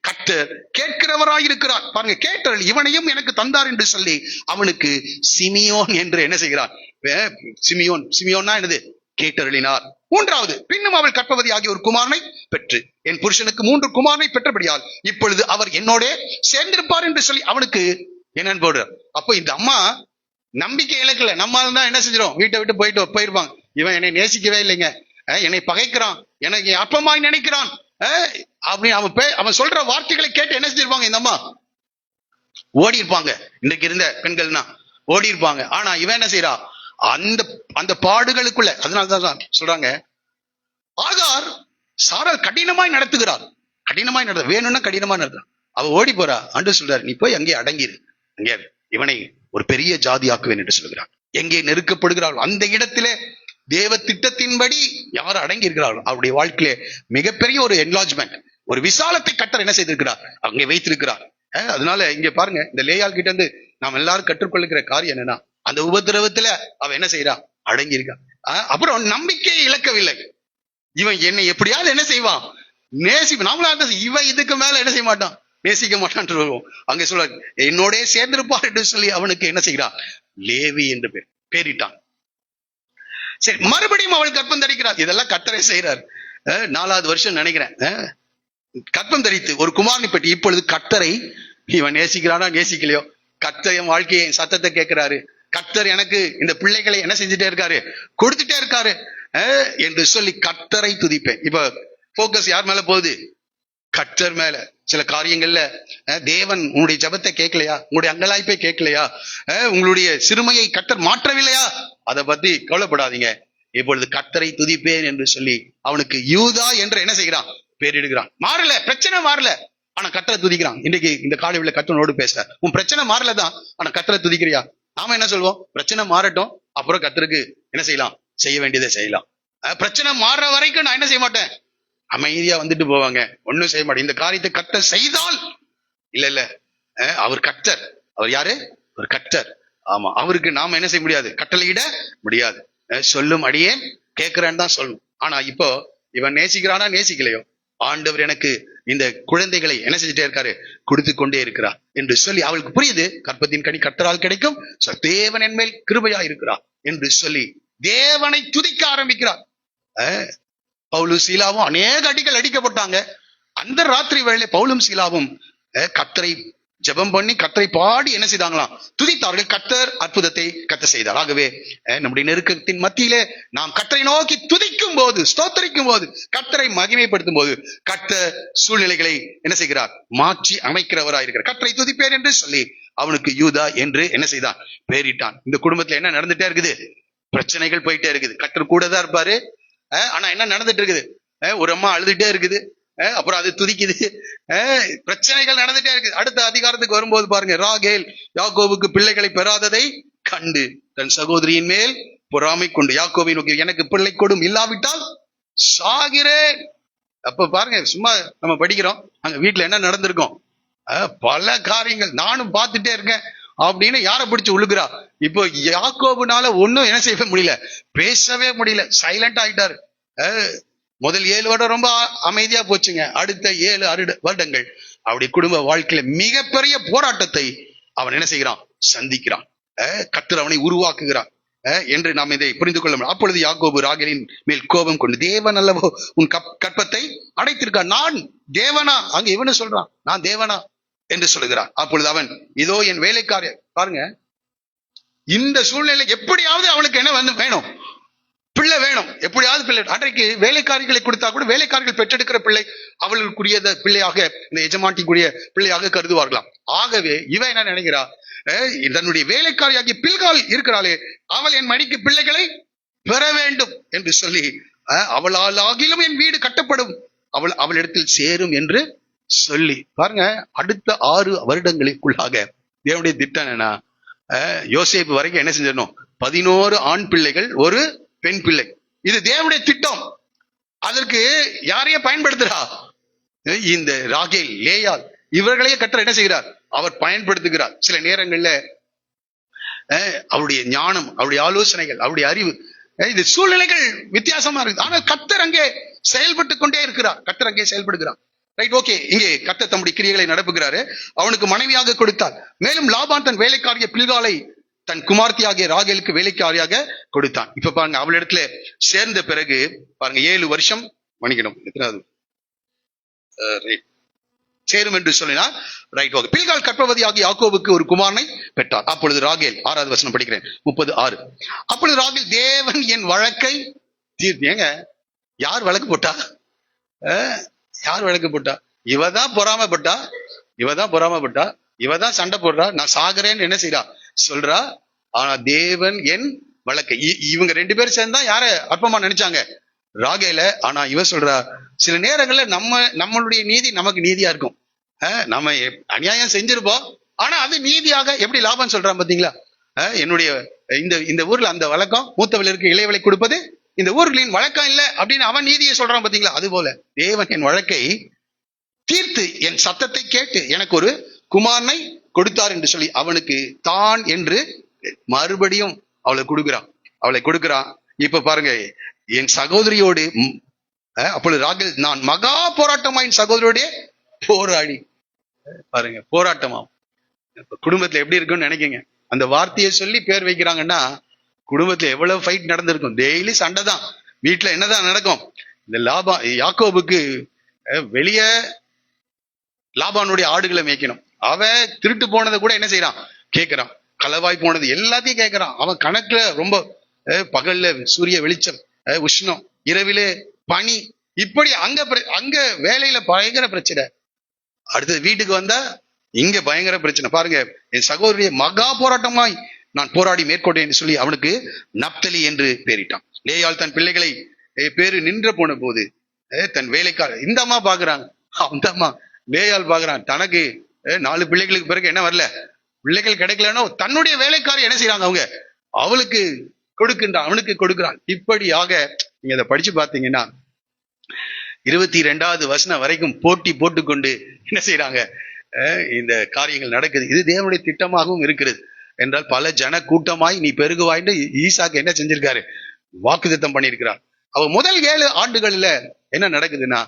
கர்த்தர் கேட்கிறவராயிருக்கிறார். பாருங்க, கேட்டல் இவனையும் எனக்கு தந்தார் என்று சொல்லி அவனுக்கு சிமியோன் என்று என்ன செய்கிறார்? சிமியோன்னா என்னது? கேட்டருளினார். மூன்றாவது, பின்னும் அவள் கர்ப்பவதி ஆகிய ஒரு குமாரனை பெற்று என் புருஷனுக்கு 3 குமாரனை பெற்றபடியால் இப்பொழுது அவர் என்னோட சேர்ந்திருப்பார் என்று சொல்லி அவனுக்கு என்னன்னு போடுறார். அப்போ இந்த அம்மா நம்பிக்கை இழக்கல. நம்மால தான் என்ன செஞ்சிடும்? வீட்டை விட்டு போயிருப்பாங்க. இவன் என்னை நேசிக்கவே இல்லைங்க, என்னை பகைக்கிறான், எனக்கு அப்பமாய் நினைக்கிறான் அப்படின்னு அவன் சொல்ற வார்த்தைகளை கேட்டு என்ன செஞ்சிருப்பாங்க? இந்த அம்மா ஓடி இருப்பாங்க. இன்னைக்கு இருந்த பெண்கள்னா ஓடி இருப்பாங்க. ஆனா இவன் என்ன செய்யறா? அந்த பாடுகளுக்குள்ள, அதனாலதான் சொல்றாங்க, ஆகார் சாராள் கடினமாய் நடத்துகிறார். கடினமாய் நடத்த வேணும்னா கடினமா நடத்துறான். அவ ஓடி போறா. ஆண்டவர் சொல்றாரு, நீ போய் அங்கே அடங்கிரு, அங்கே இவனை ஒரு பெரிய ஜாதி ஆக்குவேன் என்று சொல்கிறார். எங்கே நெருக்கப்படுகிறார்கள் அந்த இடத்திலே தேவ திட்டத்தின்படி யார் அடங்கி இருக்கிறார்கள் அவருடைய வாழ்க்கையிலே மிகப்பெரிய ஒரு என்லார்ஜ்மெண்ட், ஒரு விசாலத்தை கர்த்தர் என்ன செய்திருக்கிறார்? அங்கே வைத்திருக்கிறார். அதனால இங்க பாருங்க, இந்த லேயாள் கிட்ட இருந்து நாம் எல்லாரும் கற்றுக்கொள்ளுகிற காரியம் என்னன்னா, அந்த உபத்திரவத்துல அவ என்ன செய்யறா? அடங்கி இருக்கா. அப்புறம் நம்பிக்கையை இழக்கவில்லை. இவன் என்னை எப்படியாவது என்ன செய்வான்? நாமளும் இவன் இதுக்கு மேல என்ன செய்ய மாட்டான்? நேசிக்க மாட்டான். அங்க சொல்ல என்னோட சேர்ந்திருப்பார் என்று சொல்லி அவனுக்கு என்ன செய்கிறான்? லேவி என்று பேரிட்டான். சரி, மறுபடியும் அவள் கற்பம் தரிக்கிறார். இதெல்லாம் கர்த்தரே செய்யறார். 4வது வருஷம் நினைக்கிறேன், கற்பம் தரித்து ஒரு குமாரனை பெற்று இப்பொழுது கர்த்தரை இவன் நேசிக்கிறானா நேசிக்கலையோ, கர்த்தர் என் வாழ்க்கையை சத்தத்தை கேட்கிறாரு, கர்த்தர் எனக்கு இந்த பிள்ளைகளை என்ன செஞ்சுட்டே இருக்காரு? கொடுத்துட்டே இருக்காரு என்று சொல்லி கர்த்தரை துதிப்பேன். இப்ப போக்கஸ் யார் மேல போகுது? கர்த்தர் மேல. சில காரியங்கள்ல தேவன் உங்களுடைய ஜெபத்தை கேட்கலையா? உங்களுடைய அங்கலாய்ப்பை கேட்கலையா? உங்களுடைய சிறுமையை கர்த்தர் மாற்றவில்லையா? அதை பத்தி கவலைப்படாதீங்க. இப்பொழுது கர்த்தரை துதிப்பேன் என்று சொல்லி அவனுக்கு யூதா என்று என்ன செய்கிறான்? பேரிடுகிறான். மாறல, பிரச்சனை மாறல, ஆனா கர்த்தரை துதிக்கிறான். இன்னைக்கு இந்த காலையில கர்த்தனோடு பேசுற, உன் பிரச்சனை மாறலதான், ஆனா கர்த்தரை துதிக்கிறியா? நாம என்ன சொல்வோம்? பிரச்சனை மாறட்டும், அப்புறம் கர்த்தருக்கு என்ன செய்யலாம்? செய்ய வேண்டியதை செய்யலாம். பிரச்சனை மாறுற வரைக்கும் நான் என்ன செய்ய மாட்டேன்? அமைதியா வந்துட்டு போவாங்க, ஒன்னும் செய்ய மாட்டேன். இந்த காரியத்தை கர்த்தர் செய்தால் இல்ல அவர் கர்த்தர். அவர் யாரு? ஒரு கர்த்தர். ஆமா, அவருக்கு நாம என்ன செய்ய முடியாது? கட்டளையிட முடியாது. சொல்லும் அடியே கேட்கிறேன்னு தான் சொல்லணும். ஆனா இப்போ இவன் நேசிக்கிறானா நேசிக்கலையோ, ஆண்டவர் எனக்கு இந்த குழந்தைகளை என்ன செஞ்சுட்டே இருக்காரு? கொடுத்து கொண்டே இருக்கிறார் என்று சொல்லி அவளுக்கு புரியுது. கற்பத்தின் கனி கர்த்தரால் கிடைக்கும், தேவன் என் மேல் கிருபையா இருக்கிறார் என்று சொல்லி தேவனை துதிக்க ஆரம்பிக்கிறார். பவுலும் சீலாவும் அநேக அடிகள் அடிக்கப்பட்டாங்க. அந்த ராத்திரி வேளையில பவுலும் சீலாவும் கர்த்தரை ஜெபம் பண்ணி கர்த்தரை பாடி என்ன செய்தாங்களாம்? துதித்தார்கள். கர்த்தர் அற்புதத்தை கர்த்தர் செய்தார். ஆகவே நம்முடைய நெருக்கத்தின் மத்தியிலே நாம் கர்த்தரை நோக்கி துதிக்கும் போது, ஸ்தோத்தரிக்கும் போது, கர்த்தரை மகிமைப்படுத்தும் போது கர்த்தர் சூழ்நிலைகளை என்ன செய்கிறார்? மாற்றி அமைக்கிறவராயிருக்கிறார். கர்த்தரை துதிப்பேன் என்று சொல்லி அவனுக்கு யூதா என்று என்ன செய்தான், பேரிட்டான். இந்த குடும்பத்துல என்ன நடந்துட்டே இருக்குது, பிரச்சனைகள் போயிட்டே இருக்குது. கர்த்தர் கூட தான் இருப்பாரு. ஆனா என்ன நடந்துட்டு இருக்குது, ஒரு அம்மா அழுதுட்டே இருக்குது, அப்புறம் அது துதிக்குது, பிரச்சனைகள் நடந்துட்டே இருக்குது. அடுத்த அதிகாரத்துக்கு வரும்போது பாருங்க, ராகேல் யாக்கோபுக்கு பிள்ளைகளை பெறாததை கண்டு தன் சகோதரியின் மேல் பொறாமை கொண்டு யாக்கோபை நோக்கி, எனக்கு பிள்ளை கொடும், இல்லாவிட்டால் சாகிறேன். அப்ப பாருங்க, சும்மா நம்ம படிக்கிறோம், அங்க வீட்டுல என்ன நடந்திருக்கும், பல காரியங்கள் நானும் பார்த்துட்டே இருக்கேன் அப்படின்னு யாரை பிடிச்சு உழுகுறா. இப்போ யாக்கோபுனால ஒண்ணும் என்ன செய்ய முடியல, பேசவே முடியல, சைலண்ட் ஆயிட்டாரு. முதல் 7 வருடம் ரொம்ப அமைதியா போச்சுங்க. அடுத்த 7 வருடங்கள் அவருடைய குடும்ப வாழ்க்கையில மிகப்பெரிய போராட்டத்தை அவன் என்ன செய்கிறான், சந்திக்கிறான். கர்த்தர் அவனை உருவாக்குகிறான் என்று நாம் இதை புரிந்து கொள்ள முடியும். அப்பொழுது யாக்கோபு ராகேலின் மேல் கோபம் கொண்டு, தேவன் அல்லவோ உன் கற்பத்தை அடைத்திருக்கான், நான் தேவனா, அங்க இவனு சொல்றான், நான் தேவனா என்று சொல்லுகிறான். அப்பொழுது அவன், இதோ என் வேலைக்காரிய, பாருங்க இந்த சூழ்நிலை எப்படியாவது அவனுக்கு என்ன வேணும், பிள்ளை வேணும், எப்படியாவது பிள்ளை. அன்றைக்கு வேலைக்காரிகளை கொடுத்தா கூட வேலைக்காரிகள் பெற்றெடுக்கிற பிள்ளை அவர்களுக்குரிய பிள்ளையாக, இந்த எஜமாட்டிக்குரிய பிள்ளையாக கருதுவார்களாம். ஆகவே இவன் என்ன நினைக்கிறா, தன்னுடைய வேலைக்காரியாகிய பில்கால் இருக்கிறாளே, அவள் என் மடிக்கு பிள்ளைகளை பெற வேண்டும் என்று சொல்லி, அவளால் ஆகிலும் என் வீடு கட்டப்படும், அவளிடத்தில் சேரும் என்று சொல்லி. பாருங்க, அடுத்த 6 வருடங்களுக்குள்ளாக தேவனுடைய திட்டம் என்னன்னா, யோசேப்பு வரைக்கும் என்ன செஞ்சிடணும், 11 ஆண் பிள்ளைகள், ஒரு பெண் பிள்ளை. இது தேவனுடைய திட்டம். அதற்கு யாரையே பயன்படுத்துறா, இந்த ராகேல், லேயாள், இவர்களையே கர்த்தர் என்ன செய்கிறார், அவர் பயன்படுத்துகிறார். சில நேரங்கள்ல அவருடைய ஞானம், அவருடைய ஆலோசனைகள், அவருடைய அறிவு, இது சூழ்நிலைகள் வித்தியாசமா இருக்கு. ஆனால் கர்த்தர் அங்கே செயல்பட்டு கொண்டே இருக்கிறார், கர்த்தர் அங்கே செயல்படுகிறார். Right, okay. இங்கே கர்த்தர் தம்முடைய கிரியைகளை நடப்புகிறாரு. அவனுக்கு மனைவியாக கொடுத்தார். மேலும் லாபான் தன் வேலைக்காரிய பில்காலை தன் குமார்த்தியாகிய ராகேலுக்கு வேலைக்காரியாக கொடுத்தான். இப்ப பாருங்க, அவளிடத்துல சேர்ந்த பிறகு பாருங்க, 7 வருஷம் மன்னிக்கணும், எத்தனாவது சேரும் என்று சொல்லினார். Right, okay. பில்கால் கர்ப்பவதி ஆகிய யாக்கோபுக்கு ஒரு குமாரனை பெற்றார். அப்பொழுது ராகேல், 6வது வசனம் படிக்கிறேன், 36. அப்பொழுது ராகேல், தேவன் என் வழக்கை தீர்த்து. ஏங்க, யார் வழக்கு போட்டா, யார் வழக்கு போட்டா, இவதான் பொறாமப்பட்டா, இவதான் சண்டை போடுறா, நான் சாகுறேன்னு என்ன செய்யறா சொல்றா. ஆனா தேவன் என் வழக்கை, இவங்க 2 பேரும் சேர்ந்தா யார அற்பமா நினைச்சாங்க, ராகேல. ஆனா இவ சொல்றா, சில நேரங்கள்ல நம்மளுடைய நீதி நமக்கு நீதியா இருக்கும், நம்ம அநியாயம் செஞ்சிருப்போம், ஆனா அது நீதியாக எப்படி லாபம் சொல்றான் பாத்தீங்களா. என்னுடைய இந்த ஊர்ல அந்த வழக்கம், மூத்தவர்களுக்கு இளையவளை கொடுப்பது இந்த ஊர்களின் வழக்கம் இல்ல அப்படின்னு அவன் நீதியை சொல்றான் பாத்தீங்களா. அது போல தேவன் என் வழக்கை தீர்த்து என் சத்தத்தை கேட்டு எனக்கு ஒரு குமாரனை கொடுத்தார் என்று சொல்லி அவனுக்கு தான் என்று மறுபடியும் அவளை கொடுக்கிறான். இப்ப பாருங்க, என் சகோதரியோடு, அப்பொழுது ராகேல், நான் மகா போராட்டமா என் சகோதரியோட போராடி. பாருங்க, போராட்டமா குடும்பத்துல எப்படி இருக்குன்னு நினைக்கீங்க. அந்த வார்த்தையை சொல்லி பேர் வைக்கிறாங்கன்னா குடும்பத்துல எவ்வளவு ஃபைட் நடந்திருக்கும். டெய்லி சண்டை தான், வீட்டுல என்னதான் நடக்கும். இந்த யாக்கோபுக்கு வெளியே லாபானுடைய ஆடுகளை மேய்க்கணும். அவன் திருட்டு போனதை கூட என்ன செய்யறான், கேட்கிறான். களவாய் போனது எல்லாத்தையும் கேட்கிறான். அவன் கணக்குல ரொம்ப, பகல்ல சூரிய வெளிச்சம், உஷ்ணம், இரவிலே பனி, இப்படி அங்க வேலையில பயங்கர பிரச்சனை. அடுத்தது வீட்டுக்கு வந்தா இங்க பயங்கர பிரச்சனை. பாருங்க, என் சகோதரிய மகா போராட்டமாய் நான் போராடி மேற்கொண்டேன் என்று சொல்லி அவனுக்கு நப்தலி என்று பேரிட்டான். லேயாள் தன் பிள்ளைகளை பேரு நின்ற போன போது தன் வேலைக்கார, இந்த அம்மா பாக்குறாங்க, அந்த அம்மா லேயாள் பாக்குறான், தனக்கு 4 பிள்ளைகளுக்கு பிறகு என்ன வரல, பிள்ளைகள் கிடைக்கலன்னா தன்னுடைய வேலைக்காரி என்ன செய்யறாங்க, அவங்க அவளுக்கு கொடுக்கின்றான், அவனுக்கு கொடுக்கிறான். இப்படியாக நீங்க அதை படிச்சு பாத்தீங்கன்னா 22வது வசனம் வரைக்கும் போட்டி போட்டுக்கொண்டு என்ன செய்யறாங்க, இந்த காரியங்கள் நடக்குது. இது தேவனுடைய திட்டமாகவும் இருக்கிறது. என்றால் பல ஜன கூட்டமாய் நீ பெருகுவாய்ன்னு ஈசாக்கு என்ன செஞ்சிருக்காரு, வாக்குத்தத்தம் பண்ணியிருக்கிறார். அவ முதல் 7 ஆண்டுகளில என்ன நடக்குதுன்னா,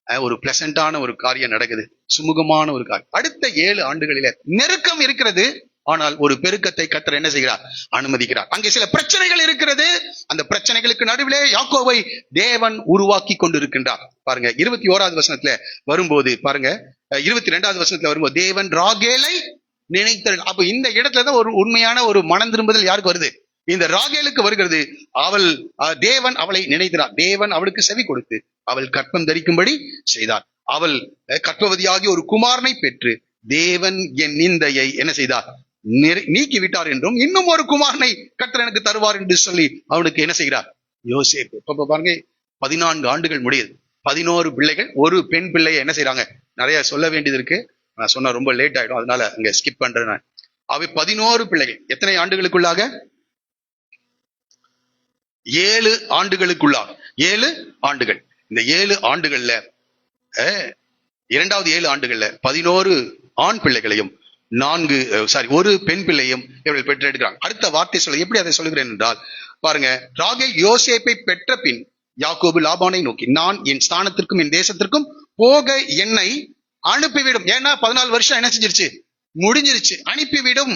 ஒரு பிளசண்டான ஒரு காரியம் நடக்குது, சுமூகமான ஒரு காரியம். அடுத்த 7 ஆண்டுகளில நெருக்கம் இருக்கிறது, ஆனால் ஒரு பெருக்கத்தை கர்த்தர் என்ன செய்கிறார், அனுமதிக்கிறார். அங்கே சில பிரச்சனைகள் இருக்கிறது. அந்த பிரச்சனைகளுக்கு நடுவிலே யாக்கோபை தேவன் உருவாக்கி கொண்டிருக்கின்றார். பாருங்க 21வது வசனத்துல வரும்போது, பாருங்க 22வது வசனத்துல வரும்போது, தேவன் ராகேலை நினைத்தாள். அப்ப இந்த இடத்துலதான் ஒரு உண்மையான ஒரு மனம் திரும்புதல் யாருக்கு வருது, இந்த ராகேலுக்கு வருகிறது. தேவன் அவளை நினைக்கிறார். தேவன் அவளுக்கு செவி கொடுத்து அவள் கற்பம் தரிக்கும்படி செய்தார். அவள் கற்பவதியாகி ஒரு குமாரனை பெற்று தேவன் என் நிந்தையை என்ன செய்தார், நீக்கி விட்டார் என்றும் இன்னும் ஒரு குமாரனை கர்த்தர் எனக்கு தருவார் என்று சொல்லி அவனுக்கு என்ன செய்கிறார் யோசேப்பு. இப்ப பாருங்க, 14 ஆண்டுகள் முடியுது, 11 பிள்ளைகள், ஒரு பெண் பிள்ளையை என்ன செய்யறாங்க. நிறைய சொல்ல வேண்டியது இருக்கு, நான் சொன்னா ரொம்ப லேட் ஆயிடும், அதனால அங்க ஸ்கிப் பண்றேன். அவை 11 பிள்ளைகள் எத்தனை ஆண்டுகளுக்குள்ளாக, 7 ஆண்டுகளுக்குள்ளாக, 7 ஆண்டுகள். இந்த 7 ஆண்டுகள்ல இரண்டாவது 7 ஆண்டுகள்ல 11 ஆண் பிள்ளைகளையும் ஒரு பெண் பிள்ளையும் இவர்கள் பெற்றெடுக்கிறாங்க. அடுத்த வார்த்தை சொல்ல எப்படி அதை சொல்லுகிறேன் என்றால் பாருங்க, ராகேல் யோசேப்பை பெற்ற பின் யாக்கோபு லாபானை நோக்கி, நான் என் ஸ்தானத்திற்கும் என் தேசத்திற்கும் போக என்னை அனுப்பிவிடும். ஏன்னா 14 வருஷம் என்ன செஞ்சிருச்சு, முடிஞ்சிருச்சு, அனுப்பிவிடும்.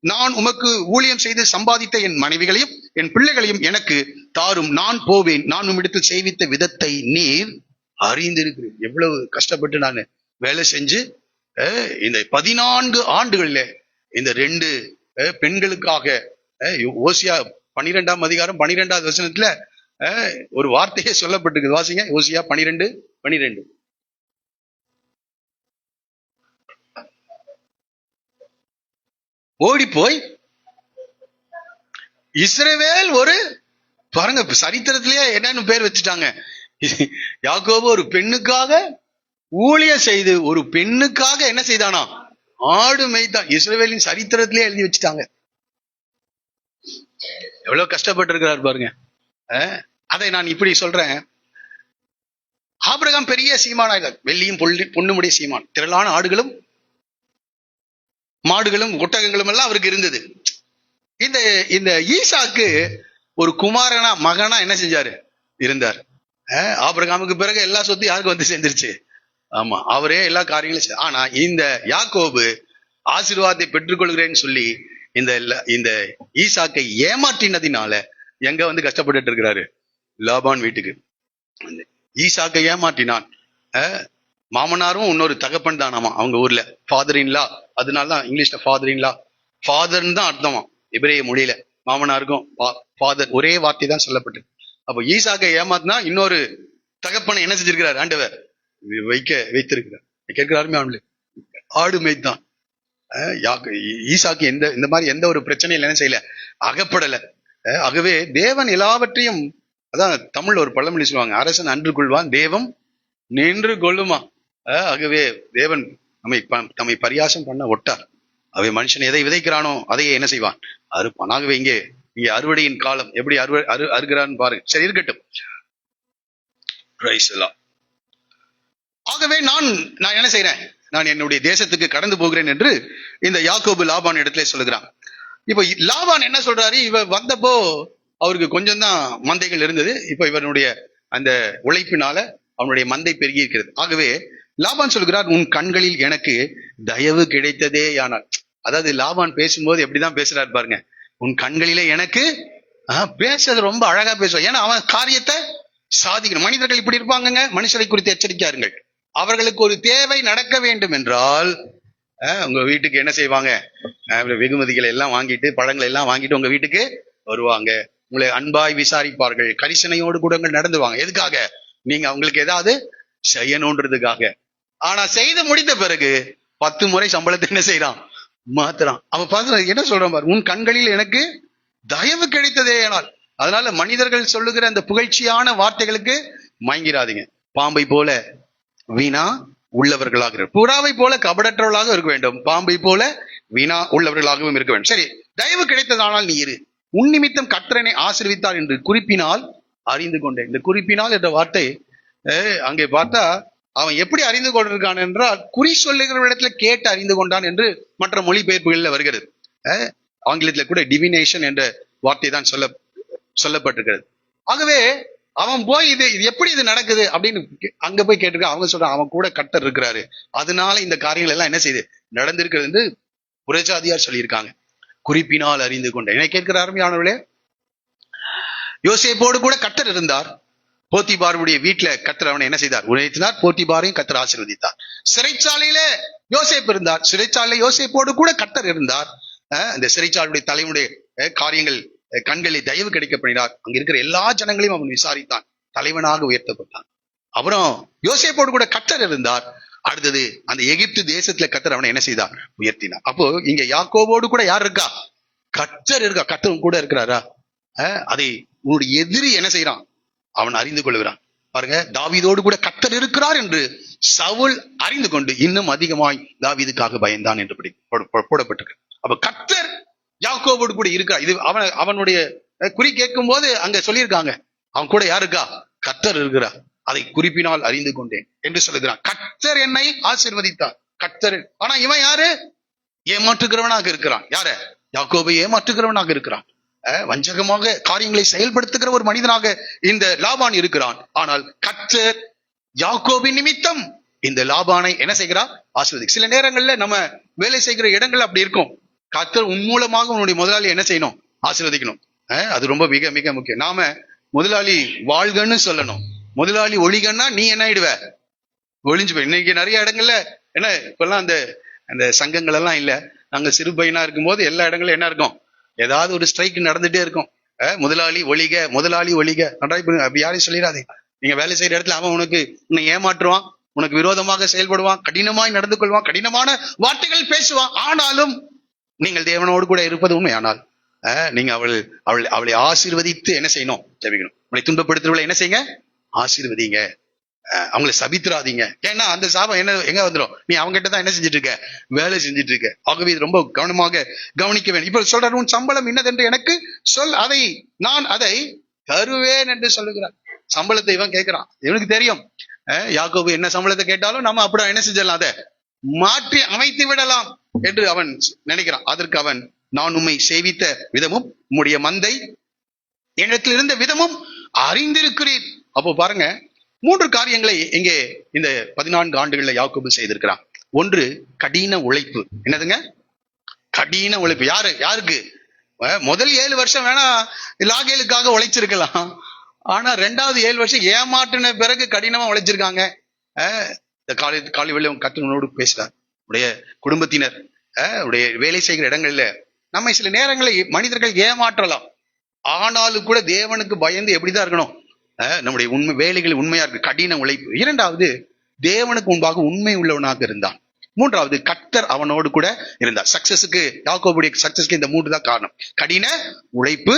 நான் உமக்கு ஊழியம் செய்து சம்பாதித்த என் மனைவிகளையும் என் பிள்ளைகளையும் எனக்கு தாரும், நான் போவேன், நான் உம்மிடத்தில் செய்வித்த விதத்தை நீர் அறிந்திருக்கிறேன். எவ்வளவு கஷ்டப்பட்டு நான் வேலை செஞ்சு இந்த 14 ஆண்டுகள்ல இந்த 2 பெண்களுக்காக ஓசியா 12ஆம் அதிகாரம் 12வது வசனத்துல ஒரு வார்த்தையே சொல்லப்பட்டிருக்கு. வாசிங்க, ஓசியா 12:12. ஓடி போய் இஸ்ரவேல் ஒரு பாருங்க, சரித்திரத்திலேயே என்னன்னு பேர் வச்சுட்டாங்க. யாக்கோபு ஒரு பெண்ணுக்காக ஊழியம் செய்து ஒரு பெண்ணுக்காக என்ன செய்தானா, ஆடு மேய்த்தான். இஸ்ரவேலின் சரித்திரத்திலே எழுதி வச்சுட்டாங்க. எவ்வளவு கஷ்டப்பட்டு இருக்கிறார் பாருங்க. அதை நான் இப்படி சொல்றேன், ஆபிரகாம் பெரிய சீமானாக, வெள்ளியும் பொன்னுமுடைய சீமான், திரளான ஆடுகளும் மாடுகளும் ஒட்டகங்களும் எல்லாம் அவருக்கு இருந்தது. இந்த ஈசாக்கு ஒரு குமாரனா மகனா என்ன செஞ்சாரு, இருந்தார். ஆபிரகாமுக்கு பிறகு எல்லா சொத்து யாருக்கு வந்து சேர்ந்துருச்சு, ஆமா, அவரே எல்லா காரியங்களும். ஆனா இந்த யாக்கோபு ஆசீர்வாதத்தை பெற்றுக்கொள்கிறேன்னு சொல்லி இந்த ஈசாக்கை ஏமாற்றினதினால எங்க வந்து கஷ்டப்பட்டு இருக்கிறாரு, லாபான் வீட்டுக்கு. ஈசாக்கை ஏமாற்றினான். மாமனாரும் இன்னொரு தகப்பன் தானாமா அவங்க ஊர்ல, ஃபாதர் இன் லா. அதனாலதான் இங்கிலீஷ்ல ஃபாதர் இன் லா, ஃபாதர்ன்னு தான் அர்த்தமா எபிரேய மொழியில. மாமனாருக்கும் ஃபாதர் ஒரே வார்த்தை தான் சொல்லப்பட்டு. அப்போ ஈசாக்கை ஏமாத்தினா இன்னொரு தகப்பனை என்ன செஞ்சிருக்கிறார் ஆண்டவர், வைத்திருக்கிறார். கேட்கிறாருமே, அவனு ஆடு மேய்த்தான். ஈசாக்கு இந்த மாதிரி எந்த ஒரு பிரச்சனையும் என்ன செய்யல, அகப்படல. ஆகவே தேவன் எல்லாவற்றையும், அதான் தமிழ்ல ஒரு பழமொழி சொல்லுவாங்க, அரசன் அன்று கொள்வான் தெய்வம் நின்று கொள்ளுமா. ஆகவே தேவன் நம்மை பரியாசம் பண்ண ஒட்டார். அவை மனுஷன் எதை விதைக்கிறானோ அதையே என்ன செய்வான், அறுப்பான். ஆகவே இங்கே அறுவடையின் காலம் எப்படி அறுகிறான்னு பாருங்க. சரி, இருக்கட்டும். ஆகவே நான் என்ன செய்யறேன், நான் என்னுடைய தேசத்துக்கு கடந்து போகிறேன் என்று இந்த யாக்கோபு லாபான் இடத்துல சொல்லுகிறான். இப்ப லாபான் என்ன சொல்றாரு, இவ வந்தப்போ அவருக்கு கொஞ்சம் தான் மந்தைகள் இருந்தது. இப்ப இவனுடைய அந்த உழைப்பினால அவனுடைய மந்தை பெருகி இருக்கிறது. ஆகவே லாபான் சொல்கிறார், உன் கண்களில் எனக்கு தயவு கிடைத்ததே ஆனால். அதாவது லாபான் பேசும்போது எப்படிதான் பேசுறாரு பாருங்க, உன் கண்களிலே எனக்கு பேசுறது ரொம்ப அழகா பேசுவான். ஏன்னா அவன் காரியத்தை சாதிக்கணும். மனிதர்கள் இப்படி இருப்பாங்க, மனுஷரை குறித்து எச்சரிக்காருங்கள். அவர்களுக்கு ஒரு தேவை நடக்க வேண்டும் என்றால் உங்க வீட்டுக்கு என்ன செய்வாங்க, வெகுமதிகளை எல்லாம் வாங்கிட்டு, பழங்களை எல்லாம் வாங்கிட்டு உங்க வீட்டுக்கு வருவாங்க. உங்களை அன்பாய் விசாரிப்பார்கள், கரிசனையோடு கூட நடந்துவாங்க. எதுக்காக, நீங்க அவங்களுக்கு ஏதாவது செய்யணும்ன்றதுக்காக. ஆனா செய்து முடித்த பிறகு 10 முறை சம்பளத்தை என்ன செய்யறான், மாத்துறான். அவன் பார்த்து என்ன சொல்றான் பாரு, உன் கண்களில் எனக்கு தயவு கிடைத்ததே ஆனால். அதனால மனிதர்கள் சொல்லுகிற அந்த புகழ்ச்சியான வார்த்தைகளுக்கு மயங்கிறாதீங்க. பாம்பை போல வீணா உள்ளவர்களாக, புறாவை போல கபடற்றவர்களாக இருக்க வேண்டும், பாம்பை போல வீணா உள்ளவர்களாகவும் இருக்க வேண்டும். சரி, தயவு கிடைத்ததானால் நீ இரு, உன் நிமித்தம் கர்த்தரனை ஆசீர்வதித்தார் என்று குறிப்பினால் அறிந்து கொண்டேன். இந்த குறிப்பினால் என்ற வார்த்தை அங்கே பார்த்தா அவன் எப்படி அறிந்து கொண்டிருக்கான் என்றால், குறி சொல்லுகிற இடத்துல கேட்டு அறிந்து கொண்டான் என்று மற்ற மொழிபெயர்ப்புகள்ல வருகிறது. ஆங்கிலத்துல கூட டிவினேஷன் என்ற வார்த்தை தான் சொல்லப்பட்டிருக்கிறது. ஆகவே அவன் போய் இது எப்படி இது நடக்குது அப்படின்னு அங்க போய் கேட்டிருக்கான். அவங்க சொல்றான், அவன் கூட கர்த்தர் இருக்கிறாரு, அதனால இந்த காரியங்கள் எல்லாம் என்ன செய்யுது, நடந்திருக்கிறது என்று புரஜாதியார் சொல்லியிருக்காங்க. குறிப்பினால் அறிந்து கொண்டேன். என்ன கேட்கிற அருமையானவர்களே, யோசேப்போடு கூட கர்த்தர் இருந்தார். போத்திபாருடைய வீட்டுல கர்த்தர் அவனை என்ன செய்தார், உழைத்தினார். போத்திபாரையும் கர்த்தர் ஆசீர்வதித்தார். சிறைச்சாலையில யோசேப்பு இருந்தார். சிறைச்சாலையில யோசேப்போடு கூட கர்த்தர் இருந்தார். அந்த சிறைச்சாலையுடைய தலைவனுடைய காரியங்கள் கண்களை தயவு கிடைக்க பண்ணினார். அங்க இருக்கிற எல்லா ஜனங்களையும் அவன் விசாரித்தான், தலைவனாக உயர்த்தப்பட்டான். அப்புறம் யோசேப்போடு கூட கர்த்தர் இருந்தார். அடுத்தது அந்த எகிப்து தேசத்துல கர்த்தர் அவனை என்ன செய்தார்? உயர்த்தினார். அப்போ இங்க யாக்கோபோடு கூட யார் இருக்கா? கர்த்தர் இருக்கா. கர்த்தர் கூட இருக்கிறாரா? அதை உன்னுடைய எதிரி என்ன செய்யறான்? அவன் அறிந்து கொள்கிறான். பாருங்க, தாவீதோடு கூட கர்த்தர் இருக்கிறார் என்று சவுல் அறிந்து கொண்டு இன்னும் அதிகமாய் தாவீதுக்காக பயந்தான் என்று போடப்பட்டிருக்கு. அப்ப கர்த்தர் யாக்கோபோடு கூட இருக்கா. இது அவனுடைய குறி கேட்கும் போது அங்க சொல்லியிருக்காங்க, அவன் கூட யாருக்கா? கர்த்தர் இருக்கிறார். அதை குறிப்பினால் அறிந்து கொண்டேன் என்று சொல்லுகிறான். கர்த்தர் என்னை ஆசீர்வதித்தார். கர்த்தர். ஆனா இவன் யாரு? ஏமாற்றுகிறவனாக இருக்கிறான். யார? யாக்கோபை ஏமாற்றுகிறவனாக இருக்கிறான். வஞ்சகமாக காரியங்களை செயல்படுத்துகிற ஒரு மனிதனாக இந்த லாபான் இருக்கிறான். ஆனால் கர்த்தர் யாக்கோபின் நிமித்தம் இந்த லாபானை என்ன செய்கிறார்? ஆசீர்வதி. சில நேரங்கள்ல நம்ம வேலை செய்கிற இடங்கள் அப்படி இருக்கும். கர்த்தர் உன் மூலமாக உன்னுடைய முதலாளி என்ன செய்யணும்? ஆசீர்வதிக்கணும். அது ரொம்ப மிக மிக முக்கியம். நாம முதலாளி வாழ்கன்னு சொல்லணும். முதலாளி ஒழிகன்னா நீ என்ன ஆயிடுவ? ஒழிஞ்சு போய். இன்னைக்கு நிறைய இடங்கள்ல என்ன இப்பெல்லாம் அந்த சங்கங்கள் எல்லாம் இல்ல. நாங்க சிறு பையனா இருக்கும் போது எல்லா இடங்களும் என்ன இருக்கும்? ஏதாவது ஒரு ஸ்ட்ரைக் நடந்துட்டே இருக்கும். முதலாளி ஒழிக, முதலாளி ஒழிக. அப்படி யாரையும் சொல்லிடாதே. நீங்க வேலை செய்யற இடத்துல அவன் உன்னை ஏமாற்றுவான், உனக்கு விரோதமாக செயல்படுவான், கடினமாய் நடந்து கொள்வான், கடினமான வார்த்தைகள் பேசுவான். ஆனாலும் நீங்கள் தேவனோடு கூட இருப்பது உண்மையானால் நீங்க அவளை ஆசீர்வதித்து என்ன செய்யணும்? ஜெபிக்கணும். உங்களை துன்பப்படுத்துறவளை என்ன செய்யுங்க? ஆசீர்வதிங்க. அவங்களை சபித்துறாதீங்க. ஏன்னா அந்த சாபம் எங்க வந்துடும்? நீ அவங்க கிட்ட தான் என்ன செஞ்சுட்டு இருக்க? வேலை செஞ்சுட்டு இருக்க. ஆகவே இது ரொம்ப கவனமாக கவனிக்க வேண்டும். இப்ப சொல்ற உன் சம்பளம் என்னதென்று எனக்கு சொல், நான் அதை தருவேன் என்று சொல்லுகிறான். சம்பளத்தை இவன் கேட்கிறான். இவனுக்கு தெரியும் யாக்கோபு என்ன சம்பளத்தை கேட்டாலும் நம்ம அப்படி என்ன செஞ்சிடலாம், அதை மாற்றி அமைத்து விடலாம் என்று அவன் நினைக்கிறான். அதற்கு அவன், நான் உம்மை சேவித்த விதமும் உம்முடைய மந்தை என்னிடத்தில் இருந்த விதமும் அறிந்திருக்கிறேன். அப்போ பாருங்க, 3 காரியங்களை இங்கே இந்த 14 ஆண்டுகள்ல யாக்கோபு செய்திருக்கிறான். ஒன்று, கடின உழைப்பு. என்னதுங்க? கடின உழைப்பு. யாருக்கு? முதல் 7 வருஷம் வேணா லாகேலுக்காக உழைச்சிருக்கலாம். ஆனா 2வது 7 வருஷம் ஏமாற்றின பிறகு கடினமா உழைச்சிருக்காங்க. இந்த காலை வேளை கர்த்தரோடு பேசுறார். உடைய குடும்பத்தினர் உடைய வேலை செய்கிற இடங்கள்ல நம்ம சில நேரங்களில் மனிதர்கள் ஏமாற்றலாம். ஆனாலும் கூட தேவனுக்கு பயந்து எப்படிதான் இருக்கணும்? நம்முடைய வேலைகள் உண்மையா இருக்கு. கடின உழைப்பு. 2வது, தேவனுக்கு முன்பாக உண்மை உள்ளவனாக இருந்தான். 3வது, கர்த்தர் அவனோடு கூட இருந்தார். சக்சஸுக்கு, யாக்கோபுடைய சக்சஸ்க்கு இந்த 3 தான் காரணம். கடின உழைப்பு,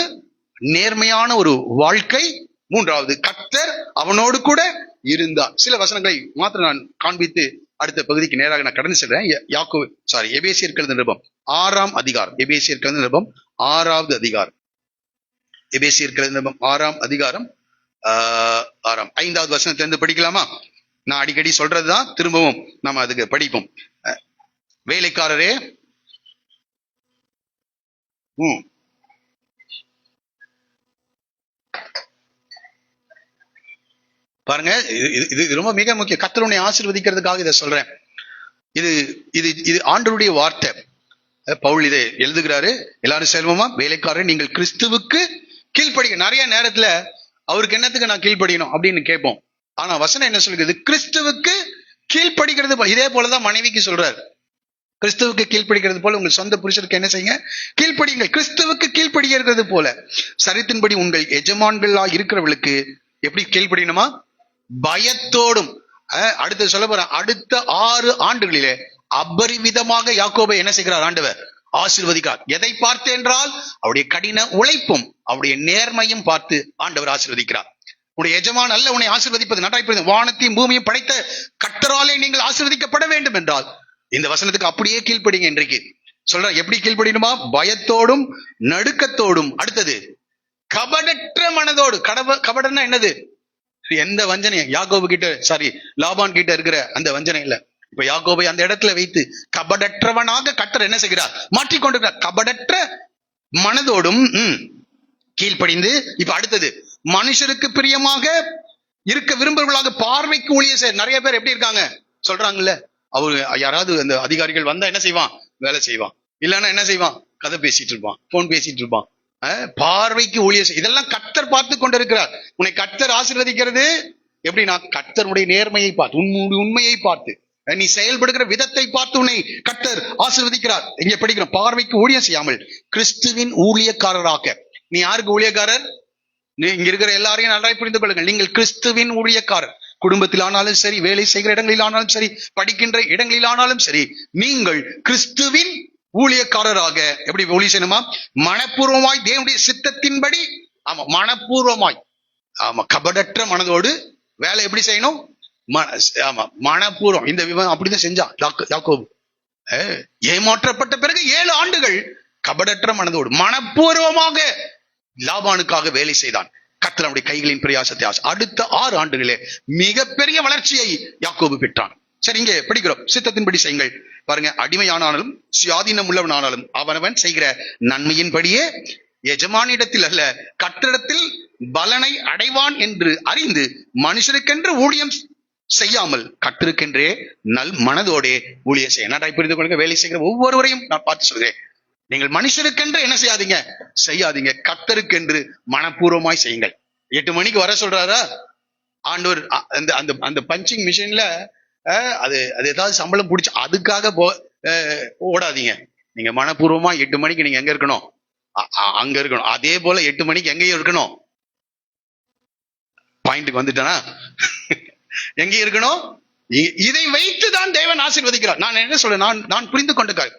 நேர்மையான ஒரு வாழ்க்கை, 3வது கர்த்தர் அவனோடு கூட இருந்தார். சில வசனங்களை மாத்திரம் நான் காண்பித்து அடுத்த பகுதிக்கு நேராக நான் கடந்து செல்றேன். எபேசியர் எழுதின நிருபம் 6ஆம் அதிகாரம். எபேசியர் எழுதின நிருபம் 6வது அதிகாரம். எபேசியர் எழுதின நிருபம் 6ஆம் அதிகாரம் 5வது வசனத்திலிருந்து படிக்கலாமா? நான் அடிக்கடி சொல்றதுதான், திரும்பவும் நம்ம அதுக்கு படிப்போம். வேலைக்காரரே, பாருங்க, இது ரொம்ப மிக முக்கியம். கர்த்தருடைய ஆசீர்வதிக்கிறதுக்காக இதை சொல்றேன். இது ஆண்டவருடைய வார்த்தை. பவுல் இதை எழுதுகிறாரு. எல்லாரும் செல்வமா, வேலைக்காரர் நீங்கள் கிறிஸ்துவுக்கு கீழ்ப்படிங்க. நிறைய நேரத்துல அவருக்கு என்னத்துக்கு நான் கீழ்ப்படியணும் அப்படின்னு கேட்போம். ஆனா வசனம் என்ன சொல்லுகிறது? கிறிஸ்துவுக்கு கீழ்ப்படிக்கிறது போல. இதே போலதான் மனைவிக்கு சொல்றாரு. கிறிஸ்துவுக்கு கீழ்ப்படிக்கிறது போல உங்கள் சொந்த புருஷருக்கு என்ன செய்யுங்க? கீழ்ப்படியுங்கள். கிறிஸ்துவுக்கு கீழ்ப்படிகிறது போல சரித்தின்படி உங்கள் எஜமான்களா இருக்கிறவர்களுக்கு எப்படி கீழ்ப்படியணுமா? பயத்தோடும். அடுத்து சொல்ல போற, அடுத்த 6 ஆண்டுகளிலே அபரிவிதமாக யாக்கோபை என்ன செய்கிறார்? ஆண்டவர் ஆசீர்வதிக்கிறார். எதை பார்த்து என்றால், அவருடைய கடின உழைப்பும் அவருடைய நேர்மையும் பார்த்து ஆண்டவர் ஆசீர்வதிக்கிறார். உடைய எஜமான் அல்ல உன்னை ஆசீர்வதிப்பது. நன்றாய், வானத்தையும் பூமியும் படைத்த கர்த்தராலே நீங்கள் ஆசீர்வதிக்கப்பட வேண்டும் என்றால் இந்த வசனத்துக்கு அப்படியே கீழ்ப்படிங்க. இன்றைக்கு சொல்ற, எப்படி கீழ்ப்படியணுமா? பயத்தோடும் நடுக்கத்தோடும். அடுத்தது, கபடற்ற மனதோடு. கபடன்னா என்னது? எந்த வஞ்சனையும் யாக்கோபு கிட்ட, லாபான் கிட்ட இருக்கிற அந்த வஞ்சனை இல்ல. இப்ப யாக்கோபை அந்த இடத்துல வைத்து கபடற்றவனாக கர்த்தர் என்ன செய்கிறார்? மாற்றிக்கொண்டிருக்கிறார். கபடற்ற மனதோடும் கீழ்ப்படிந்து. இப்ப அடுத்தது, மனுஷருக்கு பிரியமாக இருக்க விரும்புவர்களாக பார்வைக்கு ஊழியம் செய்ய. நிறைய பேர் எப்படி இருக்காங்க சொல்றாங்கல்ல, அவரு யாராவது அந்த அதிகாரிகள் வந்தா என்ன செய்வான்? வேலை செய்வான். இல்லன்னா என்ன செய்வான்? கதை பேசிட்டு இருப்பான், போன் பேசிட்டு இருப்பான். பார்வைக்கு ஊழியம். இதெல்லாம் கர்த்தர் பார்த்து கொண்டிருக்கிறார். உன்னை கர்த்தர் ஆசீர்வதிக்கிறது எப்படின்னா, கர்த்தருடைய நேர்மையை பார்த்து, உண்மையை பார்த்து, நீ செயல்படுகிற விதத்தை பார்த்து உன்னை கர்த்தர் ஆசீர்வதிக்கிறார். இங்க படிக்கிறோம், பார்வைக்கு ஊழியம் செய்யாமல் கிறிஸ்துவின் ஊழியக்காரராக. நீ யாருக்கு ஊழியக்காரர்? நீ இங்க இருக்கிற எல்லாரையும் நன்றாய் புரிந்து கொள்ளுங்கள். நீங்கள் கிறிஸ்துவின் ஊழியக்காரர். குடும்பத்திலானாலும் சரி, வேலை செய்கிற இடங்களிலானாலும் சரி, படிக்கின்ற இடங்களிலானாலும் சரி, நீங்கள் கிறிஸ்துவின் ஊழியக்காரராக எப்படி ஊழியம் செய்யணுமா? மனப்பூர்வமாய் தேவனுடைய சித்தத்தின்படி, ஆமா மனப்பூர்வமாய், ஆமா கபடற்ற மனதோடு வேலை எப்படி செய்யணும்? ஆமா மனப்பூர்வம். இந்த விவரம் அப்படிதான் செஞ்சான் யாக்கோபு. ஏமாற்றப்பட்ட பிறகு 7 ஆண்டுகள் கபடற்ற மனதோடு மனப்பூர்வமாக லாபானுக்காக வேலை செய்தான். கர்த்தர் அவருடைய கைகளின் பிரயாசத்தை அடுத்த 6 ஆண்டுகளே மிகப்பெரிய வளர்ச்சியை யாக்கோபு பெற்றான். சரி, இங்கே படிக்கிறோம், சித்தத்தின்படி செய்யுங்கள். பாருங்க, அடிமையானாலும் சுயாதீனம் உள்ளவனானாலும் அவனவன் செய்கிற நன்மையின்படியே எஜமானிடத்தில் அல்ல கர்த்தரிடத்தில் பலனை அடைவான் என்று அறிந்து மனுஷனுக்கென்று ஊழியம் செய்யாமல் கர்த்தருக்கென்றே நல் மனதோடே ஊழியம் செய்ய. நான் புரிந்து கொள்ளுங்க, வேலை செய்கிற ஒவ்வொருவரையும் நான் பார்த்து சொல்கிறேன், நீங்கள் மனுஷருக்கென்று என்ன செய்யாதீங்க, கர்த்தருக்கென்று மனப்பூர்வமாய் செய்யுங்கள். 8 மணிக்கு வர சொல்றாரா ஆண்டவர், அந்த பஞ்சிங் மிஷின்ல அது ஏதாவது சம்பளம் பிடிச்சி அதுக்காக ஓடாதீங்க. நீங்க மனப்பூர்வமா 8 மணிக்கு நீங்க எங்க இருக்கணும்? அங்க இருக்கணும். அதே போல 8 மணிக்கு எங்கேயும் இருக்கணும். பாயிண்ட்டுக்கு வந்துட்டானா? எங்க இருக்கணும்? இதை வைத்துதான் தேவன் ஆசீர்வதிக்கிறார். நான் என்ன சொல்றேன், நான் புரிந்து கொண்டிருக்காரு.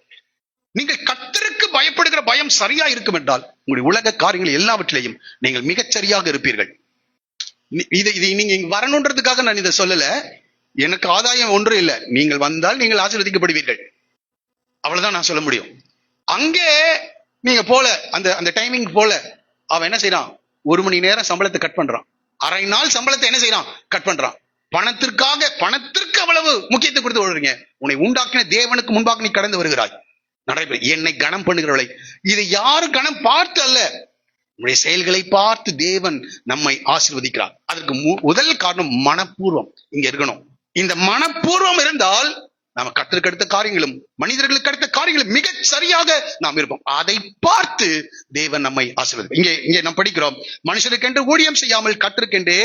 நீங்கள் கர்த்தருக்கு பயப்படுகிற பயம் சரியா இருக்கும் என்றால் உங்களுடைய உலக காரியங்கள் எல்லாவற்றிலையும் நீங்கள் மிகச்சரியாக இருப்பீர்கள். இது நீங்க இங்க வரணுன்றதுக்காக நான் இதை சொல்லல. எனக்கு ஆதாயம் ஒன்றும் இல்லை. நீங்கள் வந்தால் நீங்கள் ஆசீர்வதிக்கப்படுவீர்கள், அவ்வளவுதான் நான் சொல்ல முடியும். அங்கே நீங்க போல அந்த டைமிங் போல அவன் என்ன செய்யறான்? 1 மணி நேரம் சம்பளத்தை கட் பண்றான். அரை நாள் சம்பளத்தை என்ன செய்யறான்? கட் பண்றான். பணத்திற்கு அவ்வளவு முக்கியத்துவம் கொடுத்து ஓடுறீங்க. உன்னை உண்டாக்கின தேவனுக்கு முன்பாக நீ கடந்து வருகிறாய். நடைபெறும் என்னை கனம் பண்ணுகிறவளை, இதை யாரும் கனம் பார்த்து அல்ல, நம்முடைய செயல்களை பார்த்து தேவன் நம்மை ஆசீர்வதிக்கிறார். அதற்கு முதல் காரணம் மனப்பூர்வம் இங்க இருக்கணும். இந்த மனப்பூர்வம் இருந்தால் நாம கர்த்தருக்கு அடுத்த காரியங்களும் மனிதர்களுக்கு அடுத்த காரியங்களும் மிக சரியாக நாம் இருப்போம். அதை பார்த்து தேவன் நம்மை ஆசீர்வதிப்பார். இங்கே நாம் படிக்கிறோம், மனுஷருக்கென்று ஊழியம் செய்யாமல் கர்த்தருக்கென்றே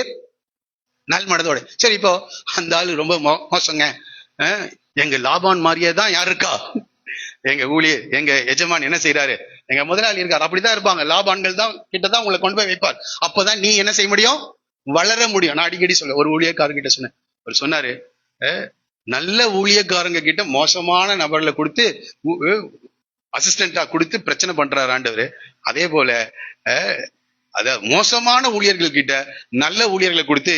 நல் மனதோட. சரி, இப்போ அந்த ஆளு ரொம்ப மோசங்க, எங்க லாபான் மாதிரியே தான் யார் இருக்கா? எங்க எஜமான் என்ன செய்யறாரு? எங்க முதலாளி இருக்காரு. அப்படிதான் இருப்பாங்க. லாபான்கள் தான் கிட்டதான் உங்களை கொண்டு போய் வைப்பார். அப்பதான் நீ என்ன செய்ய முடியும்? வளர முடியும். நான் அடிக்கடி சொல்ல, ஒரு ஊழியக்காரர்கிட்ட சொன்னேன். அவர் சொன்னாரு, நல்ல ஊழியக்காரங்க கிட்ட மோசமான நபர்களை கொடுத்து அசிஸ்டண்டா கொடுத்து பிரச்சனை பண்றாரு ஆண்டவர். அதே போல மோசமான ஊழியர்கள் கிட்ட நல்ல ஊழியர்களை கொடுத்து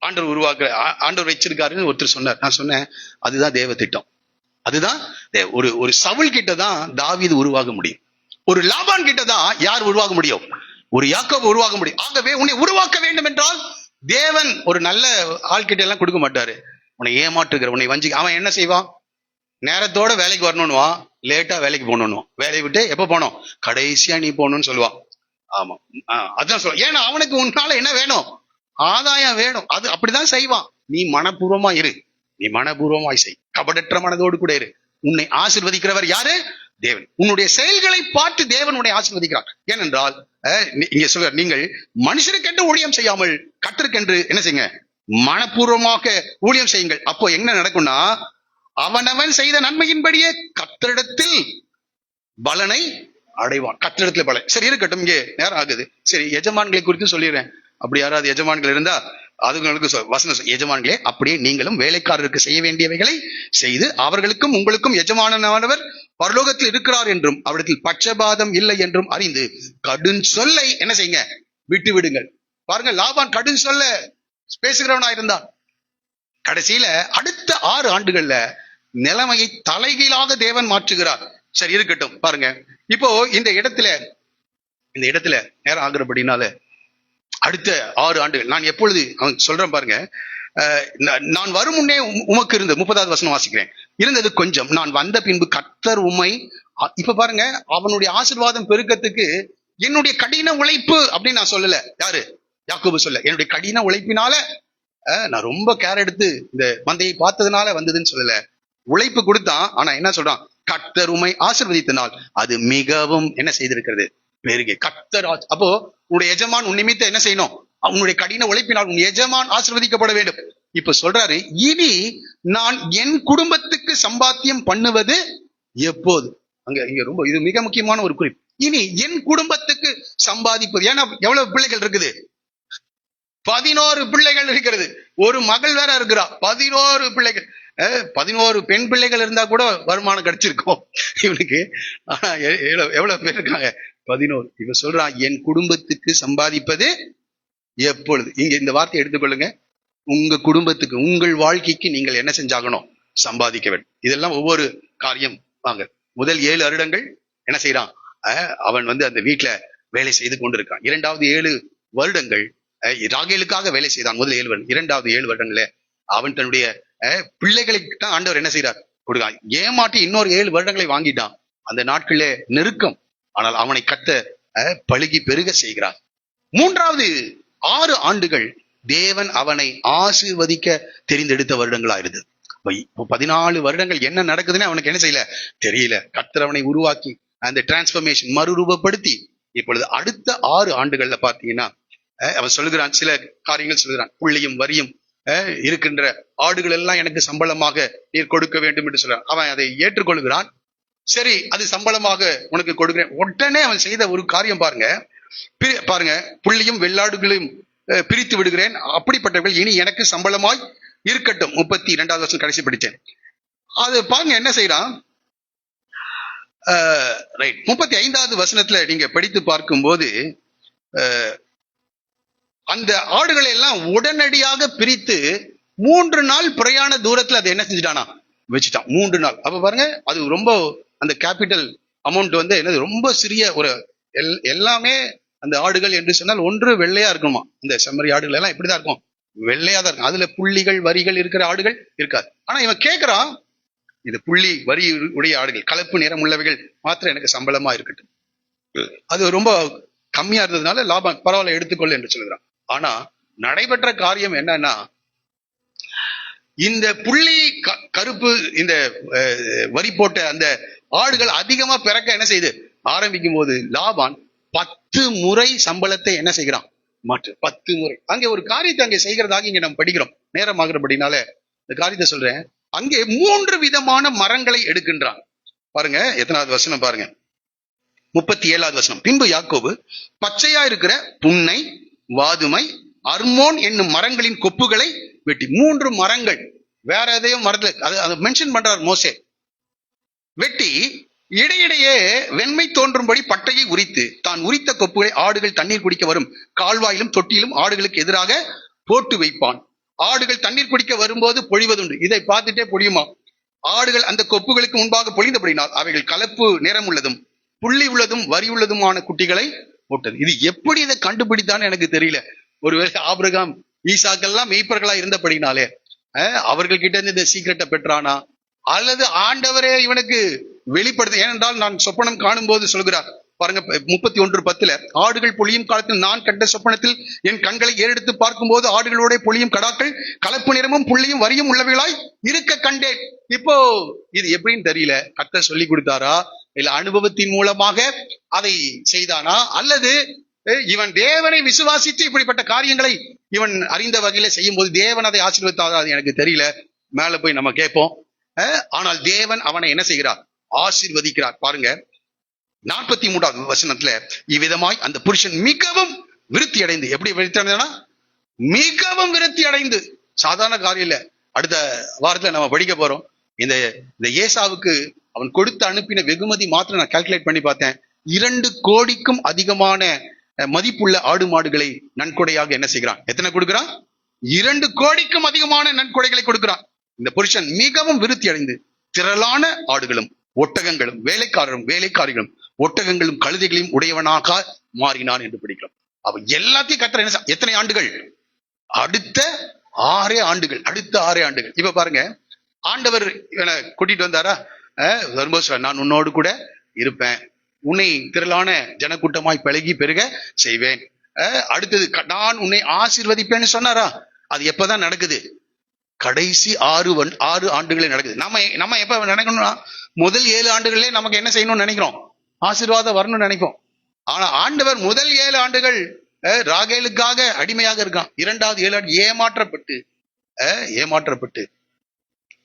ஆண்டவர் வச்சிருக்காருன்னு ஒருத்தர் சொன்னார். நான் சொன்னேன், அதுதான் தேவ திட்டம். அதுதான் ஒரு சவுல் கிட்டதான் தாவீது உருவாக முடியும். ஒரு லாபான் கிட்டதான் யார் உருவாக முடியும்? ஒரு யாக்கோபு உருவாக முடியும். ஆகவே உன்னை உருவாக்க வேண்டும் என்றால் தேவன் ஒரு நல்ல ஆள்கிட்ட எல்லாம் கொடுக்க மாட்டாரு. உன்னை ஏமாற்றுகிற, உன்னை வஞ்சி, அவன் என்ன செய்வான்? நேரத்தோட வேலைக்கு வரணும்னுவான், லேட்டா வேலைக்கு போகணும். வேலையை விட்டு எப்ப போனோம்? கடைசியா நீ போகணும்னு சொல்லுவான். ஆமா, அதான் சொல்ல. ஏன்னா அவனுக்கு உன்னால என்ன வேணும்? ஆதாயம் வேணும். அது அப்படிதான் செய்வான். நீ மனப்பூர்வமா இரு, நீ மனப்பூர்வமாய் செய், கபடற்ற மனதோடு கூட இரு. உன்னை ஆசீர்வதிக்கிறவர் யாரு? தேவன். உன்னுடைய செயல்களை பார்த்து தேவன் உன்னை ஆசீர்வதிக்கிறார். ஏனென்றால் இங்க சொல்ற, நீங்கள் மனுஷனுக்கென்று ஊழியம் செய்யாமல் கர்த்தருக்கென்று என்ன செய்யுங்க? மனப்பூர்வமாக ஊழியம் செய்யுங்கள். அப்போ என்ன நடக்கும்னா, அவனவன் செய்த நன்மையின்படியே கர்த்தரிடத்தில் பலனை அடைவான். கர்த்தரிடத்துல பலன். சரி, இருக்கட்டும், இங்கே நேரம் ஆகுது. சரி, எஜமான்களை குறித்து சொல்லிடுறேன். அப்படி யாராவது எஜமான்கள் இருந்தா அதுங்களுக்கு வசனம், எஜமான்களே அப்படியே நீங்களும் வேலைக்காரருக்கு செய்ய வேண்டியவைகளை செய்து அவர்களுக்கும் உங்களுக்கும் எஜமானவர் பரலோகத்தில் இருக்கிறார் என்றும் அவரிடத்தில் பட்சபாதம் இல்லை என்றும் அறிந்து கடும் சொல்லை என்ன செய்யுங்க? விட்டு விடுங்கள். பாருங்க, லாபான் கடும் சொல்ல பேசுகிறவனா இருந்தான். கடைசியில அடுத்த 6 ஆண்டுகள்ல நிலைமையை தலைகீழாக தேவன் மாற்றுகிறார். சரி, இருக்கட்டும். பாருங்க, இப்போ இந்த இடத்துல நேரம் ஆகுறபடினால அடுத்த 6 ஆண்டுகள் நான் எப்பொழுது அவன் சொல்றேன் பாருங்க. நான் வரும் முன்னே உமக்கு இருந்து 30வது வசனம் வாசிக்கிறேன். இருந்தது கொஞ்சம், நான் வந்த பின்பு கர்த்தர் உம்மை. இப்ப பாருங்க, அவனுடைய ஆசீர்வாதம் பெருக்கத்துக்கு என்னுடைய கடின உழைப்பு அப்படின்னு நான் சொல்லல. யாரு? யாக்கோபு சொல்ல. என்னுடைய கடின உழைப்பினால நான் ரொம்ப கேர் எடுத்து இந்த மந்தையை பார்த்ததுனால வந்ததுன்னு சொல்லல. உழைப்பு கொடுத்தான். ஆனா என்ன சொல்றான்? கர்த்தர் உம்மை ஆசீர்வதித்தனால் அது மிகவும் என்ன செய்திருக்கிறது? பெருகி. கர்த்தர். அப்போ உன்னுடைய எஜமான் உன் நிமித்த என்ன செய்யணும்? உன்னுடைய கடின உழைப்பினால் உன் எஜமான் ஆசீர்வதிக்கப்பட வேண்டும். இப்ப சொல்றாரு, இனி நான் என் குடும்பத்துக்கு சம்பாத்தியம் பண்ணுவது எப்போது? இங்க ரொம்ப இது மிக முக்கியமான ஒரு குறிப்பு. இனி என் குடும்பத்துக்கு சம்பாதிப்பது. ஏன்னா எவ்வளவு பிள்ளைகள் இருக்குது? 11 பிள்ளைகள் இருக்கிறது, ஒரு மகள் வேற இருக்கிறா. 11 பிள்ளைகள், 11 பெண் பிள்ளைகள் இருந்தா கூட வருமானம் கிடைச்சிருக்கும் இவனுக்கு. ஆனா எவ்வளவு பேர் இருக்காங்க? 11. இவ சொல்றான், என் குடும்பத்துக்கு சம்பாதிப்பது எப்பொழுது. இங்க இந்த வார்த்தையை எடுத்துக்கொள்ளுங்க. உங்க குடும்பத்துக்கு, உங்கள் வாழ்க்கைக்கு நீங்கள் என்ன செஞ்சாகணும்? சம்பாதிக்க வேண்டும். இதெல்லாம் ஒவ்வொரு காரியம் வாங்க. முதல் 7 வருடங்கள் என்ன செய்யறான்? அவன் அந்த வீட்டுல வேலை செய்து கொண்டிருக்கான். இரண்டாவது 7 வருடங்கள் ராகேலுக்காக வேலை செய்தான். முதல் 7 வருடம். இரண்டாவது 7 வருடங்கள அவன் தன்னுடைய பிள்ளைகளுக்கு தான் ஆண்டவர் என்ன செய்யறார்? கொடுக்கான். ஏமாற்றி இன்னொரு 7 வருடங்களை வாங்கிட்டான். அந்த நாட்களிலே நெருக்கம். ஆனால் அவனை கத்த பழுகி பெருக செய்கிறார். மூன்றாவது 6 ஆண்டுகள் தேவன் அவனை ஆசீர்வதிக்க தெரிந்தெடுத்த வருடங்களா இருந்தது. 14 வருடங்கள் என்ன நடக்குதுன்னு அவனுக்கு என்ன செய்யல தெரியல. கர்த்தர் அவனை உருவாக்கி அந்த டிரான்ஸ்பர்மேஷன் மறுரூபப்படுத்தி இப்பொழுது அடுத்த 6 ஆண்டுகள்ல பாத்தீங்கன்னா அவன் சொல்லுகிறான், சில காரியங்கள் சொல்லுகிறான். புள்ளியும் வரியும் இருக்கின்ற ஆடுகள் எல்லாம் எனக்கு சம்பளமாக நீர் கொடுக்க வேண்டும் என்று சொல்றான். அவன் அதை ஏற்றுக்கொள்கிறான். சரி, அது சம்பளமாக உனக்கு கொடுக்கிறேன். உடனே அவன் செய்த ஒரு காரியம் பாருங்க, புள்ளியும் வெள்ளாடுகளையும் பிரித்து விடுகிறேன், அப்படிப்பட்டவர்கள் இனி எனக்கு சம்பளமாய் இருக்கட்டும். 32வது வருஷம் கடைசி படிச்சேன். அது பாருங்க என்ன செய்யறான். ரைட், 35வது வசனத்துல நீங்க படித்து பார்க்கும்போது அந்த ஆடுகளை எல்லாம் உடனடியாக பிரித்து 3 நாள் பிரயாண தூரத்துல அதை என்ன செஞ்சுட்டானா வச்சுட்டான். 3 நாள். அப்ப பாருங்க, அது ரொம்ப அந்த கேபிட்டல் அமௌண்ட் என்னது, ரொம்ப சிறிய ஒரு எல்லாமே அந்த ஆடுகள் என்று சொன்னால் ஒன்று வெள்ளையா இருக்குமா. இந்த செம்மறி ஆடுகள் எல்லாம் இப்படிதான் இருக்கும், வெள்ளையா தான் இருக்கும். அதுல புள்ளிகள் வரிகள் இருக்கிற ஆடுகள் இருக்காது. ஆனா இவன் கேட்கிறான், இது புள்ளி வரி உடைய ஆடுகள், கலப்பு நிறம் உள்ளவைகள் மாத்திரம் எனக்கு சம்பளமா இருக்கட்டும். அது ரொம்ப கம்மியா இருந்ததுனால லாபம் பரவாயில்ல எடுத்துக்கொள்ள என்று சொல்கிறான். ஆனா நடைபெற்ற காரியம் என்னன்னா, இந்த புள்ளி கருப்பு இந்த வரி போட்ட அந்த ஆடுகள் அதிகமா பிறக்க என்ன செய்து ஆரம்பிக்கும் போது லாபான் 10 முறை சம்பளத்தை என்ன செய்கிறான்? மாற்று 10 முறை. அங்கே ஒரு காரியத்தை அங்கே செய்கிறதாக இங்க நம்ம படிக்கிறோம். நேரமாகிறபடினால இந்த காரியத்தை சொல்றேன். அங்கே 3 விதமான மரங்களை எடுக்கின்றான். பாருங்க எத்தனாவது வசனம் பாருங்க, 37வது வசனம். பின்பு யாக்கோபு பச்சையா இருக்கிற புன்னை, வாதுமை, அர்மோன் என்னும் மரங்களின் கொப்புகளை வெட்டி, 3 மரங்கள், வேற எதையும் மரத்துல அதை மென்ஷன் பண்றார் மோசே. வெட்டி இடையிடையே வெண்மை தோன்றும்படி பட்டையை உரித்து தான் உரித்த கொப்புகளை ஆடுகள் தண்ணீர் குடிக்க வரும் கால்வாயிலும் தொட்டியிலும் ஆடுகளுக்கு எதிராக போட்டு வைப்பான். ஆடுகள் தண்ணீர் குடிக்க வரும்போது பொழிவதுண்டு. இதை பார்த்துட்டே பொழியுமா? ஆடுகள் அந்த கொப்புகளுக்கு முன்பாக பொழிந்தபடினால் அவைகள் கலப்பு நிறம் உள்ளதும் புள்ளி உள்ளதும் வரி உள்ளதுமான குட்டிகளை போட்டது. இது எப்படி இதை கண்டுபிடித்தான்னு எனக்கு தெரியல. ஒருவேளை ஆபிரகாம் ஈசாக்கெல்லாம் மெய்ப்பர்களா இருந்தபடினாலே அவர்கள் கிட்ட இருந்து இந்த சீக்கிரட்டை பெற்றானா, அல்லது ஆண்டவரே இவனுக்கு வெளிப்படுத்த. ஏனென்றால் நான் சொப்பனம் காணும் போது சொல்கிறார் பாருங்க, 31:10 ஆடுகள் பொழியும் காலத்தில் நான் கண்ட சொப்பனத்தில் என் கண்களை ஏறெடுத்து பார்க்கும் போது ஆடுகளோட பொழியும் கடாக்கள் கலப்பு நிறமும் புள்ளியும் வரியும் உள்ளவைகளாய் இருக்க கண்டேன். இப்போ இது எப்படின்னு தெரியல, கர்த்தர் சொல்லி கொடுத்தாரா இல்ல அனுபவத்தின் மூலமாக அதை செய்தானா, அல்லது இவன் தேவனை விசுவாசித்து இப்படிப்பட்ட காரியங்களை இவன் அறிந்த வகையில செய்யும் போது தேவன் அதை ஆசீர்வதித்தாரா, அது எனக்கு தெரியல. மேல போய் நம்ம கேட்போம். ஆனால் தேவன் அவனை என்ன செய்கிறார்? ஆசீர்வதிக்கிறார். பாருங்க 43வது வசனத்துல, இவ்விதமாய் அந்த புருஷன் மிகவும் விருத்தி அடைந்து, எப்படி விருத்தி அடைந்தா மிகவும் விருத்தி அடைந்து, சாதாரண காரியம் இல்ல. அடுத்த வாரத்துல நம்ம படிக்க போறோம். இந்த ஏசாவுக்கு அவன் கொடுத்து அனுப்பின வெகுமதி மாத்திரம் நான் கால்குலேட் பண்ணி பார்த்தேன். 2 கோடிக்கும் அதிகமான மதிப்புள்ள ஆடு மாடுகளை நன்கொடையாக என்ன செய்கிறான்? எத்தனை கொடுக்கிறான்? 2 கோடிக்கும் அதிகமான நன்கொடைகளை கொடுக்கிறான். இந்த புருஷன் மிகவும் விருத்தி அடைந்து திரளான ஆடுகளும் ஒட்டகங்களும் வேலைக்காரிகளும் ஒட்டகங்களும் கழுதைகளையும் உடையவனாக மாறினான் என்று படிக்கிறோம். அவ எல்லாத்தையும் கர்த்தர் என்ன, எத்தனை ஆண்டுகள்? அடுத்த 6 ஆண்டுகள். அடுத்த 6 ஆண்டுகள். இப்ப பாருங்க, ஆண்டவர் இவனை கூட்டிட்டு வந்தாரா? வரும்போது நான் உன்னோடு கூட இருப்பேன், உன்னை திரளான ஜனக்கூட்டமாய் பழகி பெருக செய்வேன், அடுத்தது நான் உன்னை ஆசீர்வதிப்பேன்னு சொன்னாரா? அது எப்பதான் நடக்குது? கடைசி 6 ஆண்டுகளே நடக்குது. நம்ம எப்ப நினைக்கணும்னா, முதல் 7 ஆண்டுகளே நமக்கு என்ன செய்யணும்னு நினைக்கிறோம்? ஆசீர்வாதம் வரணும்னு நினைப்போம். ஆனா ஆண்டவர் முதல் 7 ஆண்டுகள் ராகேலுக்காக அடிமையாக இருக்கான். 2வது 7 ஆண்டு ஏமாற்றப்பட்டு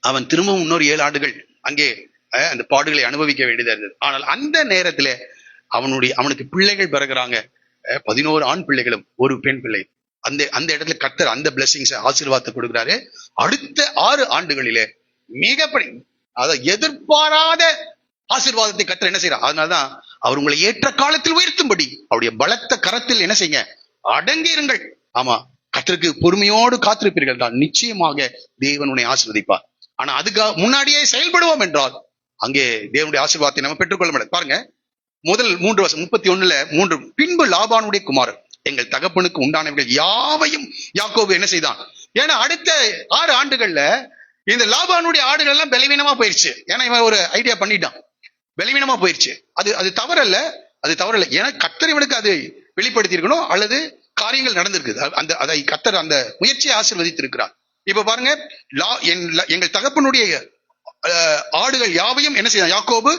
அவன் திரும்பவும் இன்னொரு 7 ஆண்டுகள் அங்கே அந்த பாடுகளை அனுபவிக்க வேண்டியதா இருந்தது. ஆனால் அந்த நேரத்துல அவனுக்கு பிள்ளைகள் பிறகுறாங்க. 11 ஆண் பிள்ளைகளும் 1 பெண் பிள்ளை. அந்த அந்த இடத்துல கர்த்தர் அந்த பிளெஸிங்ஸ் ஆசீர்வாதத்தை கொடுக்கிறாரு. அடுத்த 6 ஆண்டுகளிலே மிகப்படி அதை எதிர்பாராத ஆசீர்வாதத்தை கர்த்தர் என்ன செய்யறார். அதனாலதான் அவர் உங்களை ஏற்ற காலத்தில் உயர்த்தும்படி அவருடைய பலத்த கரத்தில் என்ன செய்யுங்க, அடங்கிருங்கள். ஆமா, கர்த்தருக்கு பொறுமையோடு காத்திருப்பீர்கள் தான் நிச்சயமாக தேவன் உன்னை ஆசீர்வதிப்பார். ஆனா அதுக்காக முன்னாடியே செயல்படுவோம் என்றால் அங்கே தேவனுடைய ஆசீர்வாதத்தை நம்ம பெற்றுக்கொள்ள முடியாது. பாருங்க, முதல் 3 வருஷம் 31 பின்பு லாபானுடைய குமாரர் எங்கள் தகப்பனுக்கு உண்டானவர்கள் யாவையும் யாக்கோபு என்ன செய்தான். ஏன்னா அடுத்த 6 ஆண்டுகள்ல இந்த லாபானுடைய ஆடுகள் எல்லாம் பலவீனமா போயிருச்சு. ஏன்னா இவன் ஒரு ஐடியா பண்ணிட்டான், பலவீனமா போயிருச்சு. அது தவறல்ல, அது தவறல்ல. ஏன்னா கர்த்தர் இவனுக்கு அது வெளிப்படுத்தி இருக்கணும், அல்லது காரியங்கள் நடந்திருக்கு. அந்த அதை கர்த்தர் அந்த முயற்சியை ஆசீர்வதித்து இருக்கிறார். இப்ப பாருங்க, எங்கள் தகப்பனுடைய ஆடுகள் யாவையும் என்ன செய்தான் யாக்கோபு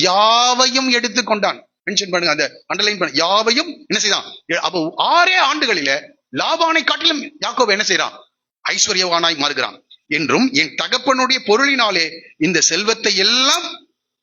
யாவையும் எடுத்து கொண்டான். மென்ஷன் பண்ணுங்க, அந்த அண்டர்லைன் பண்ண, யாவையும் என்ன செய்தான். அப்போ 6 ஆண்டுகளில லாபானை காட்டிலும் யாக்கோபு என்ன செய்யறான், ஐஸ்வர்யவானாய் மாறுகிறான். என்றும் என் தகப்பனுடைய பொருளினாலே இந்த செல்வத்தை எல்லாம்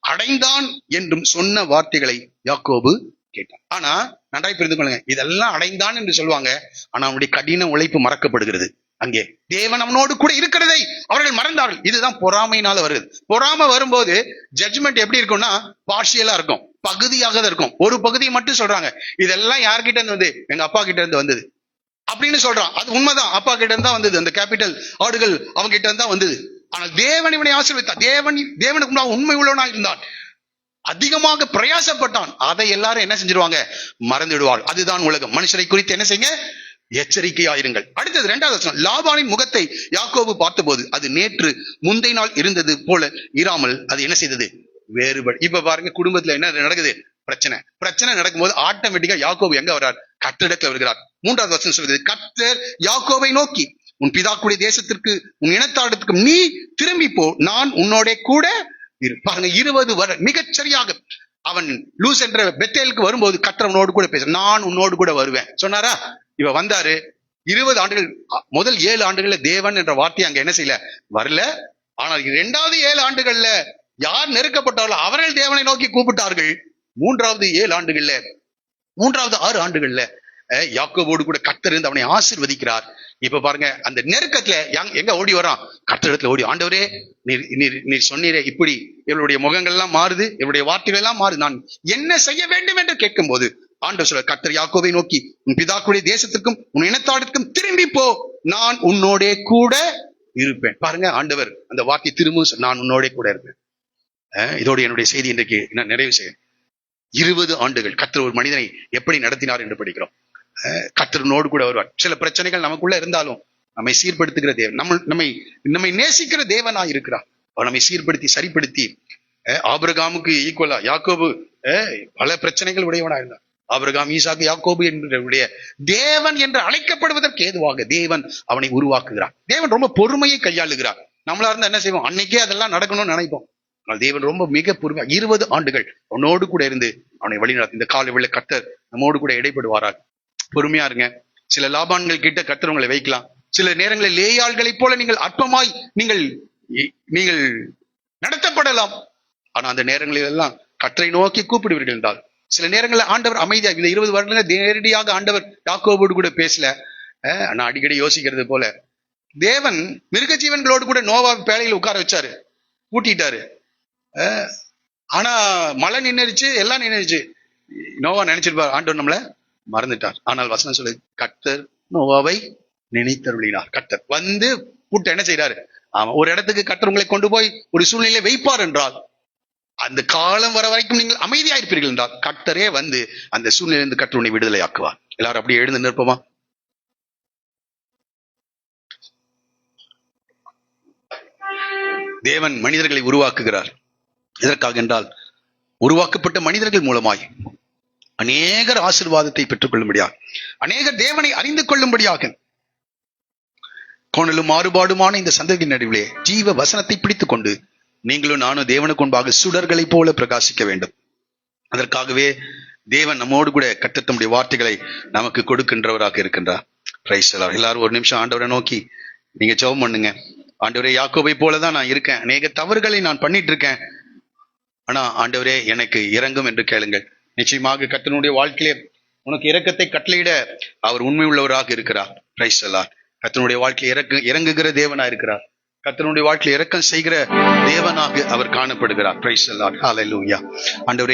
அடைந்தான் என்றும் சொன்ன வார்த்தைகளை யாக்கோபு கேட்டான். ஆனா நன்றாய் புரிந்து கொள்ளுங்க, இதெல்லாம் அடைந்தான் என்று சொல்லுவாங்க, ஆனா அவனுடைய கடின உழைப்பு மறக்கப்படுகிறது. அங்கே தேவன் அவனோடு கூட இருக்கிறதை அவர்கள் மறந்தார்கள். இதுதான் பொறாமையினால வருது. பொறாமை வரும்போது ஜட்ஜ்மெண்ட் எப்படி இருக்கும்னா பார்ஷியலா இருக்கும், பகுதியாக தான் இருக்கும். ஒரு பகுதியை மட்டும் சொல்றாங்க, இதெல்லாம் யார்கிட்ட இருந்து வந்து, எங்க அப்பா கிட்ட இருந்து வந்தது அப்படின்னு சொல்றான். அது உண்மைதான், அப்பா கிட்ட இருந்து தான் வந்தது, அந்த கேபிட்டல் ஆடுகள் அவங்க கிட்ட இருந்து தான் வந்தது. ஆனால் தேவன் இவனை ஆசீர்வதித்தார். தேவனுக்கு உண்மை உள்ளவனா இருந்தான், அதிகமாக பிரயாசப்பட்டான். அதை எல்லாரும் என்ன செஞ்சிருவாங்க, மறந்து விடுவாள். அதுதான் உலகம். மனுஷரை குறித்து என்ன செய்யுங்க, எச்சரிக்கையாயிருங்கள். அடுத்தது 2வது வசனம், லாபானின் முகத்தை யாக்கோபு பார்த்தபோது அது நேற்று முந்தைய நாள் இருந்தது போல இராமல் அது என்ன செய்தது, வேறுபடு. இப்ப பாருங்க, குடும்பத்துல என்ன நடக்குது, பிரச்சனை நடக்கும்போது ஆட்டோமேட்டிக்கா யாக்கோபு எங்க வர்றார், கர்த்தரிடத்துல வருகிறார். 3வது வசனம் சொல்றது, கர்த்தர் யாக்கோபை நோக்கி உன் பிதாக்குடைய தேசத்திற்கு உன் இனத்தாடத்துக்கும் நீ திரும்பி போ, நான் உன்னோட கூட இரு. பாருங்க, 20 வருடம் மிகச்சரியாக அவன் லூஸ் என்ற பெத்தேலுக்கு வரும்போது கர்த்தர் அவனோடு கூட பேச, நான் உன்னோடு கூட வருவேன் சொன்னாரா. இவ வந்தாரு. 20 ஆண்டுகள், முதல் 7 ஆண்டுகள்ல தேவன் என்ற வார்த்தை அங்க என்ன செய்யல, வரல. ஆனால் 2வது 7 ஆண்டுகள்ல யார் நெருக்கப்பட்டாலும் அவர்கள் தேவனை நோக்கி கூப்பிட்டார்கள். 3வது 7 ஆண்டுகள்ல, 3வது 6 ஆண்டுகள்ல யாக்கோபோடு கூட கர்த்தர் இருந்து அவனை ஆசீர்வதிக்கிறார். இப்ப பாருங்க, அந்த நெருக்கத்துல எங்க ஓடி வரான், கர்த்தரிடத்துல ஓடி, ஆண்டவரே நீர் சொன்னீரே இப்படி இவருடைய முகங்கள் எல்லாம் மாறுது, இவருடைய வார்த்தைகள் எல்லாம் மாறுது, நான் என்ன செய்ய வேண்டும் என்று கேட்கும் போது ஆண்டவர் சொல்ற, கர்த்தர் யாக்கோபை நோக்கி உன் பிதாக்குடைய தேசத்துக்கும் உன் இனத்தாடத்துக்கும் திரும்பி போ, நான் உன்னோட கூட இருப்பேன். பாருங்க, ஆண்டவர் அந்த வார்த்தை திரும்ப, நான் உன்னோட கூட இருப்பேன். இதோடு என்னுடைய செய்தி இன்றைக்கு நான் நிறைவு செய்ய, 20 ஆண்டுகள் கர்த்தர் ஒரு மனிதனை எப்படி நடத்தினார் என்று படிக்கிறோம். கர்த்தரோடு கூட வருவார். சில பிரச்சனைகள் நமக்குள்ள இருந்தாலும் நம்மை சீர்படுத்துகிற தேவன், நம்மை நேசிக்கிற தேவனாய் இருக்கிறார். அவர் நம்மை சீர்படுத்தி சரிப்படுத்தி, ஆபிரகாமுக்கு ஈக்குவலா யாக்கோபு பல பிரச்சனைகள் உடையவனா இருந்தார். ஆபிரகாம், ஈசாக்கு, யாக்கோபு என்ற தேவன் என்று அழைக்கப்படுவதற்கு ஏதுவாக தேவன் அவனை உருவாக்குகிறார். தேவன் ரொம்ப பொறுமையை கையாளுகிறார். நம்மளா இருந்தா என்ன செய்வோம், அன்னைக்கே அதெல்லாம் நடக்கணும்னு நினைப்போம். ஆனால் தேவன் ரொம்ப மிக பொறுமையா 20 ஆண்டுகள் அவனோடு கூட இருந்து அவனை வழிநடத்தி, இந்த கால வேளை கர்த்தர் நம்மோடு கூட இடைப்படுவாராக. பொறுமையா இருங்க. சில லாபான்கள் கிட்ட கர்த்தர் உங்களை வைக்கலாம். சில நேரங்களில் லேயாள்களைப் போல நீங்கள் அற்பமாய் நீங்கள் நடத்தப்படலாம். ஆனா அந்த நேரங்களில் எல்லாம் கர்த்தரை நோக்கி கூப்பிடுவீர்கள் என்றால், சில நேரங்களில் ஆண்டவர் அமைதியாக, இந்த 20 வருடங்கள் நேரடியாக ஆண்டவர் யாக்கோபோடு கூட பேசல. நான் அடிக்கடி யோசிக்கிறது போல, தேவன் மிருக ஜீவன்களோடு கூட நோவா பேழையில் உட்கார வச்சாரு, கூட்டிட்டாரு. ஆனா மழை நின்னுருச்சு, எல்லாம் நின்னுருச்சு. நோவா நினைச்சிருப்பார், ஆண்டவர் நம்மள மறந்துட்டார். ஆனால் வசனம் சொல்லு, கர்த்தர் நோவாவை நினைத்தருளினார். கர்த்தர் வந்து கூட்ட என்ன செய்யறாரு, ஆமா, ஒரு இடத்துக்கு கர்த்தர் உங்களை கொண்டு போய் ஒரு சூழ்நிலை வைப்பார் என்றால், அந்த காலம் வர வரைக்கும் நீங்கள் அமைதியா இருப்பீர்கள் என்றால், கர்த்தரே வந்து அந்த சூழ்நிலையிலிருந்து கர்த்தர் உன்னை விடுதலை ஆக்குவார். எல்லாரும் அப்படியே எழுந்து நிற்போமா? தேவன் மனிதர்களை உருவாக்குகிறார். எதற்காக என்றால், உருவாக்கப்பட்ட மனிதர்கள் மூலமாய் அநேகர் ஆசீர்வாதத்தை பெற்றுக் கொள்ளும்படியாக, அநேகர் தேவனை அறிந்து கொள்ளும்படியாக, கோணலும் மாறுபாடுமான இந்த சந்ததியின் நடுவிலே ஜீவ வசனத்தை பிடித்துக் கொண்டு நீங்களும் நானும் தேவனுக்கு முன்பாக சுடர்களை போல பிரகாசிக்க வேண்டும். அதற்காகவே தேவன் நம்மோடு கூட கர்த்தர் தம்முடைய வார்த்தைகளை நமக்கு கொடுக்கின்றவராக இருக்கின்றார். Price the Lord. எல்லாரும் ஒரு நிமிஷம் ஆண்டவரை நோக்கி நீங்க ஜெபம் பண்ணுங்க. ஆண்டவரே, யாக்கோபை போலதான் நான் இருக்கேன், அநேக தவறுகளை நான் பண்ணிட்டு இருக்கேன், ஆனா ஆண்டவரே எனக்கு இரங்கும் என்று கேளுங்கள். நிச்சயமாக கர்த்தருடைய வாழ்க்கையிலே உனக்கு இரக்கத்தை கட்டளையிட அவர் உண்மை உள்ளவராக இருக்கிறார். Price the Lord. கர்த்தருடைய வாழ்க்கையில் இறங்குகிற தேவனா இருக்கிறார். கர்த்தருடைய வாழ்க்கையில் இரக்கம் செய்கிற தேவனாக அவர் காணப்படுகிறார். Praise the Lord. ஹல்லேலூயா. ஆண்டவரே